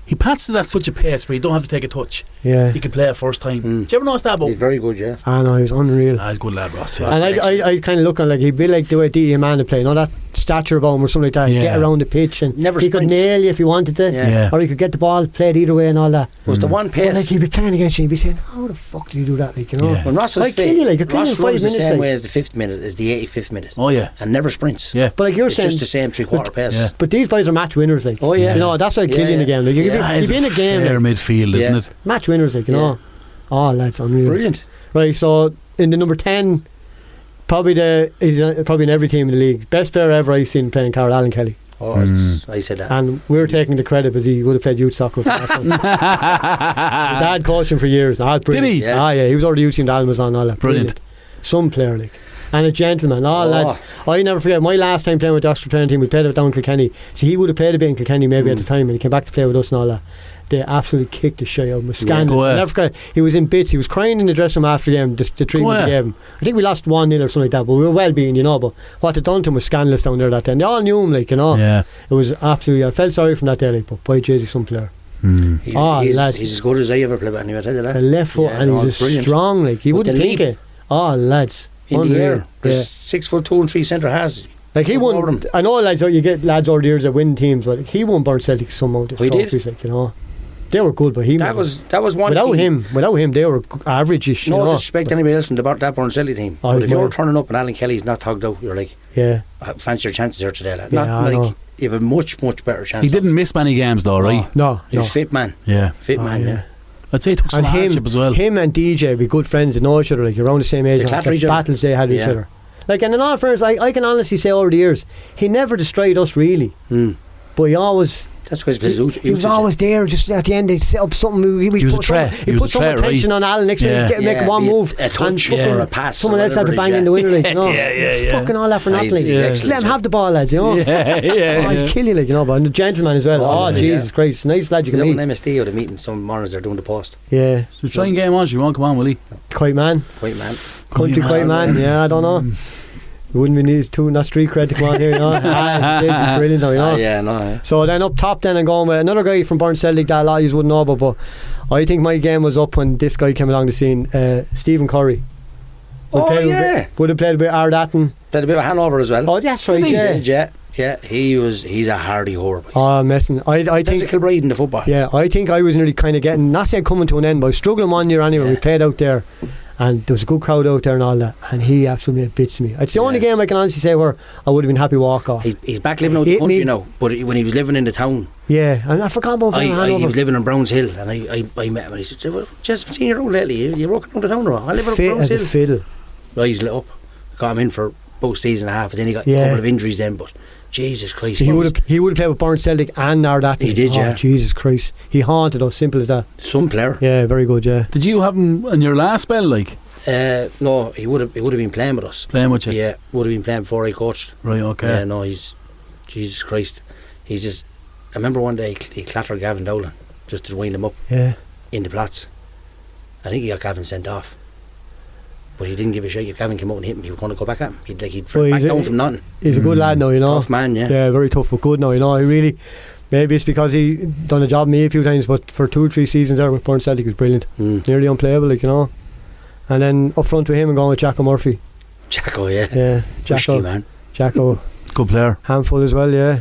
he passes at such a pace where you don't have to take a touch. Yeah. You can play it first time. Do you ever notice that about him? He's very good, yeah. I know, he's unreal. He's a good lad, Ross. Yeah. And I kind of look on like he'd be like the way D.E. Amanda play, you know, that stature about him or something like that. He'd get around the pitch and never he sprints. could nail you if he wanted to. Yeah. Or he could get the ball played either way and all that. It was the one pace. But like he'd be playing against you, he'd be saying, how the fuck do you do that? Like, you know. Yeah. When Ross was I'd kill you, like, I'd kill you in 5 runs minutes. the same like. way as the 5th minute, as the 85th minute. Oh yeah. And never sprints. Yeah. But like you're It's saying, just the same 3/4 pace. Yeah. but these guys are match winners, like. Oh yeah. You know, that's why I'd kill you in the game. Like, you'd be in a game, fair like, midfield, isn't it? match winners, like, you know. Oh, lads, unreal. Brilliant. Right, so in the number 10, he's probably in every team in the league. Best player ever I've seen playing Carol, Alan Kelly. Oh, I said that. And we're taking the credit because he would have played youth soccer. Dad coached him for years. Did he? Yeah. He was already youth team. Dad was on all that. Brilliant. Some player, like. And a gentleman. Lads, I never forget my last time playing with the Oxford training team. We played it down in Kilkenny. So he would have played a bit in Kilkenny maybe at the time, and he came back to play with us and all that. They absolutely kicked the shit out of him. Scandal. Never forget. He was in bits. He was crying in the dressing room after the game. The treatment they gave him. I think we lost 1-0 or something like that, but we were well beaten, you know. But what they done to him was scandalous down there that day. And they all knew him, like, you know. Yeah. It was absolutely. I felt sorry from that day, like, but boy, Jay, he's some player. He's lads, as good as I ever played. Anyway, I tell you that. The left foot, and he's just strong, like he wouldn't think it. Oh, lads, in the air. There's Yeah. 6'2" and 3 centre halves. Like he won. I know, lads. You get lads over the years that win teams, but he won Burn Celtic some amount of trophies, like, you know. They were good, but that was one. Without him, they were average-ish. No disrespect anybody else from that Burn Celtic team. But if you're turning up and Alan Kelly's not tugged out, you're like, fancy your chances here today, lad. You have a much better chance. He didn't miss many games though, right? No. He was fit man. Yeah. Fit man, yeah. I'd say he took some hardship as well. Him and DJ would be good friends and know each other, like around the same age. The battles they had with each other. Like, and in all fairness, I can honestly say over the years, he never destroyed us really. But he always... That's because he was always there. Just at the end, they'd set up something. He was a threat. He put some attention on Alan next week, make one move, a touch or a pass. Someone else had to bang in the winner, like, you know. Fucking all that for nothing. Just let him have the ball, lads, you know. I'd kill you, like, you know. But a gentleman as well. Oh, Jesus Christ, nice lad you can meet. He's on MSD out of meeting some mornings they're doing the post. Yeah. So try and get him on. You won't come on, will he? Quiet man. Country quiet man. Yeah, I don't know. We wouldn't be needed to not street cred to come on here, you know. It's brilliant though, you know. So then up top then I'm going with another guy from Burn Celtic that a lot of you wouldn't know about, but I think my game was up when this guy came along the scene, Stephen Curry. Would have played a bit of Ardatton. Played a bit of Hanover as well. Oh, that's right, yeah. He's a hardy whore. Oh, messing. I think Kilbride in the football. Yeah, I think I was nearly kind of getting, not saying coming to an end, but I was struggling one year anyway. We played out there and there was a good crowd out there and all that, and he absolutely bits me. It's the only game I can honestly say where I would have been happy to walk off. He's back living out the country now, but when he was living in the town, and I forgot about Hanover. He was living in Browns Hill, and I met him and he said, well, just seen you around lately, you're walking around the town, or I live in Browns Hill. Fit as a fiddle. He's lit up. Got him in for both season and a half, and then he got a couple of injuries then, but Jesus Christ. He would have played with Burn Celtic and Ardatton. He did, Jesus Christ. He haunted us, simple as that. Some player. Yeah, very good, yeah. Did you have him in your last spell, like? No, he would have been playing with us. Playing with you? Yeah, would have been playing before I coached. Right, okay. Yeah, no, he's Jesus Christ. He's just. I remember one day he clattered Gavin Dowling just to wind him up. Yeah. In the Platts. I think he got Gavin sent off, but he didn't give a shit. If Gavin came out and hit him, he was going to go back at him. He'd back down from nothing. He's a good lad now, you know. Tough man, yeah. Yeah, very tough, but good now, you know. He really. Maybe it's because he done a job with me a few times, but for 2 or 3 seasons there with Burn Celtic, he was brilliant. Nearly unplayable, like, you know. And then up front with him, I'm going with Jacko Murphy. Jacko, yeah. Yeah, Jacko. Risky, man. Jacko. Good player. Handful as well, yeah.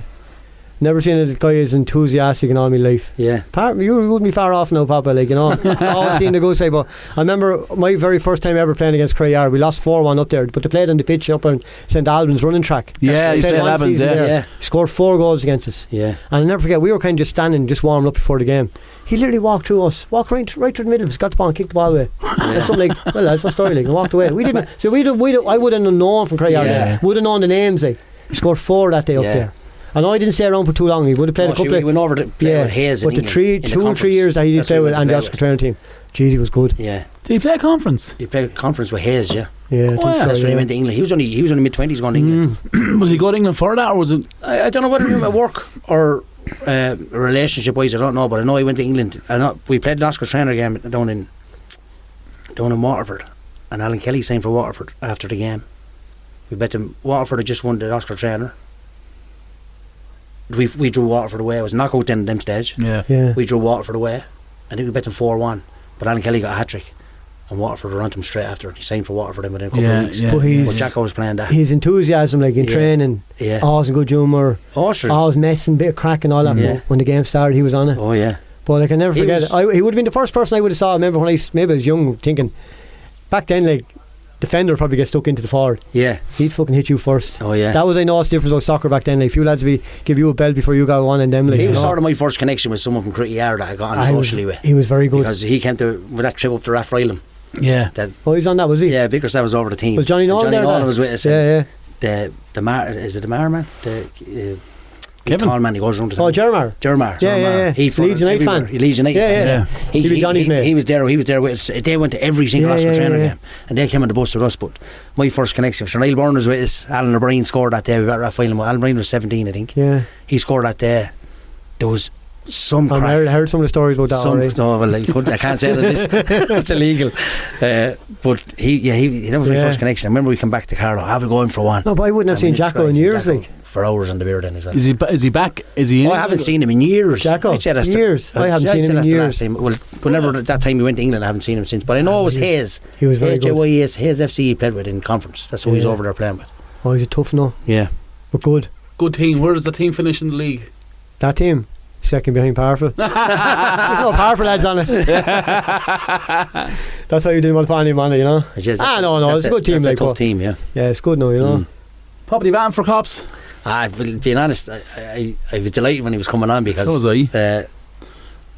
Never seen a guy as enthusiastic in all my life. Yeah. You wouldn't be far off now, Papa, like, you know. Always seen the good side, but I remember my very first time ever playing against Crayar, we lost 4-1 up there, but they played on the pitch up on St Albans running track. Yeah, he played Albans, He scored 4 goals against us. Yeah. And I'll never forget, we were kind of just standing, just warming up before the game. He literally walked through us, walked right through the middle of us, got the ball and kicked the ball away. And something like, well, that's what story, like, and walked away. We didn't, so I would have known from Crayar, would have known the names, like. He scored 4 that day up there. I know he didn't stay around for too long. He would have played a couple. He went over to play with Hayes. But the 2 or 3 years that he did play with and the Oscar Traynor team, geez, he was good. Yeah. Did he play a conference? He played a conference with Hayes. Yeah. Yeah, I think so, that's when he went to England. He was only mid-20s going to England. Was he go to England for that, or was it? I don't know whether it was work or relationship-wise. I don't know, but I know he went to England. We played an Oscar Traynor game down in Waterford, and Alan Kelly signed for Waterford after the game. We bet them Waterford had just won the Oscar Traynor. We drew Waterford away. It was knockout then at them stage. Yeah. We drew Waterford away. I think we bet them 4-1, but Alan Kelly got a hat-trick. And Waterford were on him straight after. He signed for Waterford within a couple of weeks. Yeah. But Jacko was playing that. His enthusiasm, like in training, always in good humour, always messing, bit of crack and all that. But when the game started, he was on it. Oh yeah. But I can never forget it. He would have been the first person I would have saw. I remember when maybe I was young, thinking back then, like, defender would probably get stuck into the forward. Yeah. He'd fucking hit you first. Oh yeah. That was, I know, what's the difference about soccer back then. Like, few lads would give you a belt before you got one, and them. Like, he was sort of my first connection with someone from Coady that I got on socially with. He was very good because he came with that trip up to Rathfrylham. Yeah. He's on that, was he? Yeah, Bickerstaff was over the team. Well, Johnny Nolan was with us. Yeah. Is it the Mar man? Kevin? Tall man, he goes around to Jermar. Yeah. He Leeds United fan. Leeds United fan. Yeah. He was Johnny's mate. He was there with us. They went to every single Oscar Traynor game, and they came on the bus with us. But my first connection was Niall Byrne was with us. Alan O'Brien scored that day. We got Rathfylham. Alan O'Brien was 17, I think. Yeah. He scored that day. There was some crack. I heard some of the stories about that. No, well, I can't say that it's illegal. But that was my first connection. I remember we come back to Carlo. Have we going for one? No, but I wouldn't have seen Jacko in years, like, for hours on the beer then as well. Is he back? Is he in? I haven't seen him in years. Jacko? Years. I haven't seen him in years. Well, whenever that time we went to England, I haven't seen him since. But I know it was Hayes. He was very good. Hayes FC he played with in conference. That's who he's over there playing with. Oh, he's a tough no. Yeah. But good. Good team. Where does the team finish in the league? That team? Second behind Parkville. There's no Parkville lads on it. That's how you didn't want to put any money, you know. No, it's a good team. It's like, a tough team, yeah. Yeah, it's good now, you know. Probably van for Cobs. Being honest, I was delighted when he was coming on because so was I.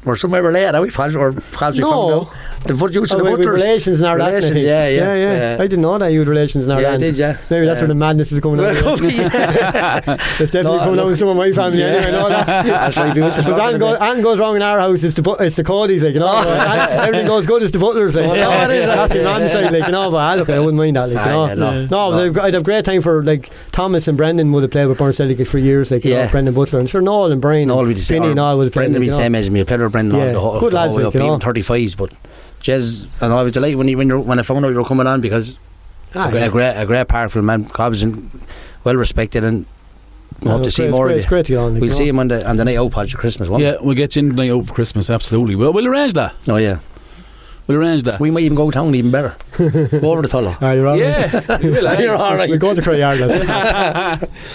We're somewhere related, are we? Or Cobs we found out. The relations in our yeah. I didn't know that you had relations in our I did, yeah. Maybe that's where the madness is coming out. It's definitely coming out in some of my family anyway, I know that. That's right. Because anything goes wrong in our house, it's the Coadys, like, you know. Everything goes good, it's the butlers, like, you know. That's my man's side, like, you know, but look, I wouldn't mind that, like, you know. No, I'd have great time for, like, Thomas and Brendan would have played with Burn Celtic for years, like, you know, Brendan Butler, and sure, Noel and Brian, Finny and all would have played. Brendan would be the same age as me. I played with Brendan all the way up, even 35s, but Jez, and I was delighted when I found out you were coming on because a great Parkville man, Cobs, and well respected, and hope to see more of you. It's great to get on. We'll see him on the night out pod for Christmas, won't we? Yeah, we'll get you in the night out for Christmas, absolutely. We'll arrange that. Oh yeah. We'll arrange that. We might even go town even better. Go over the Tullow. You're all right. Yeah, we will. You're all right. We'll go to Crayard.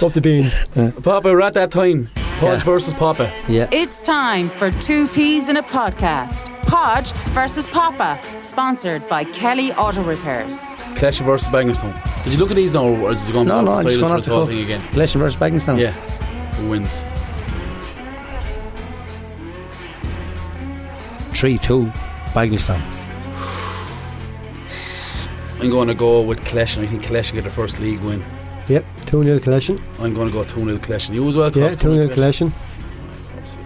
Up the beans. Papa, we're at that time. Podge versus Papa. Yeah. It's time for 2 Peas in a podcast. Podge versus Papa, sponsored by Kelly Auto Repairs. Clesham versus Bagnallstown. Did you look at these now, or is it going No, I'm just going for off the whole thing again? Clesham versus Bagnallstown. Yeah. Who wins? 3-2 Bagnallstown. I'm going to go with Clesham. I think Clesham get the first league win. Yep, 2-0 Clesham. I'm going to go 2-0 Clesham. You as well, Cobs? Yeah, 2-0 Clesham.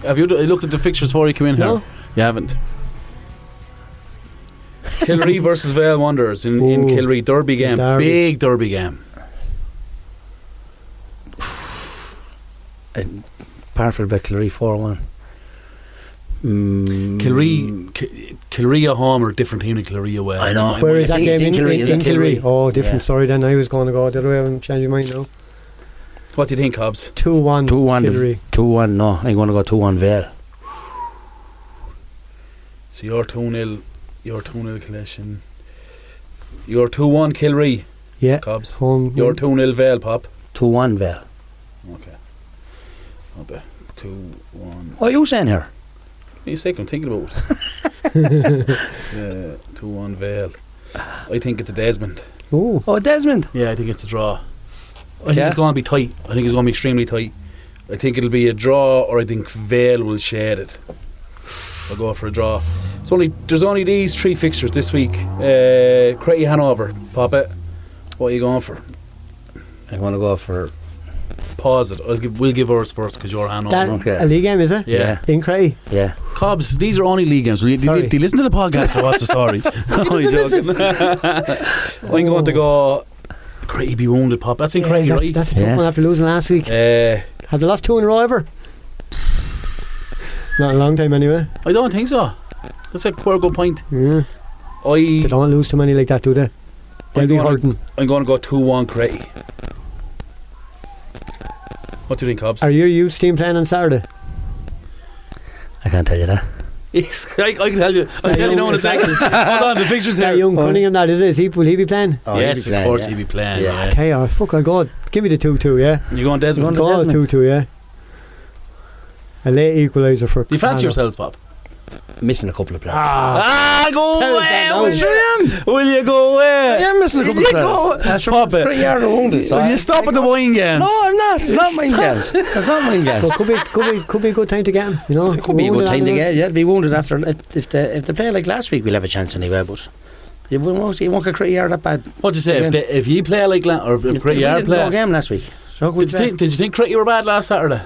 Have you looked at the fixtures before you came in here? You haven't. Kilree versus Vale Wanderers in Kilree. Derby game. Big derby game. Parkville by Kilree 4-1. Kilree at home or different team than Kilree away. I know. Where is that game? In Kilree. Oh, different. Sorry, then I was going to go the other way. I'm changing my mind now. What do you think, Cobs? 2-1 Kilree. 2-1, no. I'm going to go 2-1 Vale. So you're 2-0. You're 2-0 Clesham. You're 2-1 Kilree. Yeah. Cobs. You're 2-0 Vale, Pop. 2-1 Vale. Okay. 2-1. What are you saying here? What are you saying? I'm thinking about it. 2-1 Vale. I think it's a Desmond. Ooh. Oh, Desmond. Yeah, I think it's a draw. I think it's going to be tight. I think it's going to be extremely tight. I think it'll be a draw, or I think Vale will shade it. I'll go for a draw. There's only these 3 fixtures this week. Coady Hanover. Papa, what are you going for? I'm going to go for pause it. We'll give ours first because you're hand That, on. a league game, is it? Yeah. In Cray. Yeah. Cobs, these are only league games. Do you listen to the podcast or what's the story? I'm going to go Coady be wounded, Pop. That's in Coady, right? That's a tough one after losing last week. Have they lost 2 in a row ever? Not a long time anyway. I don't think so. That's a quite good point. Yeah. They don't lose too many like that, do they? They'll be hurting. I'm going to go 2-1 Coady. What do you think, Cobs? Are your youth team playing on Saturday? I can't tell you that. Yes, I can tell you. I'll tell you now in a second. Hold on, the fixture's here. Young Cunningham, that is it. Will he be playing? Oh, yes, of course he'll be playing. I tell you, fuck, I'll go. Give me the 2-2, yeah? You going Desmond? Go 2-2, yeah. A late equaliser for. Do you fancy yourselves, Bob? Missing a couple of players. Go away! Will you go away? I am missing a couple of players. That's Pop it. 3 yards wounded. Will you stop at the wine games? No, I'm not. It's not mine games. It's not mine games. Well, could be a good time to get him. You know, It could be a good time to get. Yeah, be wounded after. If they play like last week, we'll have a chance anyway. But you won't get Coady that bad. What do you say? If you play like or if Coady play? No game last week. So Did you think Coady were bad last Saturday?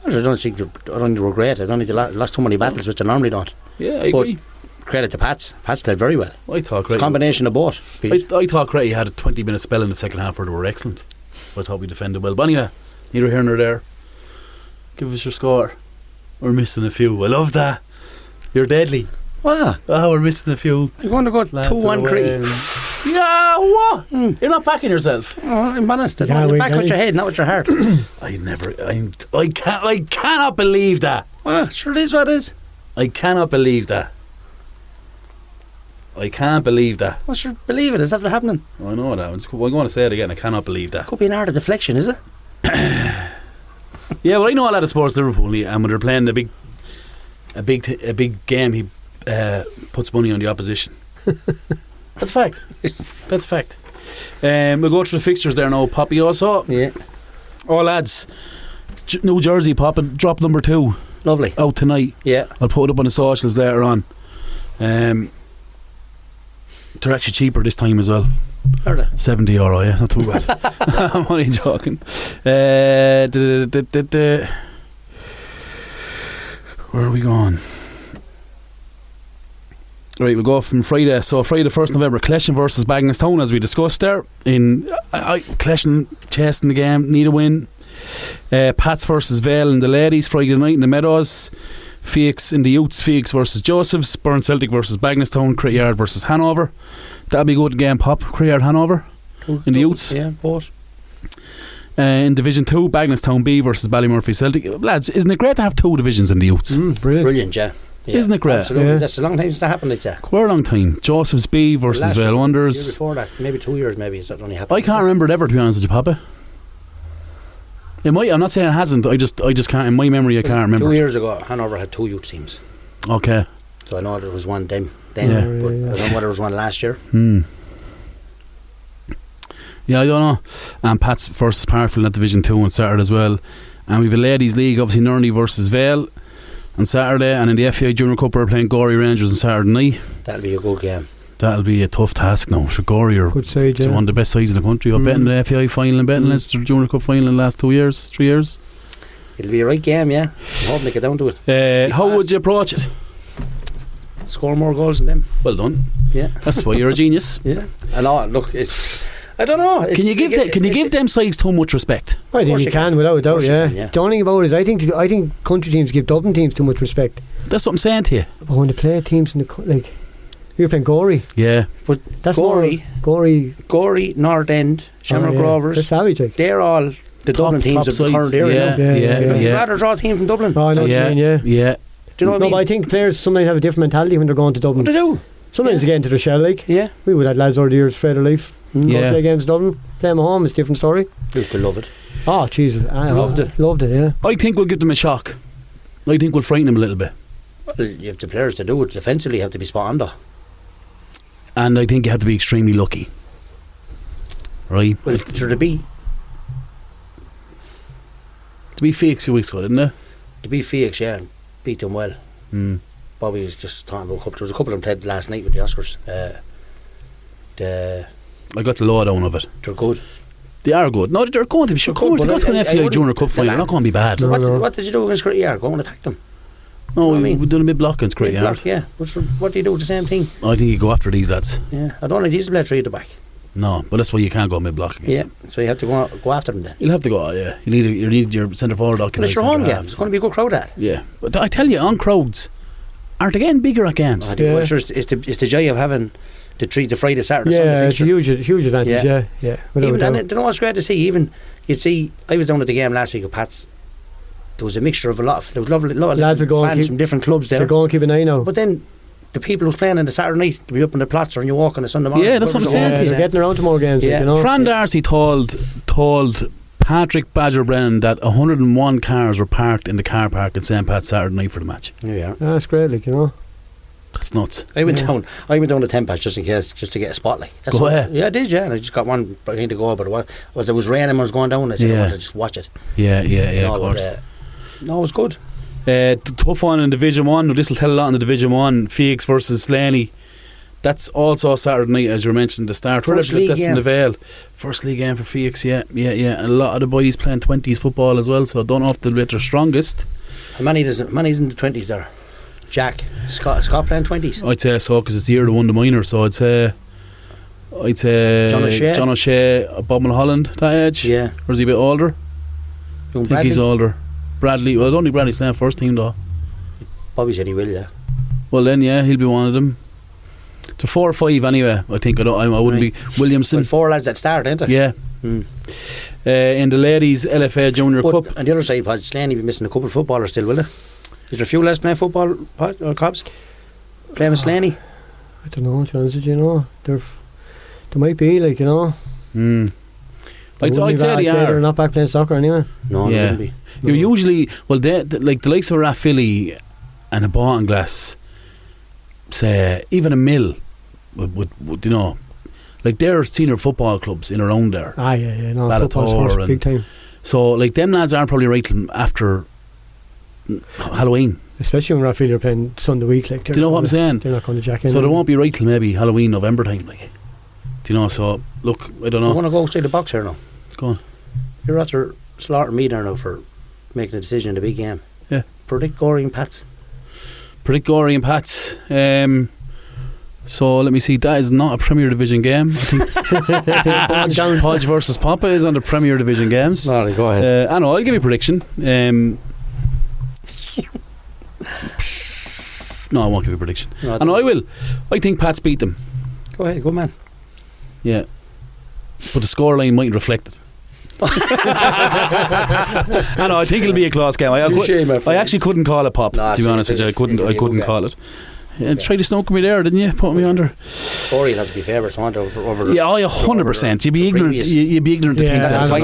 I don't think they were great. I don't think they lost too many battles, which they normally don't. Yeah, I agree. Credit to Pats. Pats played very well. I thought It's a combination of both. I thought Coady had a 20-minute spell in the second half where they were excellent. I thought we defended well. But anyway, neither here nor there. Give us your score. We're missing a few. I love that. You're deadly. Wow. Oh, we're missing a few. I'm going to go 2-1 Coady. Yeah, what? You're not backing yourself. Oh, I'm honest. You back with your head, not with your heart. I cannot believe that. Well, sure it is what it is. I cannot believe that. I can't believe that. Well, sure, believe it. Is that what's happening? I know that. I'm going to say it again. I cannot believe that. Could be an art of deflection, is it? Yeah, well, I know a lot of sports Liverpool, and when they're playing a big game, he puts money on the opposition. That's fact. That's fact. We'll go through the fixtures there now. Poppy also. Yeah. Oh, lads. New Jersey, Pop, drop number 2. Lovely. Out tonight. Yeah. I'll put it up on the socials later on. They're actually cheaper this time as well. Are they? €70, yeah, not too bad. I'm only joking. Where are we going? Right, we'll go from Friday. So Friday the 1st November, Collection versus Bagnallstown, as we discussed there. In Collection chasing the game, need a win. Pats versus Vale in the ladies, Friday night in the Meadows. Felix in the youths, Felix versus Josephs. Burn Celtic versus Bagnallstown. Crittyard versus Hanover. That'll be a good game, Pop. Crittyard Hanover in the youths. Yeah, both. In Division 2, Bagnallstown B versus Ballymurphy Celtic. Lads, isn't it great to have 2 divisions in the youths? Brilliant, yeah. Isn't it great? Absolutely. Yeah. That's a long time since that happened, I'd say. Quite a long time. Joseph's B versus Vale Wonders. Year before that, maybe 2 years, maybe it's that only happened. I can't remember it ever, to be honest with you, Papa. It might. I'm not saying it hasn't. I just can't. In my memory, I can't remember. 2 years ago, Hanover had 2 youth teams. Okay. So I know there was one then. Yeah. But I don't know whether there was one last year. Yeah, I don't know. And Pats versus Parkville at Division 2 on Saturday as well. And we have a ladies' league, obviously Nurney versus Vale on Saturday, and in the FAI Junior Cup we're playing Gorey Rangers on Saturday night. That'll be a good game. That'll be a tough task now. So Gorey are good side, yeah. one of the best sides in the country. I've betting the FAI final and betting Leinster Junior Cup final in the last 3 years. It'll be a right game, yeah. I'm hoping to get down to it. How would you approach it? Score more goals than them. Well done. Yeah. That's why you're a genius. Yeah. I know. Look, it's. I don't know. Can you give them sides too much respect? I think you can, without a doubt. Yeah. The only thing about it is I think country teams give Dublin teams too much respect. That's what I'm saying to you. But when they play teams in the you're playing Gorey. Yeah. But that's Gorey, North End, Shamrock Rovers. They're savage. Like. They're all the Dublin teams of the current era. Yeah. You'd rather draw a team from Dublin. Oh, I know what you mean. Yeah. Do you know what I mean? But I think players sometimes have a different mentality when they're going to Dublin. What they do? Sometimes they get into the shell, like. Yeah. We would have lads over the years afraid of life. Go play against Dublin, play them at home, it's a different story. Used to love it. Oh, Jesus. I loved it, yeah. I think we'll give them a shock. I think we'll frighten them a little bit. Well, you have the players to do it. Defensively, you have to be spot on though. And I think you have to be extremely lucky. Right? Well, to be Felix a few weeks ago, didn't it? To be Felix, yeah, beat them well. Bobby was just talking about a couple. There was a couple of them played last night with the Oscars. I got the lowdown of it. They're good. They are good. No, they're going to be sure. Of course, they go to an FAI Junior Cup final. They're not going to be bad. What did you do against Coady? Go and attack them. No, we done a bit block against Coady. Yeah. What do you do with the same thing? I think you go after these lads. Yeah, I don't think these play 3 at the back. No, but that's why you can't go mid-block against them. So you have to go after them then. You'll have to go, yeah. You need your centre forward. But it's your home game. It's going to be a good crowd at. Yeah, but I tell you, on crowds, aren't they getting bigger at games? It's the joy of having the Friday, Saturday, Sunday fixture. It's a huge advantage. Yeah. Even and you know what's great to see. Even you'd see, I was down at the game last week at Pat's. There was a mixture of there was a lot of fans from different clubs there. They're going to keep an eye now. But then the people who's playing on the Saturday night, they'll be up on the plots, or you walk on a Sunday morning. Yeah, that's what I'm saying. They're getting around to more games. Yeah. You know? Fran Darcy told Patrick Badger Brennan that 101 cars were parked in the car park in St. Pat's Saturday night for the match. Yeah, that's great, like, you know. That's nuts. I went down to 10 Pat's just in case, just to get a spot. Like, go ahead. Yeah, I did. Yeah, and I just got one. I need to go, but it was raining when I was going down. I said I wanted to just watch it. Yeah, of course. No, it was good. The tough one in Division 1. This will tell a lot in the Division 1. Phoenix versus Slaney. That's also Saturday night, as you mentioned, the start. First league that's game. In the Vale. First league game for Phoenix, yeah. And a lot of the boys playing 20s football as well, so I don't know if they'll be their strongest. How many's in the 20s there? Jack, Scott playing 20s? I'd say so, because it's the year they won the minor, so I'd say John O'Shea, Bob Mulholland, that age. Yeah. Or is he a bit older? I think he's older. Bradley, well, I don't think Bradley's playing first team though. Bobby said he will, yeah. Well then, yeah, he'll be one of them. To 4 or 5 anyway, I think. I wouldn't be Williamson. Well, 4 lads that start, ain't there? Yeah. In the ladies LFA Junior Cup. On the other side, Slaney be missing a couple of footballers still, will there? Is there a few lads playing football, or Cobs? Playing with Slaney? I don't know, to be honest with you, know. There might be, like, you know. I'd say they're not back playing soccer anyway. No, they wouldn't be. You're usually, well, like the likes of Rathvilly and a Ballinglass, say, even a Mill, would you know, like they're senior football clubs in around there. Yeah, no, football's first, big time. So, like, them lads aren't probably right till after Halloween. Especially when Rathvilly are playing Sunday week, like. Do you know what I'm saying? They're not going to jack in. So they won't be right till maybe Halloween, November time, like. Do you know? So, look, I don't know. I want to go straight the box here now. Go on. You're after slaughtering me there now for making a decision in the big game. Yeah. Predict Gory and Pats. So let me see. That is not a Premier Division game. I think Podge versus Papa is on the Premier Division games. No, go ahead. I know. I'll give you a prediction. No, I won't give you a prediction. No, I will. I think Pats beat them. Go ahead, good man. Yeah, but the scoreline mightn't reflect it. I know. I think it'll be a close game. I actually couldn't call it, Pop. To be honest with you, I couldn't call it. Try to snoke me there, didn't you? Put me under. Corey, you'll have to be favourites over. Yeah, 100%. You'd be ignorant. You'd be ignorant to think that. I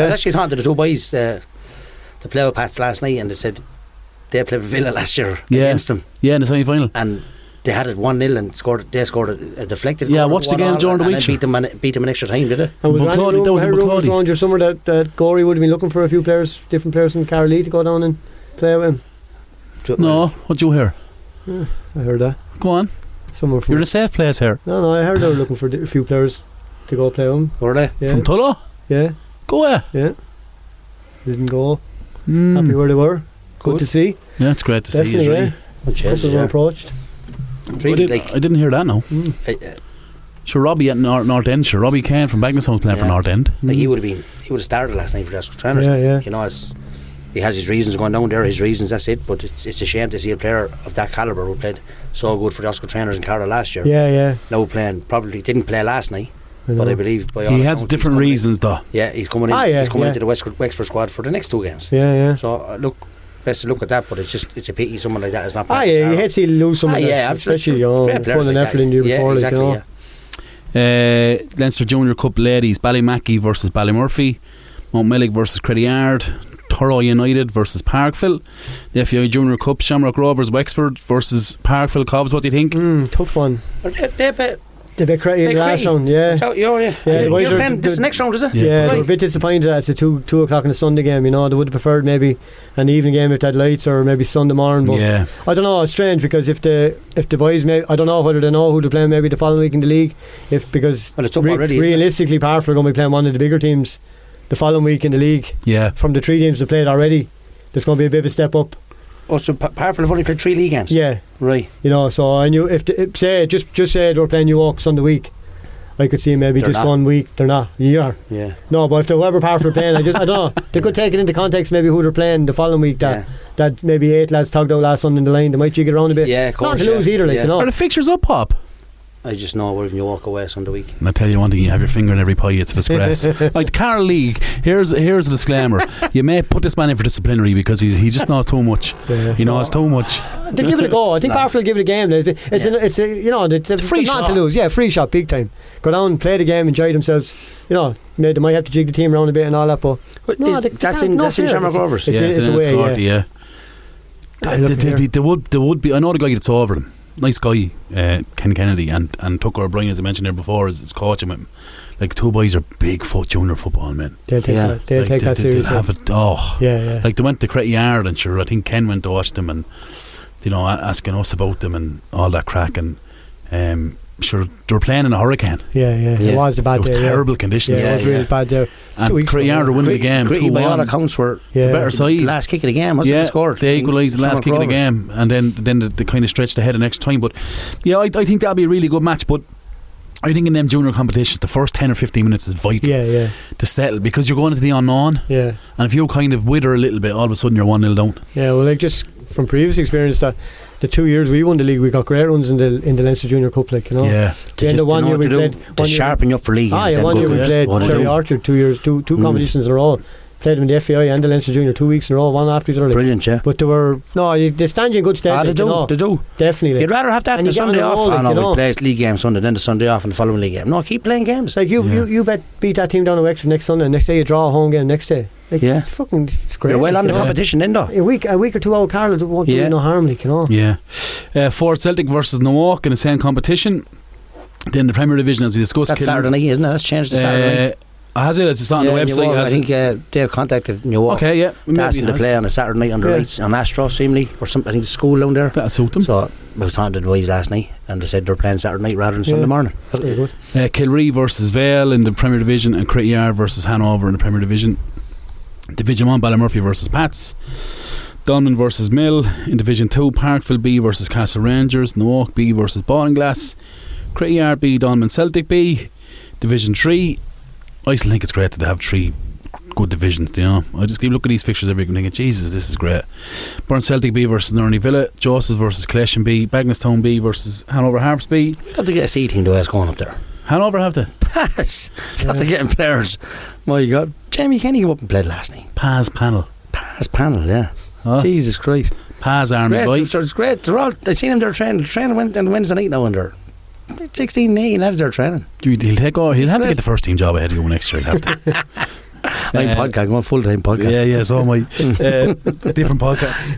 actually talked to the two boys to play with Pats last night, and they said they played with Villa last year against them. Yeah, in the semi-final. And they had it 1-0 and they scored a deflected. Yeah, watch the game during the week. And beat them in extra time, did it? And that was in Coady. Your summer that Gory would have been looking for a few players, different players from Carolee to go down and play with him. No, what'd you hear? Yeah, I heard that. Go on. You're in a safe place here. No, I heard they were looking for a few players to go play with them. Were they? Yeah. From Tullow? Yeah. Go ahead. Yeah. Didn't go. Happy where they were. Good to see. Yeah, it's great to Definitely, see. Definitely, yeah. Couple were approached. I didn't hear that, no. Sure, Robbie at North End. Sure, Robbie Kane from Bagnesholme playing for North End. Like he would have started last night for the Oscar Trainers. Yeah. You know, he has his reasons going down there. His reasons, that's it. But it's a shame to see a player of that calibre who played so good for the Oscar Trainers in Carlow last year. Yeah. Now probably didn't play last night. But I believe he has different reasons, though. Yeah, he's coming in. He's coming into the Wexford squad for the next 2 games. Yeah. So look. Best to look at that, but it's a pity someone like that is not. You hate to see lose someone. Especially putting an effort in you before. Exactly. Leinster Junior Cup ladies: Ballymackie versus Ballymurphy, Mountmellick versus Credyard, Thurrow United versus Parkville. The FAI Junior Cup: Shamrock Rovers Wexford versus Parkville Cobs. What do you think? Tough one. They beat Cray in the last round, yeah. The boys are playing this next round, is it? Yeah, they were a bit disappointed that it's a 2 o'clock in the Sunday game, you know. They would have preferred maybe an evening game if they had lights, or maybe Sunday morning, but I don't know, it's strange because if the boys I don't know whether they know who they're playing maybe the following week in the league, because it's up already, realistically Parkville are going to be playing one of the bigger teams the following week in the league. From the 3 games they played already, there's going to be a bit of a step up. Oh, so Parkville have only played 3 league games? Yeah. Right. You know, so I knew if say they were playing New York Sunday week, I could see maybe just 1 week. They're not. Yeah. No, but if they're whoever Parkville playing, I don't know. They could take it into context maybe who they're playing the following week. That maybe 8 lads tugged out last Sunday in the line. They might jig it around a bit. Yeah, of course. Not to lose either, like, you know. Are the fixtures up, Pop? I just know where you walk away Sunday week. I'll tell you one thing, you have your finger in every pie, it's a disgrace. Like Carl League, here's a disclaimer. You may put this man in for disciplinary because he just knows too much. He knows too much. They'll give it a go. I think Parkville will give it a game. It's a free shot to lose. Yeah, free shot, big time. Go down, play the game, enjoy themselves. You know, they might have to jig the team around a bit and all that, but no, that's in Shamrock Rovers. It's a way, There would be. I know the guy that's over them. Nice guy, Ken Kennedy, and Tucker O'Brien, as I mentioned there before, is coaching him. Like, 2 boys are big junior football men. They'll take that seriously. Have it. Like, they went to Coady Yard, and sure, I think Ken went to watch them, and you know, asking us about them and all that crack, and sure, they were playing in a hurricane. It was a bad day. Terrible conditions. It was really bad there. And Coady Yard are winning the game. Coady, by all accounts, were the better side. The last kick of the game, wasn't it? Scored. They equalised the last kick of the game, and then they kind of stretched ahead the next time. But yeah, I think that'll be a really good match. But I think in them junior competitions, the first 10 or 15 minutes is vital to settle, because you're going into the unknown. And if you kind of wither a little bit, all of a sudden you're 1-0 down. Well, like, just from previous experience, that the 2 years we won the league, we got great runs in the Leinster Junior Cup, like, you know. The end of 1 year we played to sharpen you up for league. 1 year we played Cherry Orchard 2 years, two competitions in a row. Played them in the FAI and the Leinster Junior 2 weeks in a row, one after each other. Brilliant, yeah. But they stand you in good stead. They do. Definitely. You'd rather have that than the Sunday off. We play league game Sunday, then the Sunday off and the following league game. No, keep playing games. Like, you beat that team down in Wexford next Sunday, and next day you draw a home game next day. Like, it's great. You're well on the competition then, though. A week or 2 out, Carl, it won't do no harm, like, you know. Ford Celtic versus Newark in the same competition. Then the Premier Division, as we discussed. That's Saturday night, isn't it? That's changed to Saturday night. Has it? It's on the website. I think they've contacted Newark. Asked them to play on a Saturday night under lights on Astro, seemingly, or something. I think the school down there. That'll suit them. So I was talking to the boys last night, and they said they're playing Saturday night rather than Sunday morning. That's very good. Kilree versus Vale in the Premier Division, and Coady Yard versus Hanover in the Premier Division. Division 1, Ballymurphy versus Pats. Dunman versus Mill. In Division 2, Parkville B versus Castle Rangers. Newark B versus Ballinglass. Coady Yard B, Dunman Celtic B. Division 3, I still think it's great that they have 3 good divisions, you know. I just keep looking at these fixtures every week and thinking, Jesus, this is great. Burn Celtic B versus Nurney Villa. Joseph's versus Clesham B. Bagnallstown B versus Hanover Harps B. You have to get a C team the way it's going up there. Hanover have to pass. Have to getting players. My God, Jamie Kenny came up and played last night. Paz panel, yeah. Jesus Christ, Paz Army boy. It's great. They're all. I seen them. They're training. The training went on Wednesday night now, and they're 16, 18 lads. They're training. He'll have to get the first team job ahead of you next year. He'll have to. I'm podcast, going full-time podcast. Yeah, so am I. Different podcasts.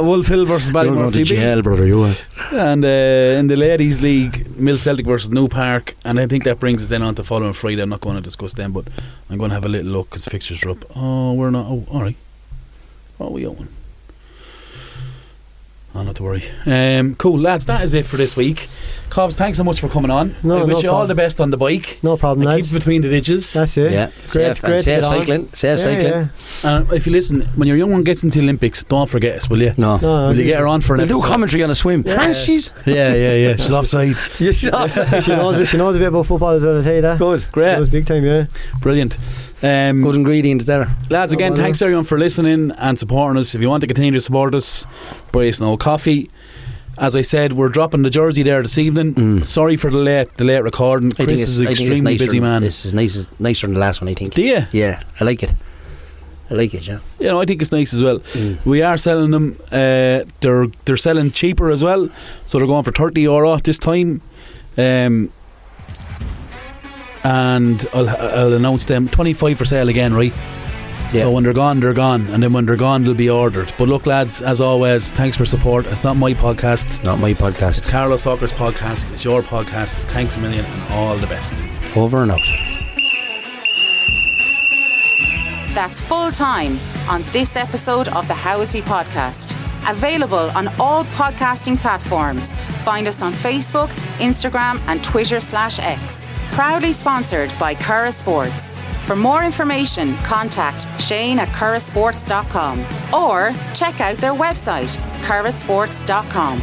Wolf Hill versus Ballymurphy. Jail, brother, you are. And in the Ladies League, Mill Celtic versus New Park, and I think that brings us then on to following Friday. I'm not going to discuss them, but I'm going to have a little look because fixtures are up. Oh, we're not. Oh, all right. What are we on? Oh, not to worry. Cool, lads, that is it for this week. Cobs, thanks so much for coming on. I wish you all the best on the bike. No problem, lads. Keep it between the ditches. That's it. Yeah, great safe cycling. If you listen, when your young one gets into the Olympics, don't forget us, will you? No. Will you get her on for an episode? Do commentary on a swim. And she's she's offside. She's offside. she knows a bit about football as well, I'll tell you that. Good, great. That was big time, yeah. Brilliant. Good ingredients there, lads. Again, thanks everyone for listening and supporting us. If you want to continue to support us, buy us an old coffee. As I said, we're dropping the jersey there this evening. Sorry for the late recording. Chris is an extremely busy man. This is nicer than the last one, I think. Do you? Yeah, I like it. Yeah. You know, I think it's nice as well. We are selling them. They're selling cheaper as well, so they're going for €30 this time. And I'll announce them. 25 for sale again, right? Yeah. So when they're gone, and then when they're gone, they'll be ordered. But look, lads, as always, thanks for support. It's not my podcast. Not my podcast. It's Carlo Soccer's podcast. It's your podcast. Thanks a million and all the best. Over and out. That's full time on this episode of the How Is He podcast. Available on all podcasting platforms. Find us on Facebook, Instagram and Twitter/X. Proudly sponsored by Curra Sports. For more information, contact Shane@currasports.com or check out their website, currasports.com.